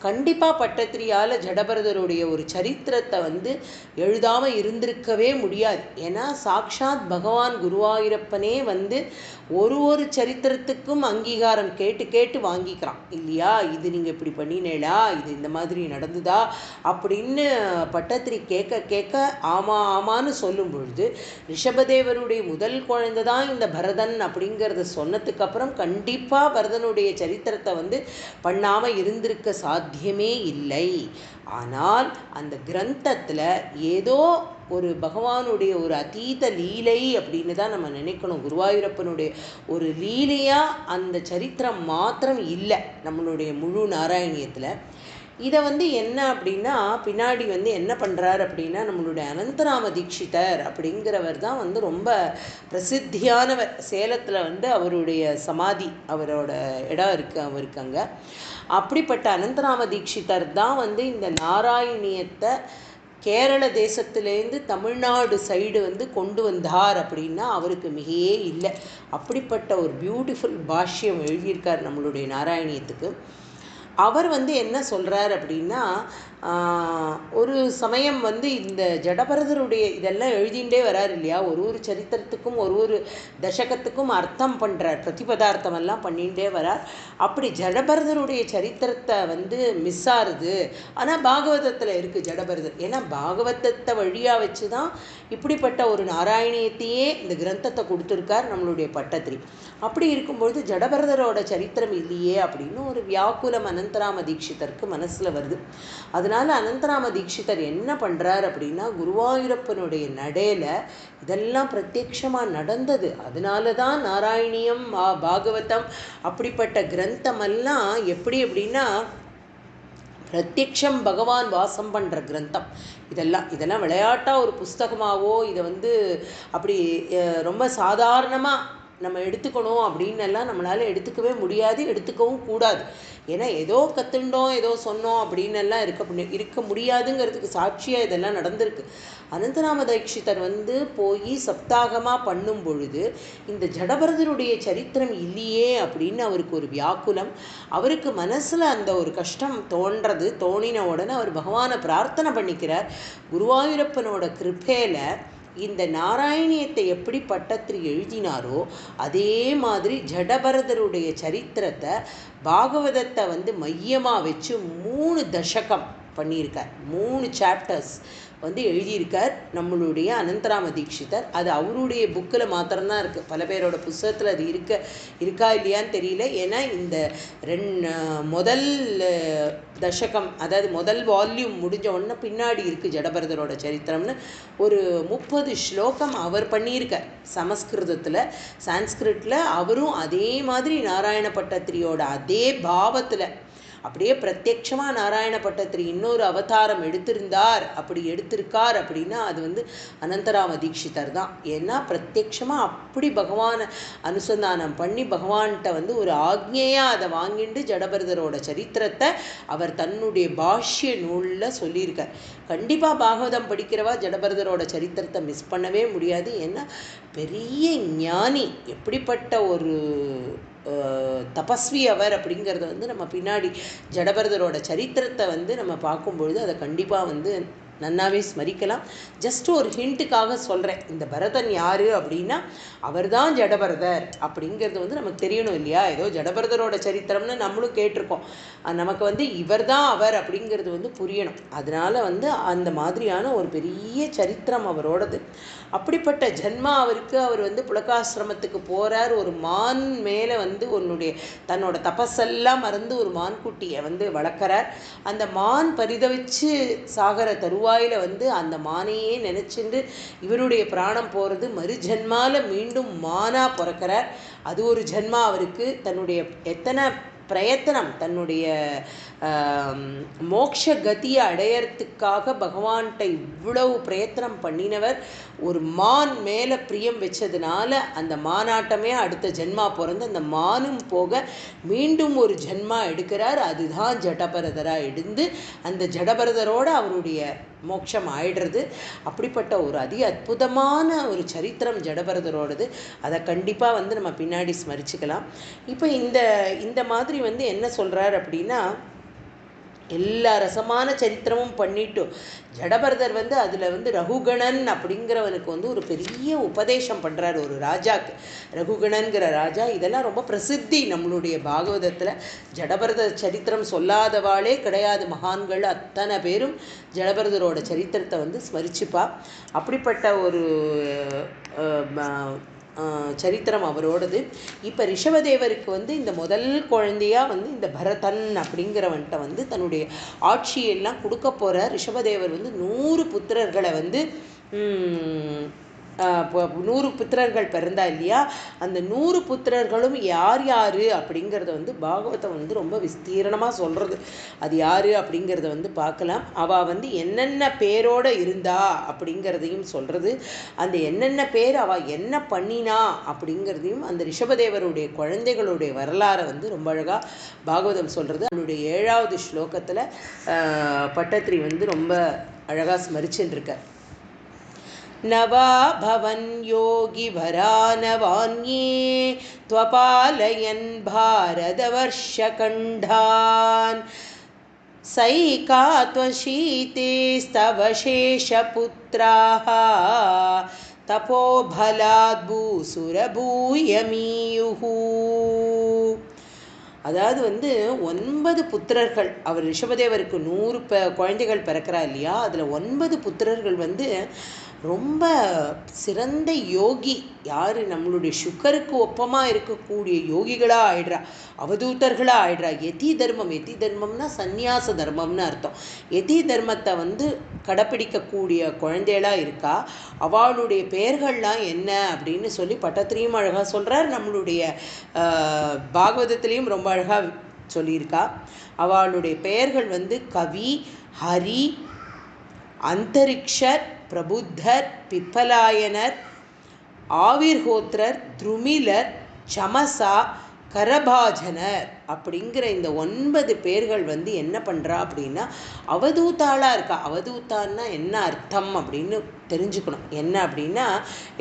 கண்டிப்பாக பட்டத்திரியால் ஜடபரதருடைய ஒரு சரித்திரத்தை வந்து எழுதாமல் இருந்திருக்கவே முடியாது. ஏன்னா சாக்ஷாத் பகவான் குருவாயூரப்பனே வந்து ஒரு சரித்திரத்துக்கும் அங்கீகாரம் கேட்டு கேட்டு வாங்கிக்கிறான் இல்லையா. இது நீங்கள் இப்படி பண்ணினேடா, இது இந்த மாதிரி நடந்துதா அப்படின்னு பட்டத்திரி கேட்க கேட்க ஆமான்னு சொல்லும் பொழுது ரிஷபதேவருடைய முதல் குழந்தை தான் இந்த பரதன் அப்படிங்கிறத சொன்னதுக்கப்புறம் கண்டிப்பாக பரதனுடைய சரித்திரத்தை வந்து பண்ணாமல் இருந்திருக்க சாத்தியமே இல்லை. ஆனால் அந்த கிரந்தத்தில் ஏதோ ஒரு பகவானுடைய ஒரு அதீத லீலை அப்படின்னு தான் நம்ம நினைக்கணும். குருவாயூரப்பனுடைய ஒரு லீலையாக அந்த சரித்திரம் மாத்திரம் இல்லை நம்மளுடைய முழு நாராயணியத்தில். இதை வந்து என்ன அப்படின்னா பின்னாடி வந்து என்ன பண்ணுறார் அப்படின்னா நம்மளுடைய அனந்தராம தீட்சிதர் அப்படிங்கிறவர் தான் வந்து ரொம்ப பிரசித்தியானவர். சேலத்தில் வந்து அவருடைய சமாதி, அவரோட இடம் இருக்குது அவருக்கு அங்கே. அப்படிப்பட்ட அனந்தராம தீட்சிதர் தான் வந்து இந்த நாராயணியத்தை கேரள தேசத்துலேருந்து தமிழ்நாடு சைடு வந்து கொண்டு வந்தார் அப்படின்னா அவருக்கு மிகையே இல்லை. அப்படிப்பட்ட ஒரு பியூட்டிஃபுல் பாஷ்யம் எழுதியிருக்கார் நம்மளுடைய நாராயணியத்துக்கு. அவர் வந்து என்ன சொல்கிறார் அப்படின்னா ஒரு சமயம் வந்து இந்த ஜடபரதருடைய இதெல்லாம் எழுதிண்டே வரார் இல்லையா. ஒரு சரித்திரத்துக்கும் ஒரு தசகத்துக்கும் அர்த்தம் பண்ணுறார், பிரதிபதார்த்தம் எல்லாம் பண்ணிகிட்டே வரார். அப்படி ஜடபரதருடைய சரித்திரத்தை வந்து மிஸ் ஆகுது. ஆனால் பாகவதத்தில் இருக்குது ஜடபரதர். ஏன்னா பாகவதத்தை வழியாக வச்சு தான் இப்படிப்பட்ட ஒரு நாராயணியத்தையே இந்த கிரந்தத்தை கொடுத்துருக்கார் நம்மளுடைய பட்டத்திரி. அப்படி இருக்கும்பொழுது ஜடபரதரோட சரித்திரம் இல்லையே அப்படின்னு ஒரு வியாக்குலம் அனந்தராம தீட்சிதருக்கு மனசில் வருது. அதனால் அனந்தராம தீட்சிதர் என்ன பண்ணுறார் அப்படின்னா குருவாயூரப்பனுடைய நடையில் இதெல்லாம் பிரத்யக்ஷமாக நடந்தது. அதனால தான் நாராயணியம் பாகவதம் அப்படிப்பட்ட கிரந்தமெல்லாம் எப்படி அப்படின்னா பிரத்யக்ஷம் பகவான் வாசம் பண்ணுற கிரந்தம். இதெல்லாம் விளையாட்டாக ஒரு புஸ்தகமாகவோ இதை வந்து அப்படி ரொம்ப சாதாரணமாக நம்ம எடுத்துக்கணும் அப்படின்னு எல்லாம் நம்மளால் எடுத்துக்கவே முடியாது, எடுத்துக்கவும் கூடாது. ஏன்னா ஏதோ கற்றுண்டோம் ஏதோ சொன்னோம் அப்படின்னு எல்லாம் இருக்க முடியாதுங்கிறதுக்கு சாட்சியாக இதெல்லாம் நடந்திருக்கு. அனந்தராம தீட்சிதர் வந்து போய் சப்தாகமாக பண்ணும் பொழுது இந்த ஜடபரதருடைய சரித்திரம் இல்லையே அப்படின்னு அவருக்கு ஒரு வியாக்குலம். அவருக்கு மனசில் அந்த ஒரு கஷ்டம் தோணின உடனே அவர் பகவானை பிரார்த்தனை பண்ணிக்கிறார். குருவாயூரப்பனோட கிருபையில் இந்த நாராயணியத்தை எப்படி பட்டத்திரி எழுதினாரோ அதே மாதிரி ஜடபரதருடைய சரித்திரத்தை பாகவதத்தை வந்து மையமாக வச்சு 3 தசகம் பண்ணியிருக்கார். 3 சாப்டர்ஸ் வந்து எழுதியிருக்கார் நம்மளுடைய அனந்தராம தீட்சிதர். அது அவருடைய புக்கில் மாத்திரம்தான் இருக்குது. பல பேரோட புஸ்தகத்தில் அது இருக்கா இல்லையான்னு தெரியல. ஏன்னா இந்த முதல் தசகம், அதாவது முதல் வால்யூம் முடிஞ்ச உடனே பின்னாடி இருக்குது ஜடபரதரோட சரித்திரம்னு ஒரு 30 ஸ்லோகம் அவர் பண்ணியிருக்கார் சமஸ்கிருதத்தில். சான்ஸ்கிரிட்டில் அவரும் அதே மாதிரி நாராயண பட்டத்திரியோட அதே பாவத்தில் அப்படியே பிரத்யட்சமாக நாராயண பட்டத்திரி இன்னொரு அவதாரம் எடுத்திருக்கார் அப்படின்னா அது வந்து அனந்தராம தீட்சிதர் தான். ஏன்னா பிரத்யட்சமாக அப்படி பகவானை அனுசந்தானம் பண்ணி பகவான்கிட்ட வந்து ஒரு ஆக்ஞையாக அதை வாங்கிட்டு ஜடபரதரோட சரித்திரத்தை அவர் தன்னுடைய பாஷ்ய நூலில் சொல்லியிருக்கார். கண்டிப்பாக பாகவதம் படிக்கிறவா ஜடபரதரோட சரித்திரத்தை மிஸ் பண்ணவே முடியாது. ஏன்னா பெரிய ஞானி, எப்படிப்பட்ட ஒரு தபஸ்வி அவர் அப்படிங்கிறத வந்து நம்ம பின்னாடி ஜடபரதரோட சரித்திரத்தை வந்து நம்ம பார்க்கும்பொழுது அதை கண்டிப்பாக வந்து நன்னாவே ஸ்மரிக்கலாம். ஜஸ்ட் ஒரு ஹிண்ட்டுக்காக சொல்கிறேன். இந்த பரதன் யார் அப்படின்னா அவர் தான் ஜடபரதர் அப்படிங்கிறது வந்து நமக்கு தெரியணும் இல்லையா? ஏதோ ஜடபரதரோட சரித்திரம்னு நம்மளும் கேட்டிருக்கோம். நமக்கு வந்து இவர் தான் அவர் அப்படிங்கிறது வந்து புரியணும். அதனால் வந்து அந்த மாதிரியான ஒரு பெரிய சரித்திரம் அவரோடது. அப்படிப்பட்ட ஜன்மா அவருக்கு. அவர் வந்து புலகாசிரமத்துக்கு போகிறார். ஒரு மான் மேலே வந்து தன்னோட தபஸெல்லாம் மறந்து ஒரு மான்குட்டியை வந்து வளர்க்குறார். அந்த மான் பரிதவிச்சு சாகர தருவாயில் வந்து அந்த மானையே நினச்சிண்டு இவருடைய பிராணம் போகிறது. மறு ஜன்மாவில் மீண்டும் மானாக பிறக்கிறார். அது ஒரு ஜன்மா அவருக்கு. தன்னுடைய எத்தனை பிரயத்தனம், தன்னுடைய மோட்ச கதியை அடையறதுக்காக பகவான்கிட்ட இவ்வளவு பிரயத்தனம் பண்ணினவர். ஒரு மான் மேலே பிரியம் வச்சதுனால அந்த மானாட்டமே அடுத்த ஜென்மா பிறந்து அந்த மானும் போக மீண்டும் ஒரு ஜென்மா எடுக்கிறார். அதுதான் ஜடபரதராக எடுந்து அந்த ஜடபரதரோட அவருடைய மோட்சம் ஆயிடுறது. அப்படிப்பட்ட ஒரு அற்புதமான ஒரு சரித்திரம் ஜடபரதரோடது. அதை கண்டிப்பாக வந்து நம்ம பின்னாடி ஸ்மரிச்சுக்கலாம். இப்போ இந்த மாதிரி வந்து என்ன சொல்கிறார் அப்படின்னா, எல்லா ரசமான சரித்திரமும் பண்ணிட்டு ஜடபரதர் வந்து அதில் வந்து ரகுகணன் அப்படிங்கிறவனுக்கு வந்து ஒரு பெரிய உபதேசம் பண்ணுறார் ஒரு ராஜாக்கு. ரகுகணன்கிற ராஜா, இதெல்லாம் ரொம்ப பிரசித்தி நம்மளுடைய பாகவதத்தில். ஜடபரதர் சரித்திரம் சொல்லாதவாளே கிடையாது. மகான்கள் அத்தனை பேரும் ஜடபரதரோட சரித்திரத்தை வந்து ஸ்மரிச்சுப்பா. அப்படிப்பட்ட ஒரு சரித்திரம் அவரோடது. இப்போ ரிஷபதேவருக்கு வந்து இந்த முதல் குழந்தையாக வந்து இந்த பரதன் அப்படிங்கிறவன்ட்ட வந்து தன்னுடைய ஆட்சியெல்லாம் கொடுக்க போகிற ரிஷபதேவர் வந்து 100 புத்திரர்களை வந்து 100 புத்திரர்கள் பிறந்தா இல்லையா? அந்த 100 புத்திரர்களும் யார் யார் அப்படிங்கிறத வந்து பாகவதம் வந்து ரொம்ப விஸ்தீரணமாக சொல்கிறது. அது யார் அப்படிங்கிறத வந்து பார்க்கலாம். அவள் வந்து என்னென்ன பேரோடு இருந்தா அப்படிங்கிறதையும் சொல்கிறது. அந்த என்னென்ன பேர் அவள் என்ன பண்ணினா அப்படிங்கிறதையும் அந்த ரிஷபதேவருடைய குழந்தைகளுடைய வரலாறை வந்து ரொம்ப அழகாக பாகவதம் சொல்கிறது. அவனுடைய 7வது ஸ்லோகத்தில் பட்டத்திரி வந்து ரொம்ப அழகாக ஸ்மரிச்சுருக்கார். நவா பவன் யோகி வரானவான்யே த்வபாலயன் பாரதவர்ஷகண்டான் சைகா த்வஷீதே ஸ்தவசேஷபுத்ராஹ தபோபலாத் பூசுரபூயமீயுஹு. அதாவது வந்து 9 புத்திரர்கள். அவர் ரிஷபதேவருக்கு 100 குழந்தைகள் பிறக்கிறா இல்லையா? அதில் 9 புத்திரர்கள் வந்து ரொம்ப சிறந்த யோகி. யார்? நம்மளுடைய சுக்கருக்கு ஒப்பமாக இருக்கக்கூடிய யோகிகளாக ஆயிடுறா, அவதூத்தர்களாக ஆயிடுறா. யதி தர்மம்னா சந்நியாச தர்மம்னு அர்த்தம். யதி தர்மத்தை வந்து கடைப்பிடிக்கக்கூடிய குழந்தைகளாக இருக்கா. அவளுடைய பெயர்கள்லாம் என்ன அப்படின்னு சொல்லி பட்டத்திரியும் அழகாக சொல்கிறார். நம்மளுடைய பாகவதத்திலையும் ரொம்ப அழகாக சொல்லியிருக்கா. அவளுடைய பெயர்கள் வந்து கவி, ஹரி, அந்தரிக்ஷர், பிரபுத்தர், பிப்பலாயனர், ஆவிர்ஹோத்ரர், துருமிலர், சமசா, கரபாஜனர் அப்படிங்கிற இந்த 9 பேர்கள் வந்து என்ன பண்ணுறா அப்படின்னா அவதூத்தாளாக இருக்கா. அவதூத்தான்னா என்ன அர்த்தம் அப்படின்னு தெரிஞ்சுக்கணும். என்ன அப்படின்னா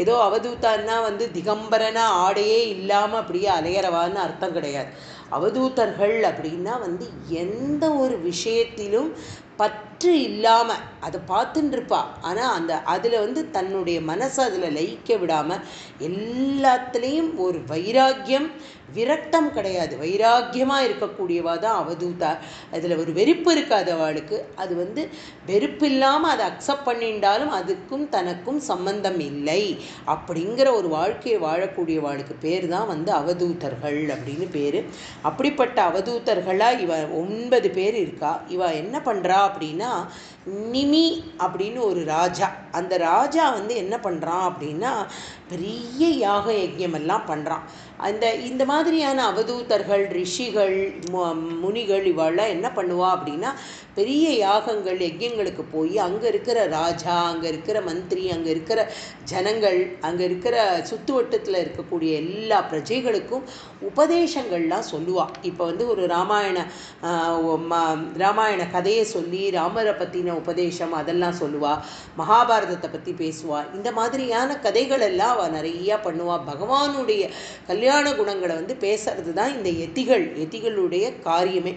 ஏதோ அவதூத்தான்னா வந்து திகம்பரனா ஆடையே இல்லாமல் அப்படியே அலையறவான்னு அர்த்தம் கிடையாது. அவதூத்தர்கள் அப்படின்னா வந்து எந்த ஒரு விஷயத்திலும் பற்று இல்லாமல் அதை பார்த்துட்டு இருப்பா. ஆனால் அதில் வந்து தன்னுடைய மனசை அதில் லயிக்க விடாமல் எல்லாத்துலேயும் ஒரு வைராக்கியம் விரக்தம் கிடையாது, வைராக்கியமாக இருக்கக்கூடியவா தான் அவதூதா. அதில் ஒரு வெறுப்பு இருக்காது அவளுக்கு. அது வந்து வெறுப்பு இல்லாமல் அதை அக்செப்ட் பண்ணிட்டாலும் அதுக்கும் தனக்கும் சம்பந்தம் இல்லை அப்படிங்கிற ஒரு வாழ்க்கையை வாழக்கூடியவாளுக்கு பேர் தான் வந்து அவதூதர்கள் அப்படின்னு பேர். அப்படிப்பட்ட அவதூதர்களாக இவ 9 பேர் இருக்கா. இவ என்ன பண்ணுறா அப்படின்னா, நிமி அப்படின்னு ஒரு ராஜா, அந்த ராஜா வந்து என்ன பண்ணுறான் அப்படின்னா பெரிய யாக யஜ்யமெல்லாம் பண்ணுறான். இந்த மாதிரியான அவதூதர்கள், ரிஷிகள், முனிகள் இவாளெல்லாம் என்ன பண்ணுவா அப்படின்னா பெரிய யாகங்கள் யஜ்யங்களுக்கு போய் அங்கே இருக்கிற ராஜா, அங்கே இருக்கிற மந்திரி, அங்கே இருக்கிற ஜனங்கள், அங்கே இருக்கிற சுற்று வட்டத்தில் இருக்கக்கூடிய எல்லா பிரஜைகளுக்கும் உபதேசங்கள்லாம் சொல்லுவாள். இப்போ வந்து ஒரு ராமாயண கதையை சொல்லி ராமரை பற்றின உபதேசம் அதெல்லாம் சொல்லுவாள். மகாபாரதத்தை பற்றி பேசுவாள். இந்த மாதிரியான கதைகள் எல்லாம் அவள் நிறையா பண்ணுவாள். பகவானுடைய கல்யாண குணங்களை வந்து பேசுறது தான் இந்த யதிகளுடைய காரியமே.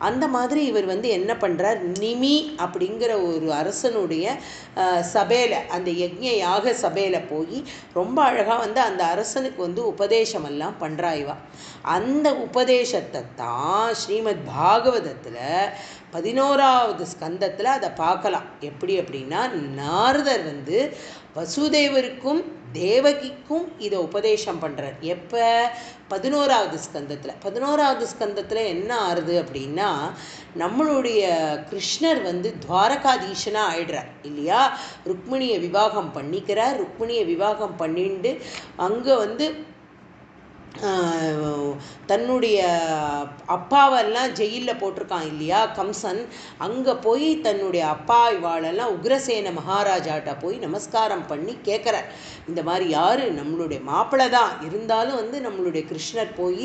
அந்த மாதிரி இவர் வந்து என்ன பண்ணுறார், நிமி அப்படிங்கிற ஒரு அரசனுடைய சபையில், அந்த யஜ்ஞ சபையில் போய் ரொம்ப அழகாக வந்து அந்த அரசனுக்கு வந்து உபதேசமெல்லாம் பண்ணுறா இவா. அந்த உபதேசத்தை தான் ஸ்ரீமத் பாகவதத்தில் 11வது ஸ்கந்தத்தில் அதை பார்க்கலாம். எப்படி அப்படின்னா, நாரதர் வந்து வசுதேவருக்கும் தேவகிக்கும் இதை உபதேசம் பண்ணுறார். எப்போ? 11வது ஸ்கந்தத்தில். 11வது ஸ்கந்தத்தில் என்ன ஆறுது அப்படின்னா, நம்மளுடைய கிருஷ்ணர் வந்து துவாரகாதீஷனாக ஆயிடுறார் இல்லையா. ருக்மிணியை விவாகம் பண்ணிக்கிறார். ருக்மிணியை விவாகம் பண்ணிட்டு அங்கே வந்து தன்னுடைய அப்பாவெல்லாம் ஜெயிலில் போட்டிருக்கான் இல்லையா கம்சன். அங்கே போய் தன்னுடைய அப்பா இவாளெல்லாம் உக்ரசேன மகாராஜாட்ட போய் நமஸ்காரம் பண்ணி கேட்குறார், இந்த மாதிரி யார், நம்மளுடைய மாப்பிள்ளை தான், இருந்தாலும் வந்து நம்மளுடைய கிருஷ்ணர் போய்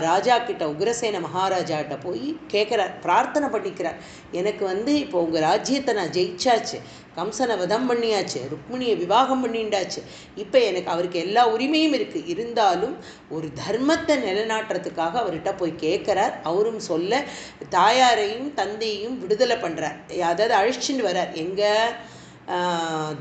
ராஜா கிட்ட, உக்ரசேன மகாராஜாட்ட போய் கேட்குறார், பிரார்த்தனை பண்ணிக்கிறார், எனக்கு வந்து இப்போ உங்கள் ராஜ்யத்தை நான் ஜெயிச்சாச்சு, கம்சனை வதம் பண்ணியாச்சு, ருக்மிணியை விவாகம் பண்ணிண்டாச்சு, இப்போ எனக்கு அவருக்கு எல்லா உரிமையும் இருக்குது, இருந்தாலும் ஒரு தர்மத்தை நிலைநாட்டுறதுக்காக அவர்கிட்ட போய் கேட்குறார். அவரும் சொல்ல தாயாரையும் தந்தையும் விடுதலை பண்ணுறார். அதாவது அழிச்சுன்னு வரார், எங்கே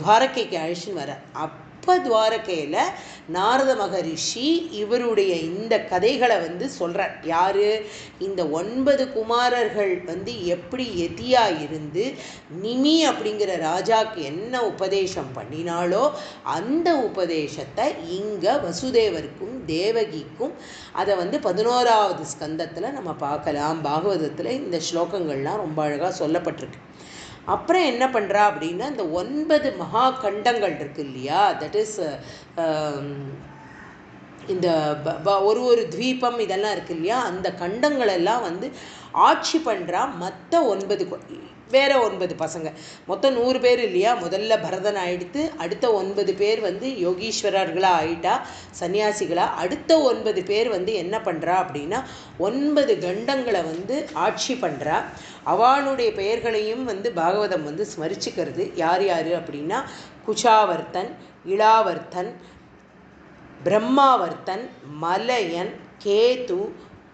துவாரகைக்கு அழிச்சுன்னு வரார். அப்போ துவாரகையில் நாரத மகரிஷி இவருடைய இந்த கதைகளை வந்து சொல்கிறார். யார்? இந்த 9 குமாரர்கள் வந்து எப்படி யதியாக இருந்து நிமி அப்படிங்கிற ராஜாவுக்கு என்ன உபதேசம் பண்ணினாலோ அந்த உபதேசத்தை இங்கே வசுதேவருக்கும் தேவகிக்கும் அதை வந்து 11வது ஸ்கந்தத்தில் நம்ம பார்க்கலாம். பாகவதத்தில் இந்த ஸ்லோகங்கள்லாம் ரொம்ப அழகாக சொல்லப்பட்டிருக்கு. அப்புறம் என்ன பண்ணுறா அப்படின்னா, இந்த 9 மகா கண்டங்கள் இருக்கு இல்லையா, தட் இஸ் இந்த ஒரு துவீபம் இதெல்லாம் இருக்கு இல்லையா, அந்த கண்டங்களெல்லாம் வந்து ஆட்சி பண்ணுறா மற்ற 9 வேற 9 பசங்க. மொத்தம் 100 பேர் இல்லையா. முதல்ல பரதன் ஆயிடுத்து, அடுத்த 9 பேர் வந்து யோகீஸ்வரர்களாக ஆயிட்டா, சன்னியாசிகளாக. அடுத்த 9 பேர் வந்து என்ன பண்ணுறா அப்படின்னா 9 கண்டங்களை வந்து ஆட்சி பண்ணுறா. அவளுடைய பெயர்களையும் வந்து பாகவதம் வந்து ஸ்மரிச்சுக்கிறது. யார் யார் அப்படின்னா, குஷாவர்த்தன், இளாவர்த்தன், பிரம்மாவர்த்தன், மலயன், கேது,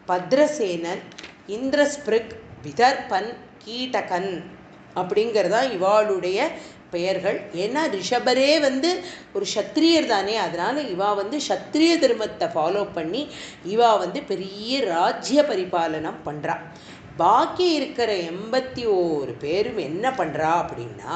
பத்ரசேனன், இந்திரஸ்பிருக், விதர்பன், கீட்டகன் அப்படிங்கிறதா இவாளுடைய பெயர்கள். ஏன்னா ரிஷபரே வந்து ஒரு சத்திரியர் தானே, அதனால் இவா வந்து சத்திரிய தர்மத்தை ஃபாலோ பண்ணி இவா வந்து பெரிய ராஜ்ய பரிபாலனம் பண்ணுறா. பாக்கி இருக்கிற 81 பேரும் என்ன பண்ணுறா அப்படின்னா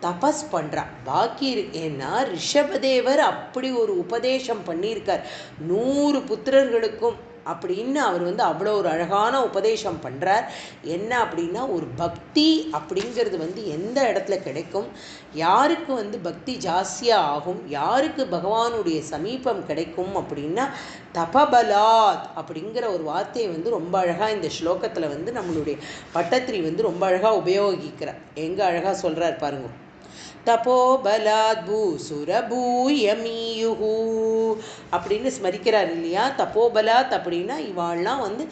தபஸ் பண்ணுறா. பாக்கி ஏன்னா ரிஷபதேவர் அப்படி ஒரு உபதேசம் பண்ணியிருக்கார் 100 புத்திரர்களுக்கும் அப்படின்னு. அவர் வந்து அவ்வளோ ஒரு அழகான உபதேசம் பண்ணுறார். என்ன அப்படின்னா, ஒரு பக்தி அப்படிங்கிறது வந்து எந்த இடத்துல கிடைக்கும், யாருக்கு வந்து பக்தி ஜாஸ்தியாக ஆகும், யாருக்கு பகவானுடைய சமீபம் கிடைக்கும் அப்படின்னா தபபலாத் அப்படிங்கிற ஒரு வார்த்தையை வந்து ரொம்ப அழகாக இந்த ஸ்லோகத்தில் வந்து நம்மளுடைய பட்டத்திரி வந்து ரொம்ப அழகாக உபயோகிக்கிறார். எங்கே அழகாக சொல்கிறார் பாருங்க. தபோபலாத் பூசுரபூயமீயுஹு அப்படின்னு ஸ்மரிக்கிறார் இல்லையா. தபோபலாத் அப்படின்னா இவாள்லாம் வந்து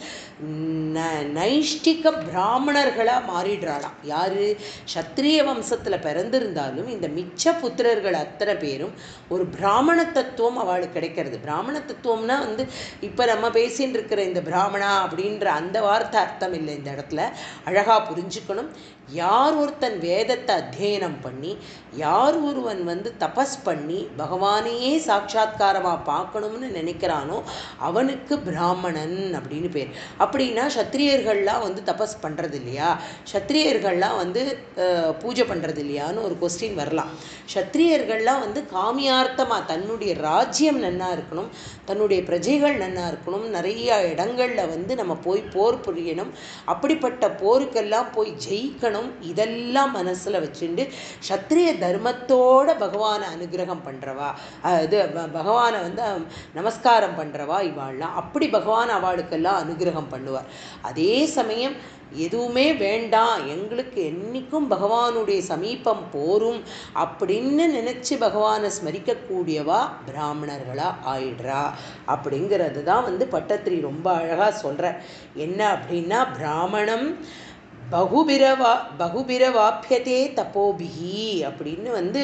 நைஷ்டிக பிராமணர்களாக மாறிடுறாளாம். யார்? சத்திரிய வம்சத்தில் பிறந்திருந்தாலும் இந்த மிச்ச புத்திரர்கள் அத்தனை பேரும் ஒரு பிராமண தத்துவம் அவளுக்கு கிடைக்கிறது. பிராமண தத்துவம்னா வந்து இப்போ நம்ம பேசின்னு இருக்கிற இந்த பிராமணா அப்படின்ற அந்த வார்த்தை அர்த்தம் இல்லை. இந்த இடத்துல அழகாக புரிஞ்சுக்கணும். யார் ஒருத்தன் வேதத்தை அத்தியனம் பண்ணி, யார் ஒருவன் வந்து தபஸ் பண்ணி பகவானையே சாட்சாத்காரமாக பார்க்கணும்னு நினைக்கிறானோ அவனுக்கு பிராமணன் அப்படின்னு பேர். அப்படின்னா சத்திரியர்கள்லாம் வந்து தபஸ் பண்ணுறது இல்லையா, சத்திரியர்கள்லாம் வந்து பூஜை பண்ணுறது இல்லையான்னு ஒரு கொஸ்டின் வரலாம். சத்திரியர்கள்லாம் வந்து காமியார்த்தமாக தன்னுடைய ராஜ்யம் நன்னா இருக்கணும், தன்னுடைய பிரஜைகள் நன்னா இருக்கணும், நிறைய இடங்களில் வந்து நம்ம போய் போர் புரியணும், அப்படிப்பட்ட போருக்கெல்லாம் போய் ஜெயிக்கணும், இதெல்லாம் மனசில் வச்சுட்டு சத்திரிய தர்மத்தோட பகவானை அனுகிரகம் பண்ணுறவா, இது பகவானை வந்து நமஸ்காரம் பண்ணுறவா இவாள்லாம். அப்படி பகவான் அவளுக்கெல்லாம் அனுகிரகம் பண்ணுவார். அதே சமயம் எதுவுமே வேண்டாம், எங்களுக்கு என்றைக்கும் பகவானுடைய சமீபம் போரும் அப்படின்னு நினச்சி பகவானை ஸ்மரிக்கக்கூடியவா பிராமணர்களாக ஆயிடுறா அப்படிங்கிறது தான் வந்து பட்டத்திரி ரொம்ப அழகாக சொல்கிற. என்ன அப்படின்னா, பிராமணம் பகுபிரவாப்பியதே தப்போபிஹி அப்படின்னு வந்து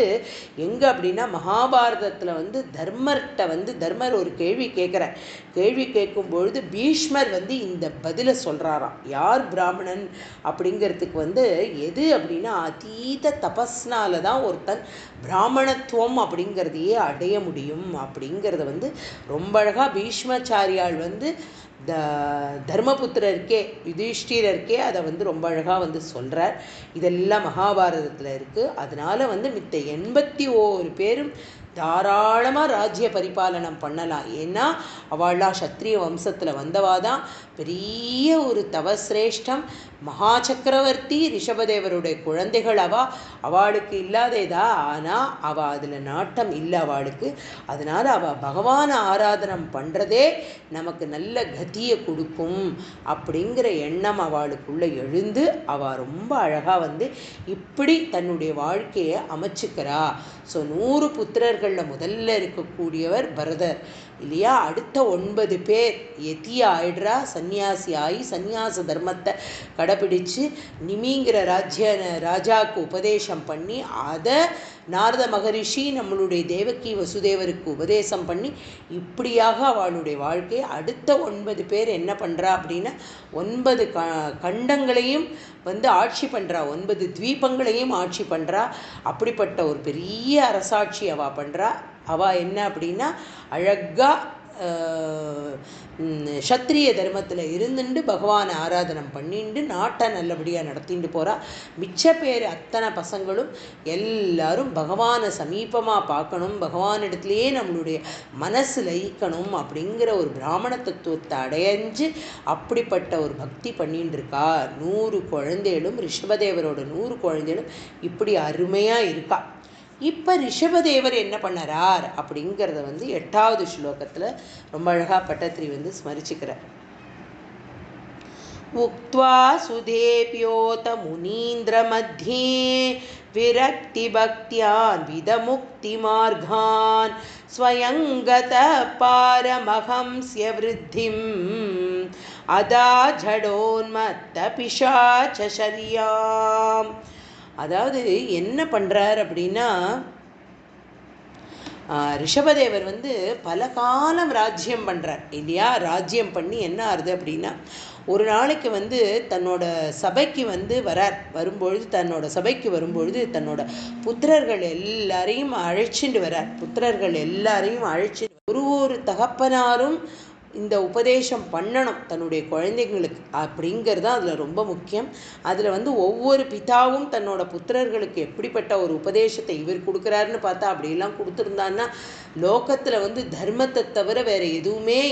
எங்கே அப்படின்னா மகாபாரதத்தில் வந்து தர்மர்கிட்ட வந்து தர்மர் ஒரு கேள்வி கேட்குறார். கேள்வி கேட்கும் பொழுது பீஷ்மர் வந்து இந்த பதிலை சொல்கிறாராம். யார் பிராமணன் அப்படிங்கிறதுக்கு வந்து எது அப்படின்னா அதீத தபஸ்னால தான் ஒருத்தன் பிராமணத்துவம் அப்படிங்கிறதையே அடைய முடியும் அப்படிங்கிறத வந்து ரொம்ப அழகாக பீஷ்மாச்சாரியால் வந்து தர்மபுத்திரருக்கே யுதிஷ்டிரருக்கே அதை வந்து ரொம்ப அழகாக வந்து சொல்கிறார். இதெல்லாம் மகாபாரதத்தில் இருக்குது. அதனால் வந்து மித்த 81 பேரும் தாராளமாக ராஜ்ய பரிபாலனம் பண்ணலாம். ஏன்னா அவள்லாம் சத்திரிய வம்சத்தில் வந்தவாதான். பெரிய ஒரு தவசிரேஷ்டம் மகா சக்கரவர்த்தி ரிஷபதேவருடைய குழந்தைகள் அவளுக்கு இல்லாததா, ஆனால் அவள் அதில் நாட்டம் இல்லை அவளுக்கு. அதனால் அவள் பகவானை ஆராதனம் பண்ணுறதே நமக்கு நல்ல கதியை கொடுக்கும் அப்படிங்கிற எண்ணம் அவளுக்குள்ளே எழுந்து அவள் ரொம்ப அழகாக வந்து இப்படி தன்னுடைய வாழ்க்கையை அமைச்சுக்கிறா. ஸோ 100 புத்திரர்களில் முதல்ல இருக்கக்கூடியவர் பரதர் இல்லையா. அடுத்த 9 பேர் எத்தியா ஆயிடுறா, சன்னியாசி ஆகி சந்நியாச தர்மத்தை கடைப்பிடிச்சு நிமிங்கிற ராஜாவுக்கு உபதேசம் பண்ணி அதை நாரத மகரிஷி நம்மளுடைய தேவகி வசுதேவருக்கு உபதேசம் பண்ணி இப்படியாக அவளுடைய வாழ்க்கை. அடுத்த 9 பேர் என்ன பண்ணுறா அப்படின்னா 9 கண்டங்களையும் வந்து ஆட்சி பண்ணுறா, 9 தீபங்களையும் ஆட்சி பண்ணுறா. அப்படிப்பட்ட ஒரு பெரிய அரசாட்சி அவள் பண்ணுறா. அவள் என்ன அப்படின்னா அழகாக சத்திரிய தர்மத்தில் இருந்துட்டு பகவானை ஆராதனம் பண்ணிட்டு நாட்டை நல்லபடியாக நடத்திட்டு போகிறா. மிச்ச பேர் அத்தனை பசங்களும் எல்லாரும் பகவானை சமீபமாக பார்க்கணும், பகவானிடத்துலையே நம்மளுடைய மனசு லயிக்கணும் அப்படிங்கிற ஒரு பிராமண தத்துவத்தை அடைஞ்சு அப்படிப்பட்ட ஒரு பக்தி பண்ணிட்டு இருக்கா. 100 குழந்தைகளும் ரிஷபதேவரோட 100 குழந்தைகளும் இப்படி அருமையாக இருக்கா. இப்போ ரிஷபதேவர் என்ன பண்ணறார் அப்படிங்கிறத வந்து 8வது ஸ்லோகத்தில் ரொம்ப அழகாக பட்டத்திரி வந்து ஸ்மரிச்சுக்கிறார். உக்த்வா சுதேபியோத முனீந்திர மத்தியே விரக்தி பக்தியான் விதமுக்தி மார்கான் ஸ்வயங்கத பாரமஹம்ஸ்ய விருத்திம் அதா ஜடோன்மத்த பிசாச்சரியாம். அதாவது என்ன பண்ணுறார் அப்படின்னா ரிஷபதேவர் வந்து பல காலம் ராஜ்யம் பண்ணுறார் இல்லையா. ராஜ்யம் பண்ணி என்ன ஆகுது அப்படின்னா ஒரு நாளைக்கு வந்து தன்னோட சபைக்கு வந்து வரும்பொழுது தன்னோட சபைக்கு வரும்பொழுது தன்னோட புத்திரர்கள் எல்லாரையும் அழைச்சிட்டு வரார். புத்திரர்கள் எல்லாரையும் அழைச்சிட்டு ஒரு தகப்பனாரும் இந்த உபதேசம் பண்ணணும் தன்னுடைய குழந்தைங்களுக்கு அப்படிங்கிறது தான் அதில் ரொம்ப முக்கியம். அதில் வந்து ஒவ்வொரு பிதாவும் தன்னோட புத்திரர்களுக்கு எப்படிப்பட்ட ஒரு உபதேசத்தை இவர் கொடுக்குறாருன்னு பார்த்தா அப்படிலாம் கொடுத்துருந்தான்னா லோகத்தில் வந்து தர்மத்தை தவிர வேறு எதுவுமே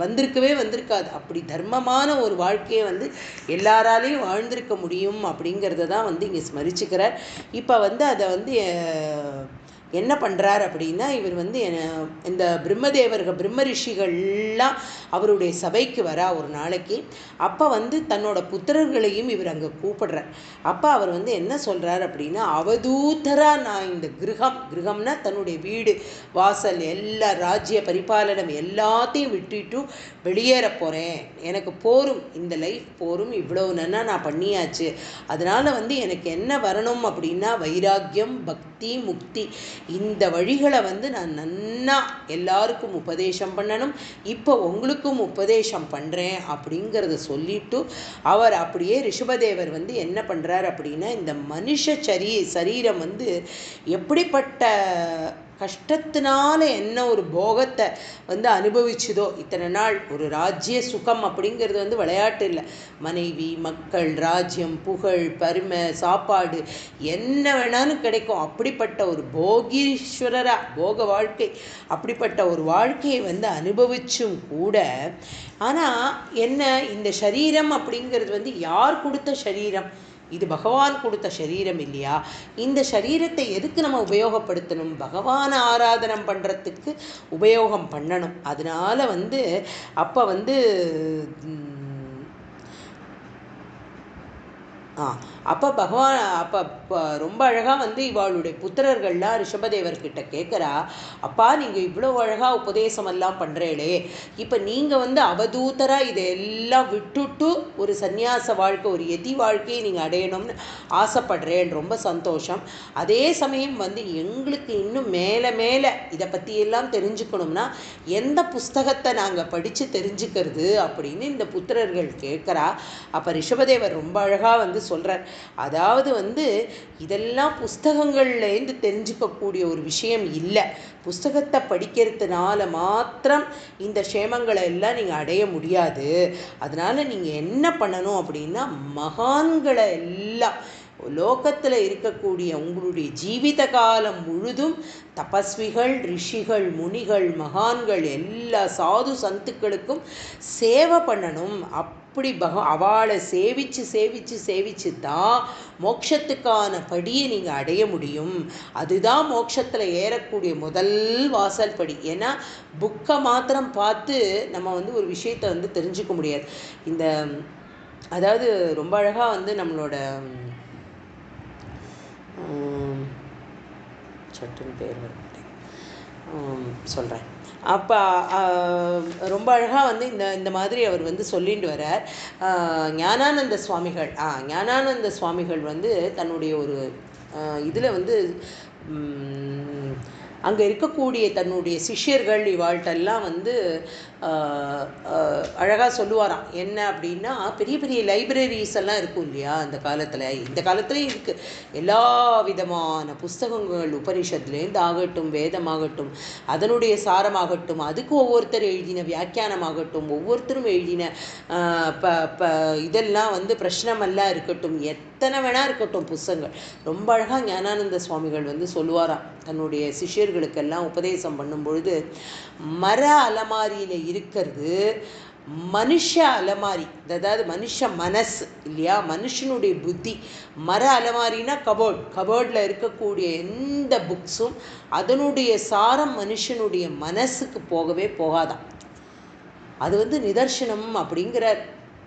வந்திருக்காது. அப்படி தர்மமான ஒரு வாழ்க்கையை வந்து எல்லாராலையும் வாழ்ந்திருக்க முடியும் அப்படிங்கிறத தான் வந்து இங்கே ஸ்மரிச்சுக்கிறார். இப்போ வந்து அதை வந்து என்ன பண்ணுறார் அப்படின்னா, இவர் வந்து இந்த பிரம்மதேவர்கள் பிரம்ம ரிஷிகள்லாம் அவருடைய சபைக்கு வரா ஒரு நாளைக்கு. அப்போ வந்து தன்னோட புத்திரர்களையும் இவர் அங்கே கூப்பிடுறார். அப்போ அவர் வந்து என்ன சொல்கிறார் அப்படின்னா, அவதூதராக நான் இந்த கிரகம்னா தன்னுடைய வீடு வாசல் எல்லா ராஜ்ய பரிபாலனம் எல்லாத்தையும் விட்டுட்டு வெளியேற போகிறேன். எனக்கு போரும், இந்த லைஃப் போரும், இவ்வளவு நன்னா நான் பண்ணியாச்சு. அதனால் வந்து எனக்கு என்ன வரணும் அப்படின்னா வைராக்கியம், பக்தி, முக்தி, இந்த வழிகளை வந்து நான் நன்னா எல்லாருக்கும் உபதேசம் பண்ணணும். இப்போ உங்களுக்கும் உபதேசம் பண்ணுறேன் அப்படிங்கிறத சொல்லிட்டு அவர் அப்படியே ரிஷபதேவர் வந்து என்ன பண்ணுறார் அப்படின்னா, இந்த மனுஷ சரீரம் வந்து எப்படிப்பட்ட கஷ்டத்தினால என்ன ஒரு போகத்தை வந்து அனுபவிச்சுதோ இத்தனை நாள். ஒரு ராஜ்ய சுகம் அப்படிங்கிறது வந்து விளையாட்டு இல்லை. மனைவி, மக்கள், ராஜ்யம், புகழ், பெருமை, சாப்பாடு என்ன வேணாலும் கிடைக்கும். அப்படிப்பட்ட ஒரு போகீஸ்வரரா போக வாழ்க்கை, அப்படிப்பட்ட ஒரு வாழ்க்கையை வந்து அனுபவிச்சும் கூட, ஆனால் என்ன இந்த சரீரம் அப்படிங்கிறது வந்து யார் கொடுத்த சரீரம்? இது பகவான் கொடுத்த சரீரம் இல்லையா? இந்த சரீரத்தை எதுக்கு நம்ம உபயோகப்படுத்தணும்? பகவானை ஆராதனம் பண்ணுறதுக்கு உபயோகம் பண்ணணும். அதனால வந்து அப்போ வந்து அப்போ பகவான் அப்போ ரொம்ப அழகாக வந்து இவாளுடைய புத்திரர்கள்லாம் ரிஷபதேவர்கிட்ட கேட்குறா, அப்பா நீங்கள் இவ்வளோ அழகாக உபதேசமெல்லாம் பண்ணுறேளே, இப்போ நீங்கள் வந்து அவதூதராக இதையெல்லாம் விட்டுட்டு ஒரு சந்நியாச வாழ்க்கை, ஒரு யதி வாழ்க்கையை நீங்கள் அடையணும்னு ஆசைப்படுறேன், ரொம்ப சந்தோஷம். அதே சமயம் வந்து எங்களுக்கு இன்னும் மேலே மேலே இதை பற்றியெல்லாம் தெரிஞ்சுக்கணும்னா எந்த புஸ்தகத்தை நாங்கள் படித்து தெரிஞ்சுக்கிறது அப்படின்னு இந்த புத்திரர்கள் கேட்குறா. அப்போ ரிஷபதேவர் ரொம்ப அழகாக வந்து சொல்கிறார், அதாவது வந்து இதெல்லாம் புஸ்தகங்கள்லேருந்து தெரிஞ்சுக்கக்கூடிய ஒரு விஷயம் இல்லை. புஸ்தகத்தை படிக்கிறதுனால மாத்திரம் இந்த க்ஷேமங்களை எல்லாம் நீங்கள் அடைய முடியாது. அதனால் நீங்கள் என்ன பண்ணணும் அப்படின்னா, மகான்களை எல்லாம் லோகத்தில் இருக்கக்கூடிய உங்களுடைய ஜீவித காலம் முழுதும் தபஸ்விகள், ரிஷிகள், முனிகள், மகான்கள் எல்லா சாது சந்துக்களுக்கும் சேவை பண்ணணும். அப்படி அவளை சேவிச்சு சேவிச்சு சேவிச்சு தான் மோட்சத்துக்கான படியை நீங்கள் அடைய முடியும். அதுதான் மோட்சத்தில் ஏறக்கூடிய முதல் வாசல் படி. ஏன்னா புக்கை மாத்திரம் பார்த்து நம்ம வந்து ஒரு விஷயத்தை வந்து தெரிஞ்சுக்க முடியாது. இந்த அதாவது ரொம்ப அழகாக வந்து நம்மளோட சட்டுன்னு பேர் சொல்கிறேன். அப்போ ரொம்ப அழகாக வந்து இந்த மாதிரி அவர் வந்து சொல்லிட்டு வரார். ஞானானந்த சுவாமிகள் வந்து தன்னுடைய ஒரு இதில் வந்து அங்கே இருக்கக்கூடிய தன்னுடைய சிஷ்யர்கள் இவாள்கிட்டெல்லாம் வந்து அழகாக சொல்லுவாராம். என்ன அப்படின்னா, பெரிய பெரிய லைப்ரரிஸ் எல்லாம் இருக்கும் இல்லையா அந்த காலத்தில், இந்த காலத்துலேயும் இருக்குது. எல்லா விதமான புஸ்தகங்கள், உபனிஷத்துலேருந்து ஆகட்டும், வேதமாகட்டும், அதனுடைய சாரமாகட்டும், அதுக்கு ஒவ்வொருத்தர் எழுதின வியாக்கியானமாகட்டும், ஒவ்வொருத்தரும் எழுதின இதெல்லாம் வந்து பிரஷ்னமெல்லாம் இருக்கட்டும், எத்தனை வேணா இருக்கட்டும் புஸ்தகங்கள். ரொம்ப அழகாக ஞானானந்த சுவாமிகள் வந்து சொல்லுவாராம் தன்னுடைய சிஷ்யர்களுக்கெல்லாம் உபதேசம் பண்ணும் பொழுது, மர அலமாரியில் இருக்கிறது மனுஷ அலமாரி, அதாவது மனுஷ மனசு இல்லையா, மனுஷனுடைய புத்தி. மர அலமாரினா கபோர்டில் இருக்கக்கூடிய எந்த புக்ஸும் அதனுடைய சாரம் மனுஷனுடைய மனசுக்கு போகவே போகாதான். அது வந்து நிதர்சனம் அப்படிங்கிற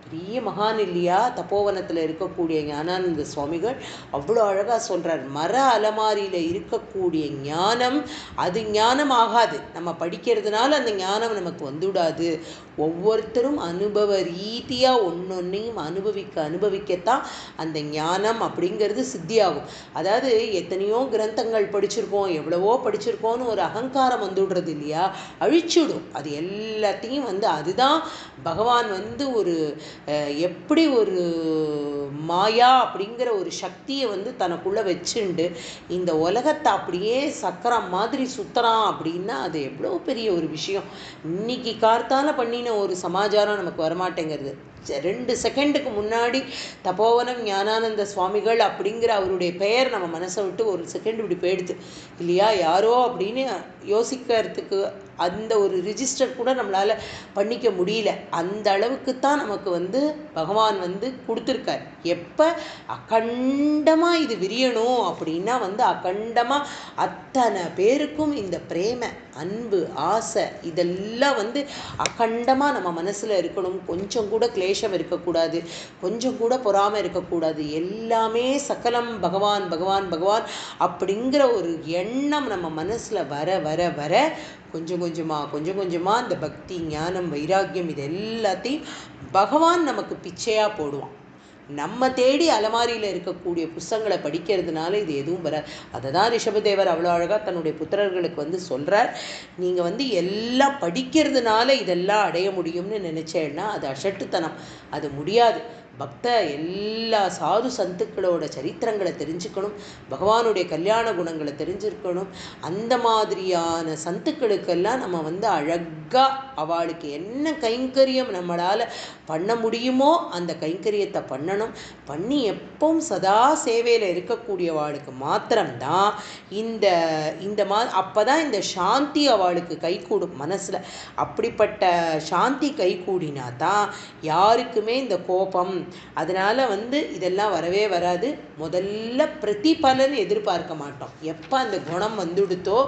பெரிய மகான் இல்லையா தப்போவனத்தில் இருக்கக்கூடிய ஞானானந்த சுவாமிகள் அவ்வளோ அழகாக சொல்கிறார். மர அலமாரியில் இருக்கக்கூடிய ஞானம் அது ஞானம் ஆகாது. நம்ம படிக்கிறதுனால அந்த ஞானம் நமக்கு வந்துவிடாது. ஒவ்வொருத்தரும் அனுபவ ரீதியாக ஒன்னொன்னையும் அனுபவிக்கத்தான் அந்த ஞானம் அப்படிங்கிறது சித்தியாகும். அதாவது எத்தனையோ கிரந்தங்கள் படிச்சிருக்கோம், எவ்வளவோ படிச்சிருக்கோன்னு ஒரு அகங்காரம் வந்துவிடுறது இல்லையா, அழிச்சுடும். அது எல்லாத்தையும் வந்து அதுதான் பகவான் வந்து ஒரு எப்படி ஒரு மாயா அப்படிங்கிற ஒரு சக்தியை வந்து தனக்குள்ளே வச்சுண்டு இந்த உலகத்தை அப்படியே சக்கரம் மாதிரி சுத்தறான் அப்படின்னா அது எவ்வளோ பெரிய ஒரு விஷயம். இன்னைக்கு கார்த்தால பண்ணின ஒரு சமாச்சாரம் நமக்கு வரமாட்டேங்கிறது. 2 செகண்டுக்கு முன்னாடி தபோவனம் ஞானானந்த சுவாமிகள் அப்படிங்கிற அவருடைய பெயர் நம்ம மனசை விட்டு ஒரு செகண்ட் இப்படி போயிடுது இல்லையா? யாரோ அப்படின்னு யோசிக்கிறதுக்கு அந்த ஒரு ரிஜிஸ்டர் கூட நம்மளால் பண்ணிக்க முடியல. அந்த அளவுக்கு தான் நமக்கு வந்து பகவான் வந்து கொடுத்துருக்கார். எப்போ அகண்டமாக இது விரியணும் அப்படின்னா வந்து அகண்டமாக அத்தனை பேருக்கும் இந்த பிரேம, அன்பு, ஆசை இதெல்லாம் வந்து அகண்டமாக நம்ம மனசில் இருக்கணும். கொஞ்சம் கூட கிளேஷம் இருக்கக்கூடாது, கொஞ்சம் கூட பொறாமை இருக்கக்கூடாது. எல்லாமே சகலம் பகவான் பகவான் பகவான் அப்படிங்கிற ஒரு எண்ணம் நம்ம மனசில் வர வர வர கொஞ்சம் கொஞ்சமாக இந்த பக்தி, ஞானம், வைராக்கியம் இது எல்லாத்தையும் பகவான் நமக்கு பிச்சையாக போடுவான். நம்ம தேடி அலமாரியில் இருக்கக்கூடிய புஸ்தகங்களை படிக்கிறதுனால இது எதுவும் வராது. அதை தான் ரிஷபதேவர் அவ்வளோ அழகாக தன்னுடைய புத்திரர்களுக்கு வந்து சொல்கிறார். நீங்கள் வந்து எல்லாம் படிக்கிறதுனால இதெல்லாம் அடைய முடியும்னு நினச்சேன்னா அது அசட்டுத்தனம், அது முடியாது. பக்த எல்லா சாது சந்துக்களோட சரித்திரங்களை தெரிஞ்சுக்கணும், பகவானுடைய கல்யாண குணங்களை தெரிஞ்சுக்கணும். அந்த மாதிரியான சந்துக்களுக்கெல்லாம் நம்ம வந்து அழகாக அவளுக்கு என்ன கைங்கரியம் நம்மளால் பண்ண முடியுமோ அந்த கைங்கரியத்தை பண்ணணும். பண்ணி எப்பவும் சதா சேவையில் இருக்கக்கூடியவாளுக்கு மாத்திரம்தான் அப்போ தான் இந்த சாந்தி அவளுக்கு கைகூடும் மனசில். அப்படிப்பட்ட சாந்தி கைகூடினா தான் யாருக்குமே இந்த கோபம் அதனால் வந்து இதெல்லாம் வரவே வராது. முதல்ல பிரதிபலன் எதிர்பார்க்க மாட்டோம். எப்போ அந்த குணம் வந்துடுத்தோ,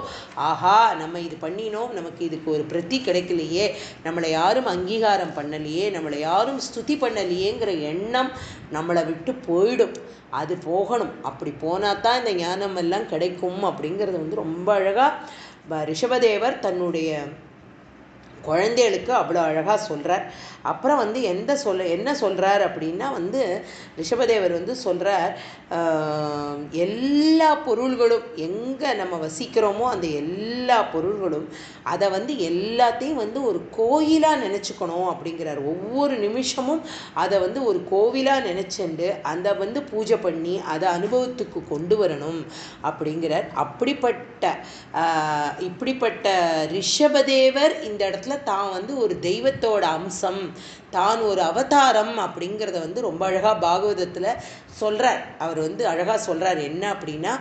ஆஹா நம்ம இது பண்ணினோம், நமக்கு இதுக்கு ஒரு பிரதி கிடைக்கலையே, நம்மளை யாரும் அங்கீகாரம் பண்ணலையே, நம்மளை யாரும் ஸ்துதி பண்ணலையேங்கிற எண்ணம் நம்மளை விட்டு போயிடும். அது போகணும். அப்படி போனால் தான் இந்த ஞானம் எல்லாம் கிடைக்கும் அப்படிங்கிறது வந்து ரொம்ப அழகாக ரிஷபதேவர் தன்னுடைய குழந்தைகளுக்கு அவ்வளோ அழகாக சொல்கிறார். அப்புறம் வந்து என்ன சொல்கிறார் அப்படின்னா வந்து ரிஷபதேவர் வந்து சொல்கிறார், எல்லா பொருள்களும் எங்கே நம்ம வசிக்கிறோமோ அந்த எல்லா பொருள்களும் அதை வந்து எல்லாத்தையும் வந்து ஒரு கோயிலாக நினச்சிக்கணும் அப்படிங்கிறார். ஒவ்வொரு நிமிஷமும் அதை வந்து ஒரு கோவிலாக நினச்சிண்டு அதை வந்து பூஜை பண்ணி அதை அனுபவத்துக்கு கொண்டு வரணும் அப்படிங்கிறார். இப்படிப்பட்ட ரிஷபதேவர் இந்த இடத்துல தான் வந்து ஒரு தெய்வத்தோட அம்சம், தான் ஒரு அவதாரம் அப்படிங்கிறத வந்து ரொம்ப அழகாக பாகவதத்தில் சொல்கிறார். அவர் வந்து அழகாக சொல்கிறார். என்ன அப்படின்னா,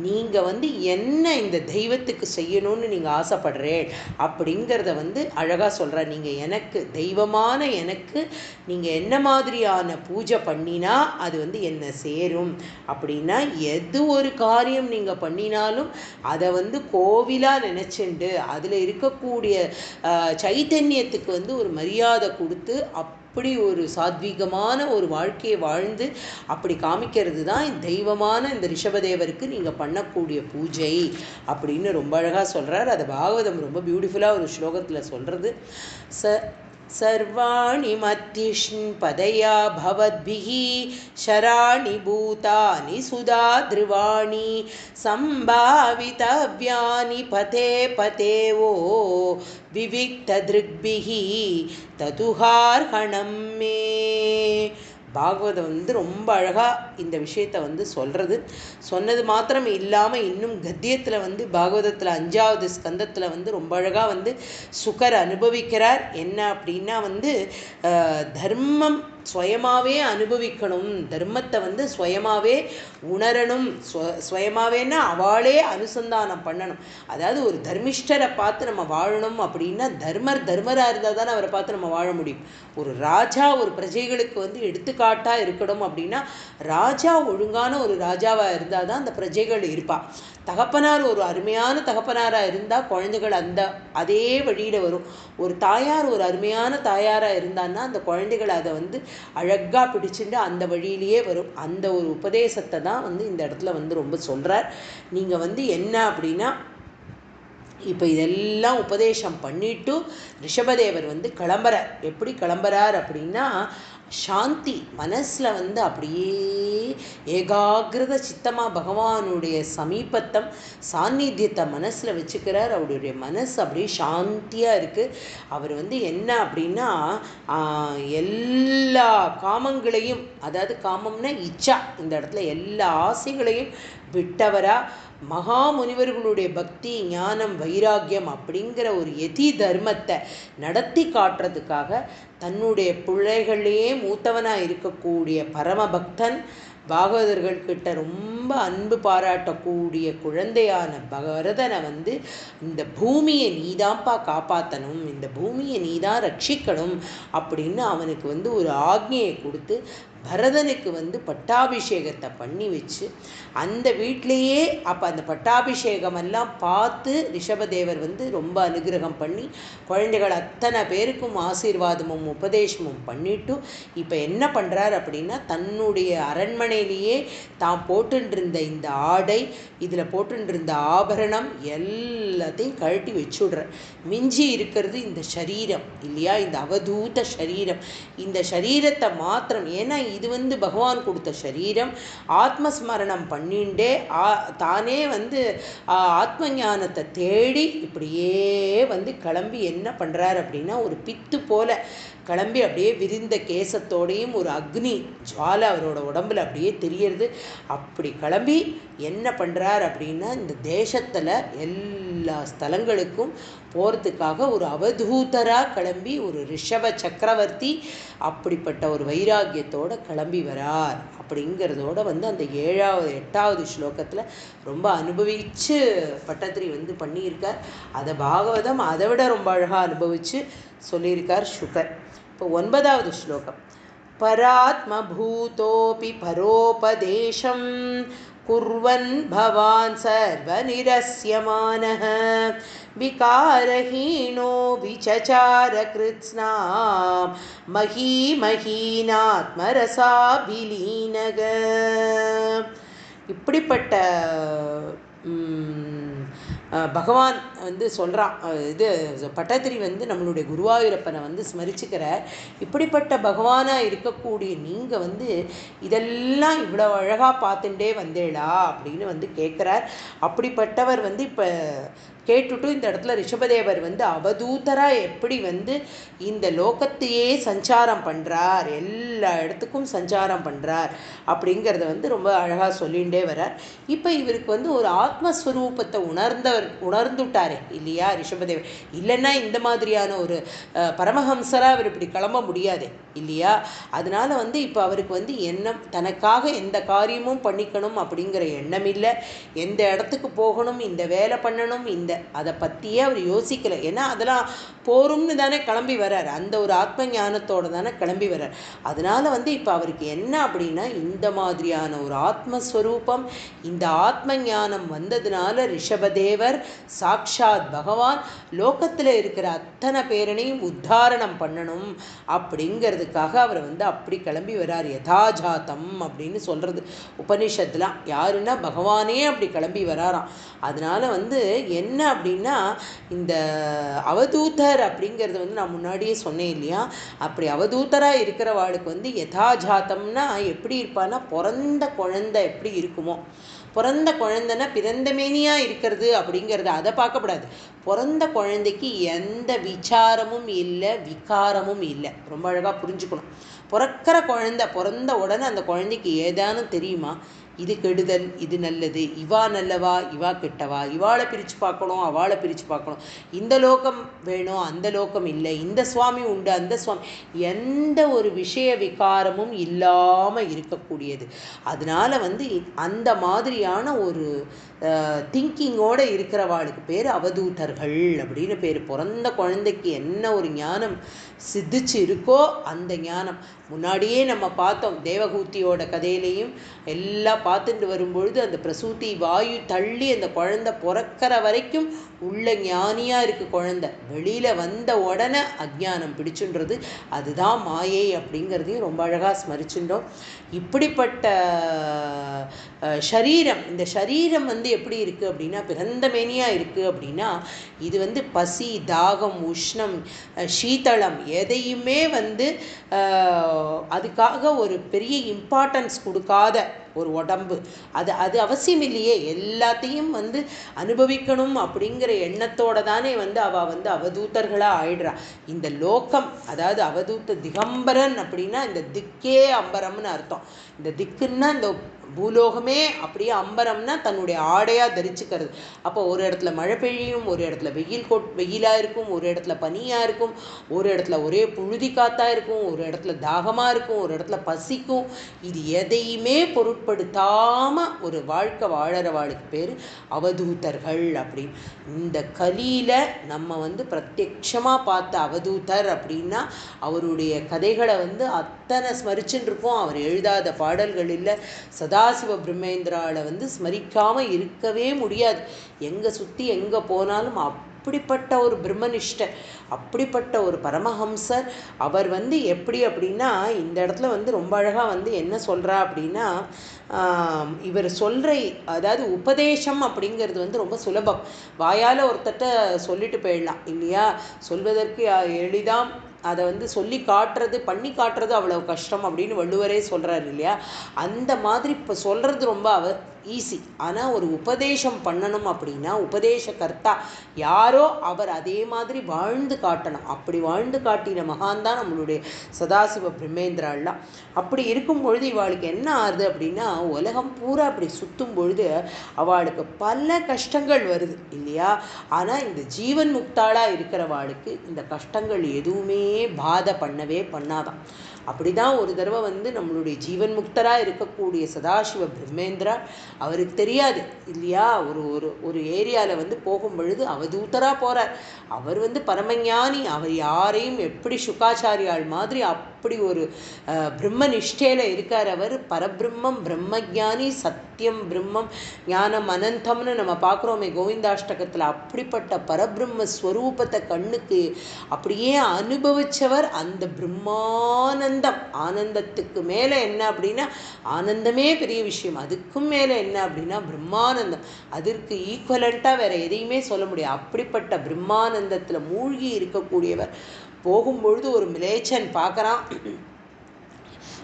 நீங்கள் வந்து என்ன இந்த தெய்வத்துக்கு செய்யணும்னு நீங்கள் ஆசைப்படுறேன் அப்படிங்கிறத வந்து அழகாக சொல்கிறார். நீங்கள் எனக்கு தெய்வமான எனக்கு நீங்கள் என்ன மாதிரியான பூஜை பண்ணினா அது வந்து என்ன சேரும் அப்படின்னா, எது ஒரு காரியம் நீங்கள் பண்ணினாலும் அதை வந்து கோவிலாக நினச்சிண்டு அதில் இருக்கக்கூடிய சைத்தன்யத்துக்கு வந்து ஒரு மரியாதை கொடுத்து அப்படி ஒரு சாத்வீகமான ஒரு வாழ்க்கையை வாழ்ந்து அப்படி காமிக்கிறது தான் தெய்வமான இந்த ரிஷபதேவருக்கு நீங்கள் பண்ணக்கூடிய பூஜை அப்படின்னு ரொம்ப அழகாக சொல்கிறார். அது பாகவதம் ரொம்ப பியூட்டிஃபுல்லாக ஒரு ஸ்லோகத்தில் சொல்கிறது. சர்வாணி மத்திஷ்ன் பதயா பவத்பிஹி ஷராணி பூதானி சுதா த்ருவாணி சம்பாவிதவ்யானி பதே பதேவோ விவிக்த திருக்பிஹி ததுஹார்ஹணம் மே. பாகவதம் வந்து ரொம்ப அழகாக இந்த விஷயத்தை வந்து சொன்னது மாத்திரம் இல்லாமல் இன்னும் கத்தியத்தில் வந்து பாகவதத்தில் 5வது ஸ்கந்தத்தில் வந்து ரொம்ப அழகாக வந்து சுகர் அனுபவிக்கிறார். என்ன அப்படின்னா வந்து தர்மம் சுயமாகவே அனுபவிக்கணும், தர்மத்தை வந்து சுயமாகவே உணரணும், சுயமாகவேன்னா அவளே அனுசந்தானம் பண்ணணும். அதாவது ஒரு தர்மிஷ்டரை பார்த்து நம்ம வாழணும் அப்படின்னா தர்மராக இருந்தால் தானே அவரை பார்த்து நம்ம வாழ முடியும். ஒரு ராஜா ஒரு பிரஜைகளுக்கு வந்து எடுத்துக்காட்டாக இருக்கணும் அப்படின்னா ராஜா ஒழுங்கான ஒரு ராஜாவாக இருந்தால் தான் அந்த பிரஜைகள் இருப்பாள். தகப்பனார் ஒரு அருமையான தகப்பனாராக இருந்தால் குழந்தைகள் அதே வழியில் வரும். ஒரு தாயார் ஒரு அருமையான தாயாராக இருந்தான்னா அந்த குழந்தைகள் அதை வந்து அழகாக பிடிச்சிட்டு அந்த வழியிலேயே வரும். அந்த ஒரு உபதேசத்தை தான் வந்து இந்த இடத்துல வந்து ரொம்ப சொல்கிறார். நீங்கள் வந்து என்ன அப்படின்னா, இப்போ இதெல்லாம் உபதேசம் பண்ணிட்டு ரிஷபதேவர் வந்து கிளம்புறார். எப்படி கிளம்புறார் அப்படின்னா, சாந்தி மனசில் வந்து அப்படியே ஏகாகிரத சித்தமாக பகவானுடைய சமீபத்தம் சாநித்தியத்தை மனசில் வச்சுக்கிறார். அவருடைய மனசு அப்படியே சாந்தியாக இருக்குது. அவர் வந்து என்ன அப்படின்னா, எல்லா காமங்களையும், அதாவது காமம்னா இச்சா, இந்த இடத்துல எல்லா ஆசைகளையும் விட்டவரா மகாமுனிவர்களுடைய பக்தி, ஞானம், வைராக்கியம் அப்படிங்கிற ஒரு யதி தர்மத்தை நடத்தி காட்டுறதுக்காக தன்னுடைய பிள்ளைகளையே மூத்தவனாக இருக்கக்கூடிய பரமபக்தன், பாகவதர்கள்கிட்ட ரொம்ப அன்பு பாராட்டக்கூடிய குழந்தையான பரதனை வந்து இந்த பூமியை நீதான்ப்பா காப்பாற்றணும், இந்த பூமியை நீதான் ரட்சிக்கணும் அப்படின்னு அவனுக்கு வந்து ஒரு ஆக்ஞையை கொடுத்து பரதனுக்கு வந்து பட்டாபிஷேகத்தை பண்ணி வச்சு அந்த வீட்டிலேயே அப்போ அந்த பட்டாபிஷேகமெல்லாம் பார்த்து ரிஷபதேவர் வந்து ரொம்ப அனுகிரகம் பண்ணி குழந்தைகள் அத்தனை பேருக்கும் ஆசீர்வாதமும் உபதேசமும் பண்ணிட்டு இப்போ என்ன பண்ணுறார் அப்படின்னா தன்னுடைய அரண்மனையிலேயே தான் போட்டுருந்த இந்த ஆடை, இதில் போட்டுருந்த ஆபரணம் எல்லாத்தையும் கழட்டி வச்சுடுற. மிஞ்சி இருக்கிறது இந்த சரீரம் இல்லையா, இந்த அவதூத சரீரம். இந்த சரீரத்தை மாத்திரம், ஏன்னா இது வந்து பகவான் கொடுத்த சரீரம், ஆத்மஸ்மரணம் பண்ணிண்டே தானே வந்து ஆத்ம ஞானத்தை தேடி இப்படியே வந்து கிளம்பி என்ன பண்ணுறார் அப்படின்னா ஒரு பித்து போல கிளம்பி அப்படியே விரிந்த கேசத்தோடையும் ஒரு அக்னி ஜுவாலை அவரோட உடம்புல அப்படியே தெரியறது. அப்படி கிளம்பி என்ன பண்ணுறார் அப்படின்னா இந்த தேசத்தில் எல்லா ஸ்தலங்களுக்கும் போகிறதுக்காக ஒரு அவதூதராக கிளம்பி ஒரு ரிஷப சக்கரவர்த்தி அப்படிப்பட்ட ஒரு வைராக்கியத்தோடு கிளம்பி வரார் அப்படிங்கிறதோட வந்து அந்த 8வது ஸ்லோகத்தில் ரொம்ப அனுபவித்து பட்டத்திரி வந்து பண்ணியிருக்கார். அதை பாகவதம் அதை விட ரொம்ப அழகாக அனுபவித்து சொல்லியிருக்கார் சுகர். இப்போ 9வது ஸ்லோகம். பராத்மபூதோபி பரோபதேசம் குர்வன் பவான் சர்வநிரஸ்யமானஹ விகாரஹீனோ விசசார கிருத்ஸ்னாம் மஹீமஹீனாத்மரசாபிலீனக. இப்படிப்பட்ட பகவான் வந்து சொல்கிறான், இது பட்டத்திரி வந்து நம்மளுடைய குருவாயூரப்பனை வந்து ஸ்மரிச்சுக்கிறார். இப்படிப்பட்ட பகவானாக இருக்கக்கூடிய நீங்கள் வந்து இதெல்லாம் இவ்வளோ அழகாக பார்த்துட்டே வந்தேளா அப்படின்னு வந்து கேட்குறார். அப்படிப்பட்டவர் வந்து இப்போ கேட்டுட்டு இந்த இடத்துல ரிஷபதேவர் வந்து அவதூதராக எப்படி வந்து இந்த லோகத்தையே சஞ்சாரம் பண்ணுறார், எல்லா இடத்துக்கும் சஞ்சாரம் பண்ணுறார் அப்படிங்கிறத வந்து ரொம்ப அழகாக சொல்லிகிட்டே வரார். இப்போ இவருக்கு வந்து ஒரு ஆத்மஸ்வரூபத்தை உணர்ந்துட்டாரே இல்லையா ரிஷபதேவர். இல்லைன்னா இந்த மாதிரியான ஒரு பரமஹம்சராக அவர் இப்படி கிளம்ப முடியாது இல்லையா. அதனால வந்து இப்போ அவருக்கு வந்து எண்ணம், தனக்காக எந்த காரியமும் பண்ணிக்கணும் அப்படிங்கிற எண்ணம் இல்லை, எந்த இடத்துக்கு போகணும், இந்த வேலை பண்ணணும், இந்த அதை பற்றியே அவர் யோசிக்கலை. ஏன்னா அதெல்லாம் போரும்னு தானே கிளம்பி வர்றார், அந்த ஒரு ஆத்ம ஞானத்தோடு தானே கிளம்பி வர்றார். அதனால வந்து இப்போ அவருக்கு என்ன அப்படின்னா இந்த மாதிரியான ஒரு ஆத்மஸ்வரூபம், இந்த ஆத்ம ஞானம் வந்ததுனால ரிஷபதேவர் சாக்ஷாத் பகவான் லோகத்தில் இருக்கிற அத்தனை பேரனையும் உத்தாரணம் பண்ணணும் அப்படிங்கிறதுக்காக அவர் வந்து அப்படி கிளம்பி வர்றார். யதாஜாத்தம் அப்படின்னு சொல்கிறது உபனிஷத்துலாம். யாருன்னா பகவானே அப்படி கிளம்பி வராராம். அதனால வந்து என்ன அப்படின்னா இந்த அவதூதர் அப்படிங்கிறது வந்து நான் முன்னாடியே சொன்னேன் இல்லையா. அப்படி அவதூதராக இருக்கிறவாளுக்கு வந்து யதாஜாத்தம்னா எப்படி இருப்பான்னா பிறந்த குழந்தை எப்படி இருக்குமோ, பிறந்த குழந்தைன்னா பிறந்தமேனியாக இருக்கிறது அப்படிங்கிறது அதை பார்க்கப்படாது. பிறந்த குழந்தைக்கு எந்த விசாரமும் இல்லை, விகாரமும் இல்லை. ரொம்ப அழகாக புரிஞ்சுக்கணும். பிறக்கிற குழந்தை பிறந்த உடனே அந்த குழந்தைக்கு ஏதானும் தெரியுமா, இது கெடுதல், இது நல்லது, இவா நல்லவா, இவா கெட்டவா, இவாளை பிரித்து பார்க்கணும், அவளை பிரித்து பார்க்கணும், இந்த லோகம் வேணும், அந்த லோகம் இல்லை, இந்த சுவாமி உண்டு, அந்த சுவாமி, எந்த ஒரு விஷய விகாரமும் இல்லாமல் இருக்கக்கூடியது. அதனால வந்து அந்த மாதிரியான ஒரு திங்கிங்கோடு இருக்கிறவாளுக்கு பேர் அவதூதர்கள் அப்படின்னு பேர். பிறந்த குழந்தைக்கு என்ன ஒரு ஞானம் சித்திச்சு இருக்கோ அந்த ஞானம் முன்னாடியே நம்ம பார்த்தோம். தேவகூத்தியோட கதையிலையும் எல்லாம் பார்த்துட்டு வரும்பொழுது அந்த பிரசூதி வாயு தள்ளி அந்த குழந்தை பிறக்கிற வரைக்கும் உள்ள ஞானியாக இருக்குது குழந்தை. வெளியில் வந்த உடனே அஜ்ஞானம் பிடிச்சுன்றது, அதுதான் மாயை அப்படிங்கிறதையும் ரொம்ப அழகாக ஸ்மரிச்சுட்டோம். இப்படிப்பட்ட ஷரீரம், இந்த ஷரீரம் வந்து எப்படி இருக்குது அப்படின்னா பிறந்தமேனியாக இருக்குது அப்படின்னா இது வந்து பசி, தாகம், உஷ்ணம், சீதளம் எதையுமே வந்து அதுக்காக ஒரு பெரிய இம்பார்ட்டன்ஸ் கொடுக்காத ஒரு உடம்பு, அது அது அவசியம் இல்லையே. எல்லாத்தையும் வந்து அனுபவிக்கணும் அப்படிங்கிற எண்ணத்தோட தானே வந்து அவள் வந்து அவதூதர்களாக ஆயிடுறா. இந்த லோகம், அதாவது அவதூத்த திகம்பரன் அப்படின்னா இந்த திக்கே அம்பரம்னு அர்த்தம். இந்த திக்குன்னா இந்த பூலோகமே அப்படியே அம்பரம்னா தன்னுடைய ஆடையாக தரிச்சுக்கிறது. அப்போ ஒரு இடத்துல மழை பெய்யும், ஒரு இடத்துல வெயிலாக இருக்கும், ஒரு இடத்துல பனியாக இருக்கும், ஒரு இடத்துல ஒரே புழுதி காத்தாக இருக்கும், ஒரு இடத்துல தாகமாக இருக்கும், ஒரு இடத்துல பசிக்கும். இது எதையுமே பொருட்படுத்தாமல் ஒரு வாழ்க்கை வாழறவாளுக்கு பேர் அவதூதர்கள் அப்படின்னு. இந்த கலியில் நம்ம வந்து பிரத்யட்சமாக பார்த்த அவதூதர் அப்படின்னா அவருடைய கதைகளை வந்து அத்தனை ஸ்மரிச்சுன்னு இருக்கோம். அவர் எழுதாத பாடல்கள் இல்லை. சதாசிவ பிரம்மேந்திராவை வந்து ஸ்மரிக்காமல் இருக்கவே முடியாது. எங்கே சுற்றி எங்கே போனாலும் அப்படிப்பட்ட ஒரு பிரம்மனிஷ்டர், அப்படிப்பட்ட ஒரு பரமஹம்சர். அவர் வந்து எப்படி அப்படின்னா இந்த இடத்துல வந்து ரொம்ப அழகாக வந்து என்ன சொல்கிறா அப்படின்னா, இவர் சொல்கிற அதாவது உபதேசம் அப்படிங்கிறது வந்து ரொம்ப சுலபம். வாயால் ஒருத்தட்ட சொல்லிட்டு போயிடலாம் இல்லையா. சொல்வதற்கு எளிதாம், அதை வந்து சொல்லி காட்டுறது பண்ணி காட்டுறது அவ்வளோ கஷ்டம் அப்படின்னு வள்ளுவரே சொல்கிறார் இல்லையா. அந்த மாதிரி இப்போ சொல்கிறது ரொம்ப ஈஸி. ஆனால் ஒரு உபதேசம் பண்ணணும் அப்படின்னா உபதேசகர்த்தா யாரோ அவர் அதே மாதிரி வாழ்ந்து காட்டணும். அப்படி வாழ்ந்து காட்டின மகான் தான் நம்மளுடைய சதாசிவ பிரம்மேந்திராலாம். அப்படி இருக்கும் பொழுது இவாளுக்கு என்ன ஆகுது அப்படின்னா, உலகம் பூரா அப்படி சுற்றும் பொழுது அவளுக்கு பல கஷ்டங்கள் வருது இல்லையா. ஆனால் இந்த ஜீவன் முக்தாளாக இருக்கிறவாளுக்கு இந்த கஷ்டங்கள் எதுவுமே பாதை பண்ணவே பண்ணாதான். அப்படிதான் ஒரு தடவை வந்து நம்மளுடைய ஜீவன் முக்தராக இருக்கக்கூடிய சதாசிவ பிரம்மேந்திரா, அவருக்கு தெரியாது இல்லையா, ஒரு ஒரு ஒரு ஏரியாவில் வந்து போகும் பொழுது அவதூதராக போகிறார். அவர் வந்து பரமஞானி. அவர் யாரையும் எப்படி சுக்காச்சாரியாள் மாதிரி அப்படி ஒரு பிரம்ம நிஷ்டையில் இருக்கார். அவர் பரபிரம்மம், பிரம்மஜானி, சத்தியம் பிரம்மம், ஞானம் அனந்தம்னு நம்ம பார்க்குறோமே கோவிந்தாஷ்டகத்தில். அப்படிப்பட்ட பரபிரம்ம ஸ்வரூபத்தை கண்ணுக்கு அப்படியே அனுபவித்தவர். அந்த பிரம்மானந்தம், ஆனந்தத்துக்கு மேலே என்ன அப்படின்னா ஆனந்தமே பெரிய விஷயம். அதுக்கும் மேலே என்ன அப்படின்னா பிரம்மானந்தம். அதற்கு ஈக்குவலண்ட்டாக வேற எதையுமே சொல்ல முடியாது. அப்படிப்பட்ட பிரம்மானந்தத்தில் மூழ்கி இருக்கக்கூடியவர் போகும்பொழுது ஒரு மிலேச்சன் பார்க்குறான்.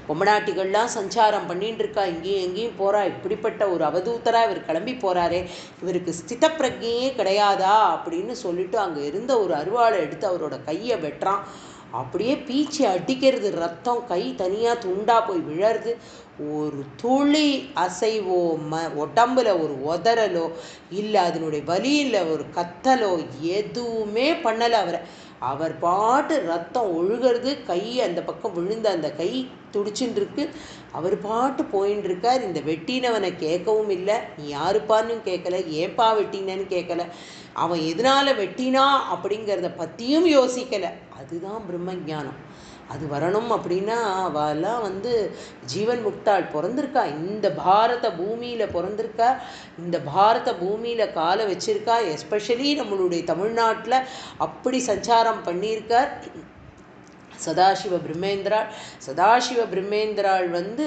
பொம்மநாட்டிகள்லாம் சஞ்சாரம் பண்ணிட்டு இருக்கா, இங்கேயும் எங்கேயும் போகிறா. இப்படிப்பட்ட ஒரு அவதூத்தராக இவர் கிளம்பி போகிறாரே, இவருக்கு ஸ்தித பிரஜையே கிடையாதா அப்படின்னு சொல்லிட்டு அங்கே இருந்த ஒரு அருவாளை எடுத்து அவரோட கையை வெட்டுறான். அப்படியே பீச்சி அடிக்கிறது, ரத்தம் கை தனியாக துண்டா போய் விழருது. ஒரு துளி அசைவோ உடம்புல ஒரு உதறலோ இல்லை அதனுடைய வலியில் ஒரு கத்தலோ எதுவுமே பண்ணலை அவரை. அவர் பாட்டு ரத்தம் ஒழுகிறது, கை அந்த பக்கம் விழுந்த அந்த கை துடிச்சுட்டு இருக்கு. அவர் பாட்டு போயின்னு இருக்கார். இந்த வெட்டினவனை கேட்கவும் இல்லை, நீ யாருப்பான்னு கேட்கல, ஏன்பா வெட்டினன்னு கேட்கல, அவன் எதனால் வெட்டினா அப்படிங்கிறத பற்றியும் யோசிக்கலை. அதுதான் பிரம்மஞானம். அது வரணும் அப்படின்னா அவெல்லாம் வந்து ஜீவன் முக்தாள் பிறந்திருக்கா, இந்த பாரத பூமியில் பிறந்திருக்கா, இந்த பாரத பூமியில் காலை வச்சிருக்கா. எஸ்பெஷலி நம்மளுடைய தமிழ்நாட்டில் அப்படி சஞ்சாரம் பண்ணியிருக்கார் சதாசிவ பிரம்மேந்திராள். சதாசிவ பிரம்மேந்திராள் வந்து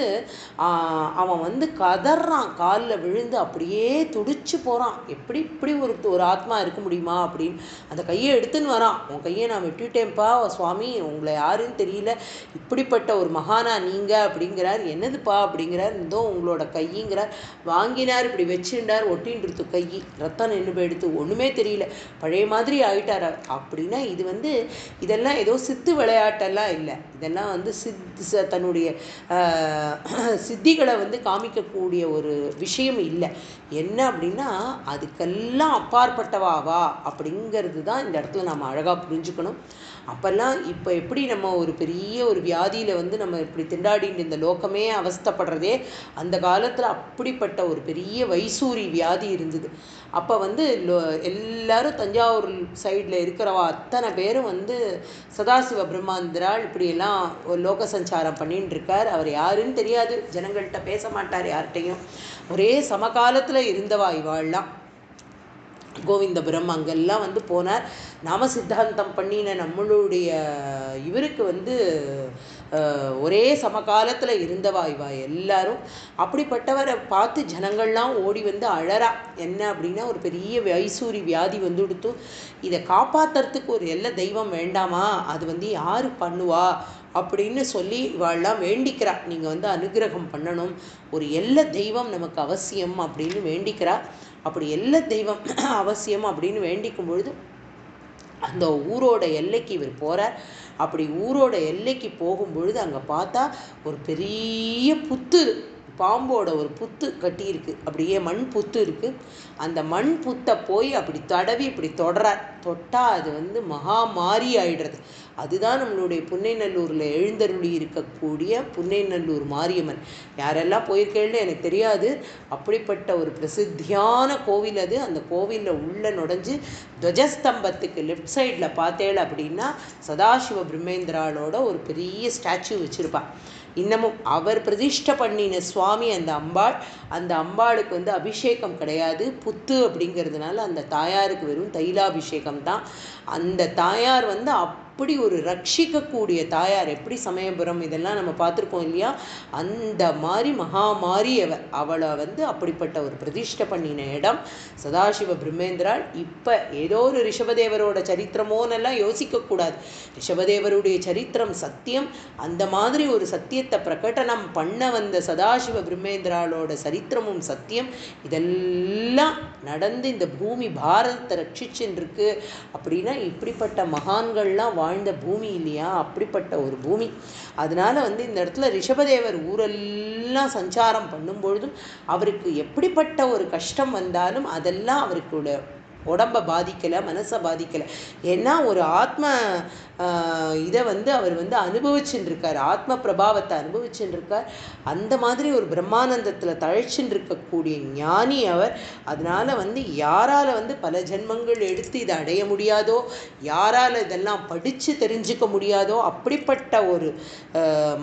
அவன் வந்து கதறான், காலில் விழுந்து அப்படியே துடிச்சு போகிறான். எப்படி இப்படி ஒரு ஆத்மா இருக்க முடியுமா அப்படின்னு அந்த கையை எடுத்துன்னு வரான். உன் கையை நான் வெட்டிட்டேன்ப்பா சுவாமி, உங்களை யாருன்னு தெரியல, இப்படிப்பட்ட ஒரு மகானா நீங்கள் அப்படிங்கிறார். என்னதுப்பா அப்படிங்கிறார். இந்தோ உங்களோட கைங்கிறார். வாங்கினார், இப்படி வச்சுட்டார், ஒட்டின்றது கை, ரத்தம் நின்று போயிடுத்து, ஒன்றுமே தெரியல, பழைய மாதிரி ஆயிட்டார். அப்படின்னா இது வந்து இதெல்லாம் ஏதோ சித்து விளையாட்டெல்லாம் இல்லை. இதெல்லாம் வந்து தன்னுடைய சித்திகளை வந்து காமிக்கக்கூடிய ஒரு விஷயம் இல்லை. என்ன அப்படின்னா அதுக்கெல்லாம் அப்பாற்பட்டவாவா அப்படிங்கிறது தான் இந்த இடத்துல நம்ம அழகாக புரிஞ்சுக்கணும். அப்போல்லாம் இப்போ எப்படி நம்ம ஒரு பெரிய ஒரு வியாதியில் வந்து நம்ம இப்படி திண்டாடிட்டு இந்த லோகமே அவஸ்தப்படுறதே, அந்த காலத்தில் அப்படிப்பட்ட ஒரு பெரிய வைசூரி வியாதி இருந்தது. அப்போ வந்து எல்லாரும் தஞ்சாவூர் சைடில் இருக்கிறவா அத்தனை பேரும் வந்து சதாசிவ பிரம்மாந்திராள் இப்படியெல்லாம் ஒரு லோக சஞ்சாரம் பண்ணின்னு இருக்கார். அவர் யாருன்னு தெரியாது, ஜனங்கள்கிட்ட பேச மாட்டார் யார்கிட்டையும். ஒரே சமகாலத்தில் இருந்தவா இவாள்லாம். கோவிந்தபுரம் அங்கெல்லாம் வந்து போனார். நாம சித்தாந்தம் பண்ணின நம்மளுடைய இவருக்கு வந்து ஒரே சமகாலத்தில் இருந்தவா இவா எல்லாரும். அப்படிப்பட்டவரை பார்த்து ஜனங்கள்லாம் ஓடி வந்து அழறா. என்ன அப்படின்னா ஒரு பெரிய வைசூரி வியாதி வந்து கொடுத்து இதை காப்பாற்றுறதுக்கு ஒரு எல்லை தெய்வம் வேண்டாமா, அது வந்து யார் பண்ணுவா அப்படின்னு சொல்லி இவாள்லாம் வேண்டிக்கிறா. நீங்கள் வந்து அனுகிரகம் பண்ணணும், ஒரு எல்லை தெய்வம் நமக்கு அவசியம் அப்படின்னு வேண்டிக்கிறா. அப்படி எல்லை தெய்வம் அவசியம் அப்படின்னு வேண்டிக்கும் பொழுது அந்த ஊரோட எல்லைக்கு இவர் போகிறார். அப்படி ஊரோட எல்லைக்கு போகும் பொழுது அங்கே பார்த்தா ஒரு பெரிய புத்து, பாம்போட ஒரு புத்து கட்டியிருக்கு, அப்படியே மண் புத்து இருக்குது. அந்த மண் புத்தை போய் அப்படி தடவி இப்படி தொடரார். தொட்டால் அது வந்து மகா மாறி ஆயிடுறது. அதுதான் நம்மளுடைய புன்னைநல்லூரில் எழுந்தருளி இருக்கக்கூடிய புன்னைநல்லூர் மாரியம்மன். யாரெல்லாம் போயிருக்கேன்னு எனக்கு தெரியாது. அப்படிப்பட்ட ஒரு பிரசித்தியான கோவில் அது. அந்த கோவிலில் உள்ள நுழைஞ்சு துவஜஸ்தம்பத்துக்கு லெஃப்ட் சைடில் பார்த்தேள் அப்படின்னா சதாசிவ பிரம்மேந்திராளோட ஒரு பெரிய ஸ்டாச்சு வச்சுருப்பாள். இன்னமும் அவர் பிரதிஷ்டை பண்ணின சுவாமி அந்த அம்பாள். அந்த அம்பாளுக்கு வந்து அபிஷேகம் கிடையாது, புத்து அப்படிங்கிறதுனால அந்த தாயாருக்கு வெறும் தைலாபிஷேகம் தான். அந்த தாயார் வந்து அப்படி ஒரு ரட்சிக்கக்கூடிய தாயார். எப்படி சமயபுரம் இதெல்லாம் நம்ம பார்த்துருக்கோம் இல்லையா, அந்த மாதிரி மகாமாரி அவளை வந்து அப்படிப்பட்ட ஒரு பிரதிஷ்டை பண்ணின இடம் சதாசிவ பிரம்மேந்திராள். இப்போ ஏதோ ஒரு ரிஷபதேவரோட சரித்திரமோன்னெல்லாம் யோசிக்கக்கூடாது. ரிஷபதேவருடைய சரித்திரம் சத்தியம். அந்த மாதிரி ஒரு சத்தியத்தை பிரகடனம் பண்ண வந்த சதாசிவ பிரம்மேந்திராளோட சரித்திரமும் சத்தியம். இதெல்லாம் நடந்து இந்த பூமி பாரதத்தை ரட்சிச்சுன்னு இருக்கு அப்படின்னா இப்படிப்பட்ட மகான்கள்லாம் வாழ்ந்த பூமி இல்லையா, அப்படிப்பட்ட ஒரு பூமி. அதனால வந்து இந்த இடத்துல ரிஷபதேவர் ஊரெல்லாம் சஞ்சாரம் பண்ணும்பொழுதும் அவருக்கு எப்படிப்பட்ட ஒரு கஷ்டம் வந்தாலும் அதெல்லாம் அவருக்கு உடம்பை பாதிக்கலை, மனசை பாதிக்கலை. ஏன்னா ஒரு ஆத்ம இதை வந்து அவர் வந்து அனுபவிச்சுட்டு இருக்கார், ஆத்ம பிரபாவத்தை அனுபவிச்சுட்டு இருக்கார். அந்த மாதிரி ஒரு பிரம்மானந்தத்தில் தழைச்சுட்டு இருக்கக்கூடிய ஞானி அவர். அதனால வந்து யாரால் வந்து பல ஜென்மங்கள் எடுத்து இதை அடைய முடியாதோ, யாரால் இதெல்லாம் படித்து தெரிஞ்சுக்க முடியாதோ அப்படிப்பட்ட ஒரு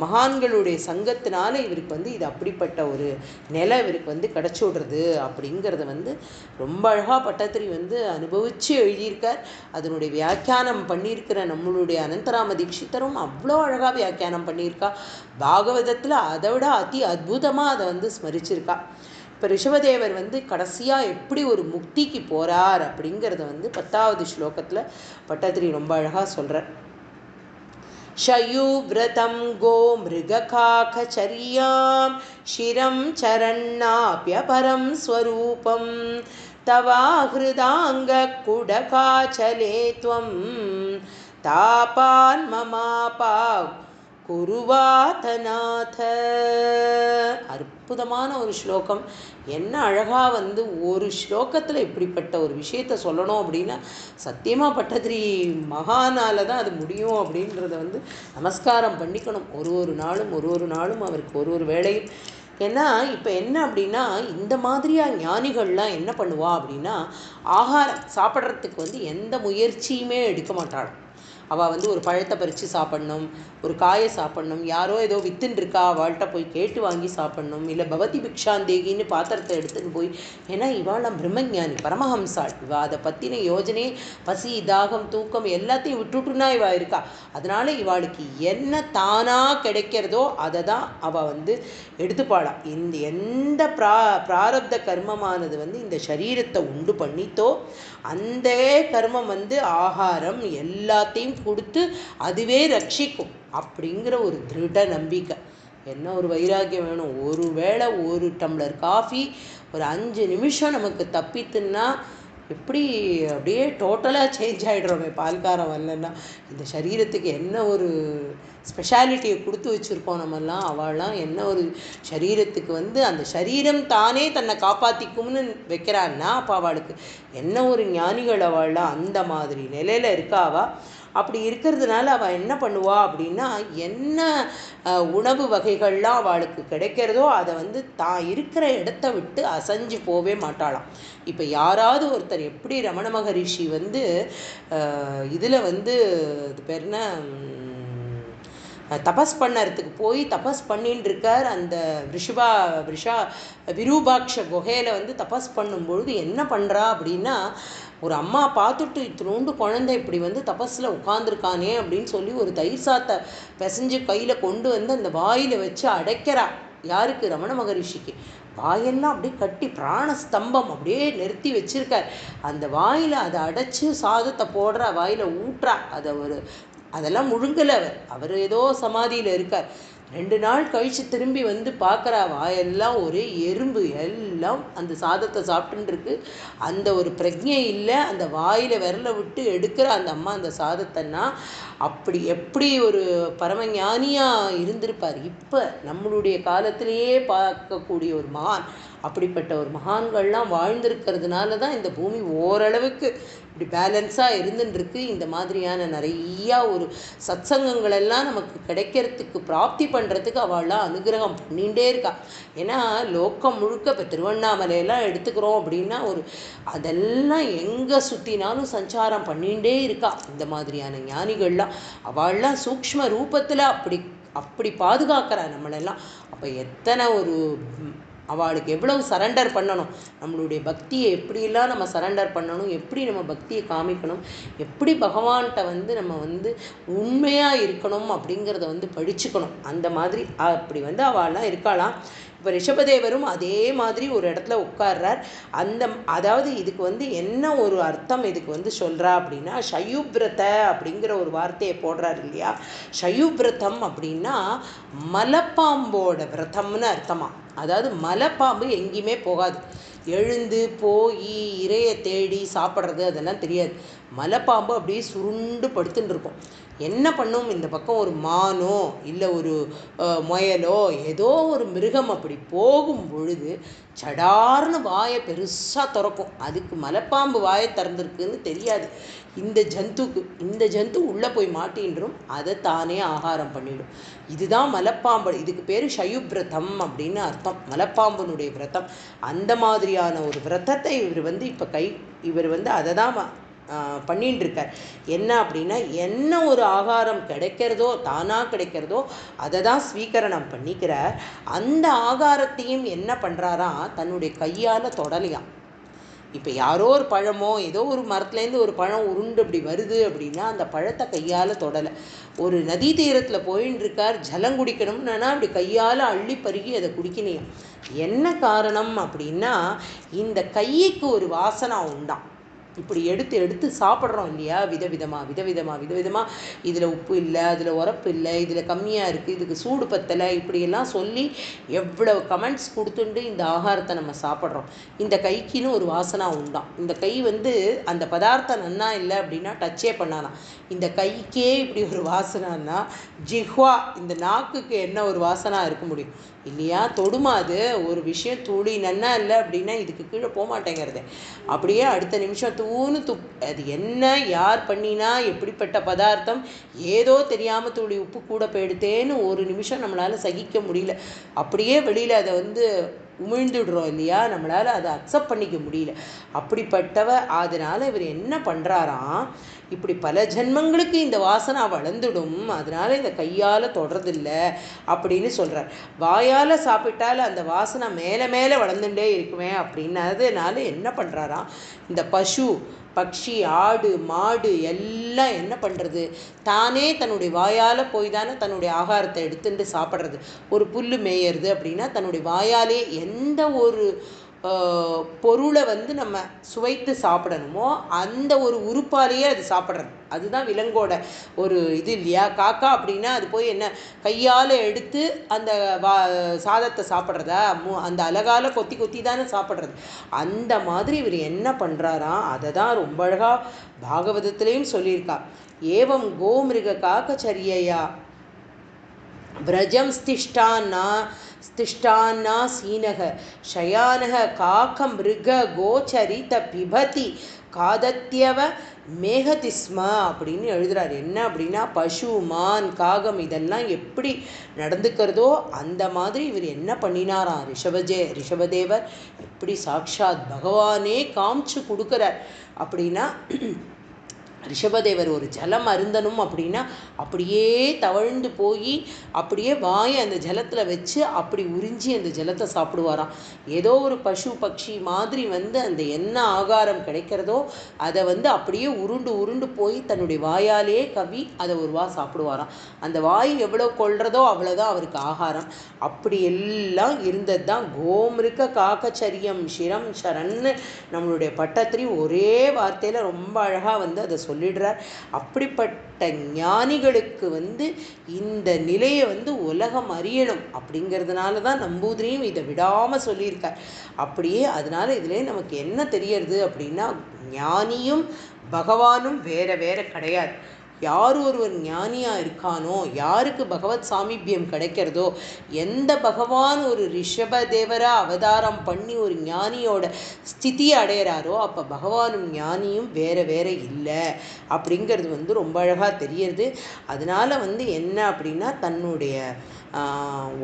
மகான்களுடைய சங்கத்தினால இவருக்கு வந்து இது அப்படிப்பட்ட ஒரு நிலை இவருக்கு வந்து கிடச்சி விடுறது அப்படிங்கிறத வந்து ரொம்ப அழகாக பட்டத்திரி வந்து அனுபவித்து எழுதியிருக்கார். அதனுடைய வியாக்கியானம் பண்ணியிருக்கிற நம்மளுடைய அனந்தராம தீட்சிதரும் அவ்வளோ அழகாக வியாக்கியானம் பண்ணியிருக்கா. பாகவதத்தில் அதை விட அதி அற்புதமாக அதை வந்து ஸ்மரிச்சிருக்கா. இப்போ ரிஷபதேவர் வந்து கடைசியாக எப்படி ஒரு முக்திக்கு போகிறார் அப்படிங்கிறத வந்து 10வது ஸ்லோகத்தில் பட்டத்திரி ரொம்ப அழகாக சொல்கிறார். शयूव्रतं गो मृगकाकचर्यां शिरं चरन्नाप्यपरं स्वरूपं तवाहृदाङ्गकुडकाचले त्वं तापान्ममापा குருவாதநாத. அற்புதமான ஒரு ஸ்லோகம். என்ன அழகாக வந்து ஒரு ஸ்லோகத்தில் இப்படிப்பட்ட ஒரு விஷயத்தை சொல்லணும் அப்படின்னா சத்தியமாக பட்டத்திரி மகானால தான் அது முடியும் அப்படின்றத வந்து நமஸ்காரம் பண்ணிக்கணும். ஒரு நாளும் அவருக்கு ஒரு வேளையும். ஏன்னா இப்போ என்ன அப்படின்னா இந்த மாதிரியாக ஞானிகள்லாம் என்ன பண்ணுவா அப்படின்னா ஆகாரம் சாப்பிட்றதுக்கு வந்து எந்த முயற்சியுமே எடுக்க மாட்டாள். அவள் வந்து ஒரு பழத்தை பறித்து சாப்பிட்ணும், ஒரு காயை சாப்பிட்ணும், யாரோ ஏதோ வித்துன்ருக்கா அவள்கிட்ட போய் கேட்டு வாங்கி சாப்பிட்ணும், இல்லை பவதி பிக்ஷாந்தேகின்னு பாத்திரத்தை எடுத்துன்னு போய். ஏன்னா இவாளாம் பிரம்மஞானி, பரமஹம்சாள். இவள் அதை பற்றின யோஜனை, பசி தாகம் தூக்கம் எல்லாத்தையும் விட்டுட்டுனா இவள் இருக்கா. அதனால் இவாளுக்கு என்ன தானாக கிடைக்கிறதோ அதை தான் அவள் வந்து எடுத்துப்பாளாம். இந்த எந்த பிராரப்த கர்மமானது வந்து இந்த சரீரத்தை உண்டு பண்ணித்தோ அந்த கர்மம் வந்து ஆகாரம் எல்லாத்தையும் கொடுத்து அதுவே ரட்சிக்கும் அப்படிங்கிற ஒரு திருட நம்பிக்கை. என்ன ஒரு வைராக்கியம் வேணும். ஒரு வேளை ஒரு டம்ளர் காஃபி ஒரு 5 நிமிஷம் நமக்கு தப்பித்துன்னா எப்படி அப்படியே டோட்டலாக சேஞ்ச் ஆகிடுறோமே பால்காரம் வரலன்னா. இந்த சரீரத்துக்கு என்ன ஒரு ஸ்பெஷாலிட்டியை கொடுத்து வச்சுருக்கோம் நம்மெல்லாம். அவள்லாம் என்ன ஒரு சரீரத்துக்கு வந்து அந்த சரீரம் தானே தன்னை காப்பாற்றிக்கும்னு வைக்கிறான்னா அப்போ அவளுக்கு என்ன ஒரு ஞானிகள் அவள்லாம் அந்த மாதிரி நிலையில் இருக்காவா. அப்படி இருக்கிறதுனால அவள் என்ன பண்ணுவா அப்படின்னா என்ன உணவு வகைகள்லாம் அவளுக்கு கிடைக்கிறதோ அதை வந்து தான் இருக்கிற இடத்த விட்டு அசைஞ்சு போவே மாட்டாளாம். இப்போ யாராவது ஒருத்தர் எப்படி ரமண மகரிஷி வந்து இதில் வந்து இது பேர் என்ன தபஸ் பண்ணறதுக்கு போய் தபஸ் பண்ணின்னு இருக்கார். அந்த விரூபாட்ச குகையில் வந்து தபஸ் பண்ணும்பொழுது என்ன பண்ணுறா அப்படின்னா ஒரு அம்மா பார்த்துட்டு இத்தினோண்டு குழந்தை இப்படி வந்து தபஸில் உட்காந்துருக்கானே அப்படின்னு சொல்லி ஒரு தயிர் சாத்தை பிசைஞ்சு கையில் கொண்டு வந்து அந்த வாயில் வச்சு அடைக்கிறா. யாருக்கு? ரமண மகரிஷிக்கு. வாயெல்லாம் அப்படியே கட்டி பிராணஸ்தம்பம் அப்படியே நிறுத்தி வச்சிருக்கார். அந்த வாயில் அதை அடைச்சி சாதத்தை போடுறா, வாயில் ஊட்டுறா. அதை ஒரு அதெல்லாம் முழுங்கலை. அவர் ஏதோ சமாதியில் இருக்கார். 2 நாள் கழித்து திரும்பி வந்து பார்க்குறா, வாயெல்லாம் ஒரே எறும்பு, எல்லாம் அந்த சாதத்தை சாப்பிட்டுருக்கு. அந்த ஒரு பிரஜை இல்லை. அந்த வாயில் விரலை விட்டு எடுக்கிற அந்த அம்மா அந்த சாதத்தைன்னா அப்படி எப்படி ஒரு பரமஞானியாக இருந்திருப்பார். இப்போ நம்மளுடைய காலத்திலேயே பார்க்கக்கூடிய ஒரு மகான், அப்படிப்பட்ட ஒரு மகான்கள்லாம் வாழ்ந்திருக்கிறதுனால தான் இந்த பூமி ஓரளவுக்கு இப்படி பேலன்ஸாக இருந்துருக்கு. இந்த மாதிரியான நிறையா ஒரு சத்சங்கங்கள் எல்லாம் நமக்கு கிடைக்கிறதுக்கு பிராப்தி பண்ணுறதுக்கு அவள்லாம் அனுகிரகம் பண்ணிகிட்டே இருக்கா. ஏன்னா லோக்கம் முழுக்க இப்போ திருவண்ணாமலையெல்லாம் எடுத்துக்கிறோம் அப்படின்னா அதெல்லாம் எங்கே சுற்றினாலும் சஞ்சாரம் பண்ணிகிட்டே இருக்கா இந்த மாதிரியான ஞானிகள்லாம். அவள்லாம் சூக்ஷ்ம ரூபத்தில் அப்படி அப்படி பாதுகாக்கிறா நம்மளெல்லாம். அப்போ எத்தனை ஒரு அவளுக்கு எவ்வளவு சரண்டர் பண்ணணும், நம்மளுடைய பக்தியை எப்படியெல்லாம் நம்ம சரண்டர் பண்ணணும், எப்படி நம்ம பக்தியை காமிக்கணும், எப்படி பகவான்கிட்ட நம்ம உண்மையாக இருக்கணும் அப்படிங்கிறத படிச்சுக்கணும். அந்த மாதிரி அப்படி அவள்லாம் இருக்காளாம். இப்போ ரிஷபதேவரும் அதே மாதிரி ஒரு இடத்துல உட்கார்றார். அதாவது இதுக்கு என்ன ஒரு அர்த்தம் இதுக்கு சொல்கிறா அப்படின்னா, ஷயுப்ரத அப்படிங்கிற ஒரு வார்த்தையை போடுறார் இல்லையா. ஷயுப்ரதம் அப்படின்னா மலைப்பாம்போட விரதம்னு அர்த்தமா. அதாவது மலைப்பாம்பு எங்கேயுமே போகாது, எழுந்து போய் இரையை தேடி சாப்பிட்றது அதெல்லாம் தெரியாது. மலைப்பாம்பு அப்படியே சுருண்டு படுத்துன்னு இருக்கும். என்ன பண்ணும், இந்த பக்கம் ஒரு மானோ இல்லை ஒரு முயலோ ஏதோ ஒரு மிருகம் அப்படி போகும் பொழுது சடார்னு வாயை பெருசாக திறக்கும். அதுக்கு மலைப்பாம்பு வாயை திறந்துருக்குன்னு தெரியாது இந்த ஜந்துக்கு. இந்த ஜந்து உள்ளே போய் மாட்டின்றும் அதை தானே ஆகாரம் பண்ணிடும். இதுதான் மலைப்பாம்பு. இதுக்கு பேர் ஷயுப்ரதம் அப்படின்னு அர்த்தம், மலைப்பாம்பனுடைய விரதம். அந்த மாதிரியான ஒரு விரதத்தை இவர் இப்போ இவர் அதை தான் பண்ணின்னு இருக்கார். என்ன அப்படின்னா, என்ன ஒரு ஆகாரம் கிடைக்கிறதோ தானாக கிடைக்கிறதோ அதை தான் ஸ்வீகரணம் பண்ணிக்கிறார். அந்த ஆகாரத்தையும் என்ன பண்ணுறாராம், தன்னுடைய கையால் தொடலையாம். இப்போ யாரோ ஒரு பழமோ ஏதோ ஒரு மரத்துலேருந்து ஒரு பழம் உருண்டு அப்படி வருது அப்படின்னா அந்த பழத்தை கையால் தொடலை. ஒரு நதி தீரத்தில் போயின்னு இருக்கார், ஜலம் குடிக்கணும்னா அப்படி கையால் அள்ளி பருகி அதை குடிக்கணும். என்ன காரணம் அப்படின்னா, இந்த கைக்கு ஒரு வாசனை உண்டாம். இப்படி எடுத்து எடுத்து சாப்பிட்றோம் இல்லையா, விதவிதமாக இதில் உப்பு இல்லை, அதில் உரப்பு இல்லை, இதில் கம்மியாக இருக்குது, இதுக்கு சூடு பத்தலை, இப்படியெல்லாம் சொல்லி எவ்வளவு கமெண்ட்ஸ் கொடுத்துட்டு இந்த ஆகாரத்தை நம்ம சாப்பிட்றோம். இந்த கைக்குன்னு ஒரு வாசனை உண்டாம். இந்த கை அந்த பதார்த்தம் நன்னா இல்லை அப்படின்னா டச்சே பண்ணலாம். இந்த கைக்கே இப்படி ஒரு வாசனைன்னா ஜிஹ்வா, இந்த நாக்குக்கு என்ன ஒரு வாசனை இருக்க முடியும் இல்லையா. தொடுமா அது ஒரு விஷயம் துளி நன்னா இல்லை அப்படின்னா இதுக்கு கீழே போக மாட்டேங்கிறது. அப்படியே அடுத்த நிமிஷம் தூணு அது என்ன யார் பண்ணினா எப்படிப்பட்ட பதார்த்தம், ஏதோ தெரியாமல் துளி உப்பு கூட போயிடுத்தேன்னு ஒரு நிமிஷம் நம்மளால் சகிக்க முடியல. அப்படியே வெளியில் அதை உமிழ்ந்துடுறோம் இல்லையா, நம்மளால் அதை அக்செப்ட் பண்ணிக்க முடியல. அப்படிப்பட்டவ அதனால் இவர் என்ன பண்ணுறாராம், இப்படி பல ஜென்மங்களுக்கு இந்த வாசனை வளர்ந்துடும், அதனால் இதை கையால் தொடறதில்லை அப்படின்னு சொல்கிறார். வாயால் சாப்பிட்டால் அந்த வாசனை மேலே மேலே வளர்ந்துட்டே இருக்குமே அப்படின்னதுனால என்ன பண்ணுறாராம், இந்த பசு பக்ஷி ஆடு மாடு எல்லாம் என்ன பண்ணுறது, தானே தன்னுடைய வாயால் போய் தானே தன்னுடைய ஆகாரத்தை எடுத்துட்டு சாப்பிட்றது. ஒரு புல் மேயறது அப்படின்னா தன்னுடைய வாயாலே எந்த ஒரு பொருளை நம்ம சுவைத்து சாப்பிடணுமோ அந்த ஒரு உறுப்பாலேயே அது சாப்பிட்றது. அதுதான் விலங்கோட ஒரு இது இல்லையா. காக்கா அப்படின்னா அது போய் என்ன கையால் எடுத்து அந்த சாதத்தை சாப்பிட்றதா, அந்த அழகால கொத்தி கொத்தி தானே சாப்பிட்றது. அந்த மாதிரி இவர் என்ன பண்ணுறாராம், அதை தான் ரொம்ப அழகாக பாகவதத்திலையும் சொல்லியிருக்கா. ஏவம் கோமிருக காக்கச்சரியையா விரஜம் ஸ்திஷ்டான்னா சீனக ஷயானக காக்க மிருக கோச்சரித பிபதி காதத்யவ மேகதிஸ்ம அப்படின்னு எழுதுறார். என்ன அப்படின்னா, பசு மான் காகம் இதெல்லாம் எப்படி நடந்துக்கிறதோ அந்த மாதிரி இவர் என்ன பண்ணினாராம், ரிஷபதேவர் எப்படி சாக்ஷாத் பகவானே காமிச்சு கொடுக்குறார். அப்படின்னா ரிஷபதேவர் ஒரு ஜலம் அருந்தணும் அப்படின்னா அப்படியே தவழ்ந்து போய் அப்படியே வாயை அந்த ஜலத்தில் வச்சு அப்படி உறிஞ்சி அந்த ஜலத்தை சாப்பிடுவாராம். ஏதோ ஒரு பசு பக்ஷி மாதிரி அந்த என்ன ஆகாரம் கிடைக்கிறதோ அதை அப்படியே உருண்டு உருண்டு போய் தன்னுடைய வாயாலே கவி அதை ஒரு வா சாப்பிடுவாராம். அந்த வாய் எவ்வளோ கொள்றதோ அவ்வளோதான் அவருக்கு ஆகாரம். அப்படி எல்லாம் இருந்தது தான் கோமிருக்க காக்கச்சரியம் சிரம் சரன்னு நம்மளுடைய பட்டத்திரி ஒரே வார்த்தையில் ரொம்ப அழகாக அதை சொல்லிடுறார். அப்படிப்பட்ட ஞானிகளுக்கு இந்த நிலையை உலகம் அறியணும் அப்படிங்கிறதுனால தான் நம்பூதிரியும் இதை விடாமல் சொல்லியிருக்கார். அப்படியே அதனால இதுலேயே நமக்கு என்ன தெரியறது அப்படின்னா, ஞானியும் பகவானும் வேற வேற கிடையாது. யார் ஒருவர் ஞானியாக இருக்கானோ, யாருக்கு பகவத் சாமீபியம் கிடைக்கிறதோ, எந்த பகவான் ஒரு ரிஷபதேவராக அவதாரம் பண்ணி ஒரு ஞானியோட ஸ்திதியை அடையிறாரோ, அப்போ பகவானும் ஞானியும் வேற வேற இல்லை அப்படிங்கிறது ரொம்ப அழகாக தெரியறது. அதனால என்ன அப்படின்னா, தன்னுடைய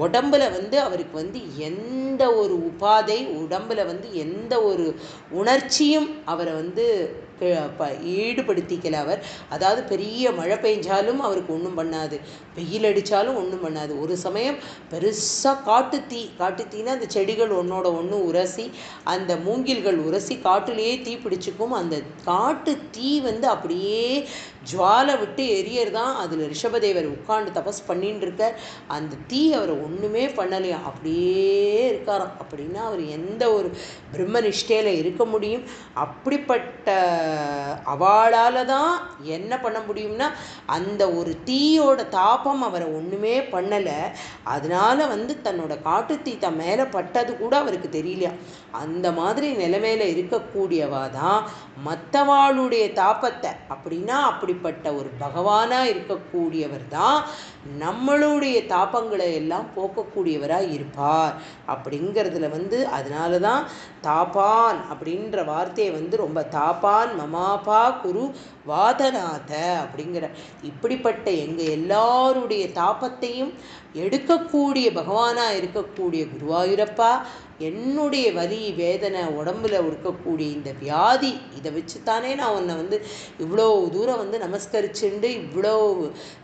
உடம்புல அவருக்கு எந்த ஒரு உபாதை, உடம்புல எந்த ஒரு உணர்ச்சியும் அவரை ஈடுபடுத்திக்கல அவர். அதாவது பெரிய மழை பெஞ்சாலும் அவருக்கு ஒன்றும் பண்ணாது, வெயில் அடித்தாலும் ஒன்றும் பண்ணாது. ஒரு சமயம் பெருசாக காட்டுத்தீனா அந்த செடிகள் ஒன்றோட ஒன்று உரசி, அந்த மூங்கில்கள் உரசி காட்டுலேயே தீ பிடிச்சிக்கும். அந்த காட்டு தீ அப்படியே ஜுவாலை விட்டு எரியறதான். அதில் ரிஷபதேவர் உட்காந்து தபஸ் பண்ணின்னு இருக்கார். அந்த தீ அவரை ஒன்றுமே பண்ணலையாம், அப்படியே இருக்காராம். அப்படின்னா அவர் எந்த ஒரு பிரம்மனிஷ்டையில் இருக்க முடியும்? அப்படிப்பட்ட அவளால் தான் என்ன பண்ண முடியும்னா, அந்த ஒரு தீயோட தாபம் அவரை ஒன்றுமே பண்ணலை. அதனால தன்னோட காட்டுத்தீ தன் மேலே பட்டது கூட அவருக்கு தெரியலையா. அந்த மாதிரி நிலைமையில இருக்கக்கூடியவா தான் மற்றவாளுடைய தாபத்தை, அப்படின்னா அப்படிப்பட்ட ஒரு பகவானாக இருக்கக்கூடியவர் தான் நம்மளுடைய தாபங்களை எல்லாம் போக்கக்கூடியவராக இருப்பார் அப்படிங்கிறதுல அதனால தான் தாபான் அப்படின்ற வார்த்தையை ரொம்ப தாபான் மமாபா குரு வாதநாத அப்படிங்கிற, இப்படிப்பட்ட எங்கள் எல்லாருடைய தாபத்தையும் எடுக்கக்கூடிய பகவானாக இருக்கக்கூடிய குருவாயூரப்பா, என்னுடைய வலி வேதனை உடம்புல இருக்கக்கூடிய இந்த வியாதி, இதை வச்சுத்தானே நான் உன்னை இவ்வளோ தூரம் நமஸ்கரிச்சுண்டு இவ்வளோ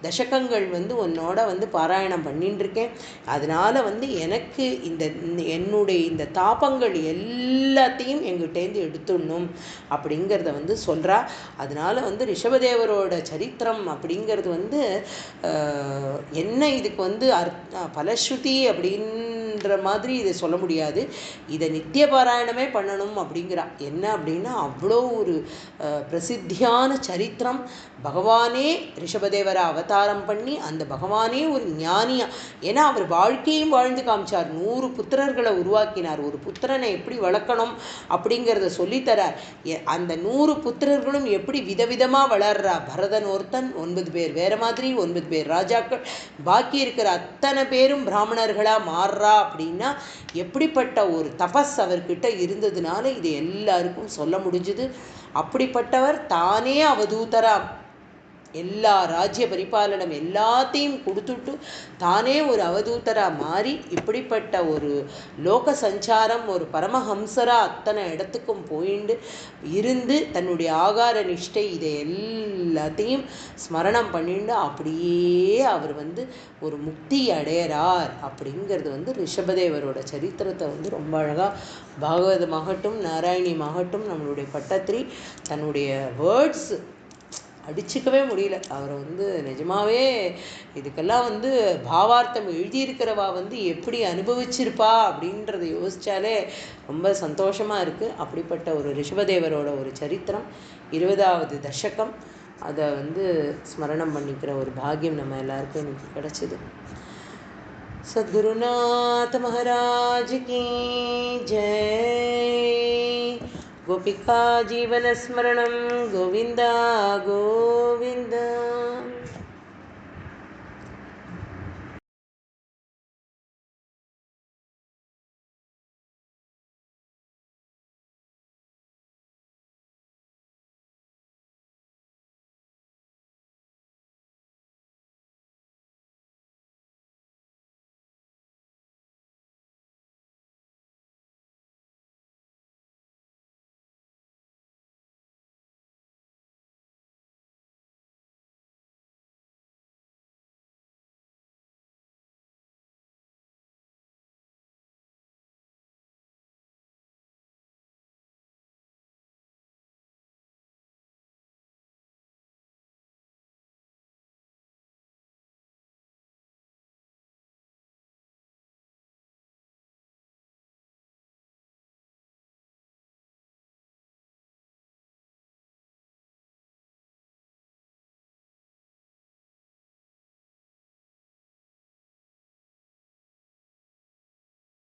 தசகங்கள் உன்னோட பாராயணம் பண்ணிட்டு இருக்கேன். அதனால எனக்கு என்னுடைய இந்த தாபங்கள் எல்லாத்தையும் எங்கிட்டேந்து எடுத்துடணும் அப்படிங்கிறத சொல்கிறா. அதனால ரிஷபதேவரோட சரித்திரம் அப்படிங்கிறது என்ன, இதுக்கு பலஸ்ருதி அப்படின்ற மாதிரி இதை சொல்ல முடியாது. இதை நித்திய பாராயணமே பண்ணணும் அப்படிங்கிறா. என்ன அப்படின்னா, அவ்வளோ ஒரு பிரசித்தியான சரித்திரம். பகவானே ரிஷபதேவரை அவதாரம் பண்ணி அந்த பகவானே ஒரு ஞானியா, ஏன்னா அவர் வாழ்க்கையும் வாழ்ந்து காமிச்சார். 100 புத்திரர்களை உருவாக்கினார். ஒரு புத்திரனை எப்படி வளர்க்கணும் அப்படிங்கிறத சொல்லித்தரார். அந்த 100 புத்திரர்களும் எப்படி விதவிதமாக வளர்றா. பரதன் ஒருத்தன், 9 பேர் வேற மாதிரி, 9 பேர் ராஜாக்கள், பாக்கி இருக்கிற அத்தனை பேரும் பிராமணர்களாக மாறுறா. அப்படின்னா எப்படிப்பட்ட ஒரு தபஸ் அவர்கிட்ட இருந்ததுனால இது எல்லாருக்கும் சொல்ல முடிஞ்சுது. அப்படிப்பட்டவர் தானே அவதூதரா எல்லா ராஜ்ய பரிபாலனம் எல்லாத்தையும் கொடுத்துட்டு தானே ஒரு அவதூதராக மாறி இப்படிப்பட்ட ஒரு லோக சஞ்சாரம், ஒரு பரமஹம்சராக அத்தனை இடத்துக்கும் போயிண்டு இருந்து தன்னுடைய ஆகார நிஷ்டை இதை எல்லாத்தையும் ஸ்மரணம் பண்ணிண்டு அப்படியே அவர் ஒரு முக்தி அடையறார் அப்படிங்கிறது ரிஷபதேவரோட சரித்திரத்தை ரொம்ப அழகாக பாகவதமாகட்டும் நாராயணியமாகட்டும் நம்மளுடைய பட்டத்திரி தன்னுடைய வேர்ட்ஸ் அடிச்சுக்கவே முடியல. அவரை நிஜமாவே இதுக்கெல்லாம் பாவார்த்தம் எழுதியிருக்கிறவா எப்படி அனுபவிச்சிருப்பா அப்படின்றத யோசித்தாலே ரொம்ப சந்தோஷமாக இருக்குது. அப்படிப்பட்ட ஒரு ரிஷபதேவரோட ஒரு சரித்திரம் 20வது தசகம், அதை ஸ்மரணம் பண்ணிக்கிற ஒரு பாக்கியம் நம்ம எல்லாருக்கும் இன்னைக்கு கிடச்சிது. सद्गुरुनाथ महाराज की जय। गोपिका जीवन स्मरणं गोविंदा गोविंदा।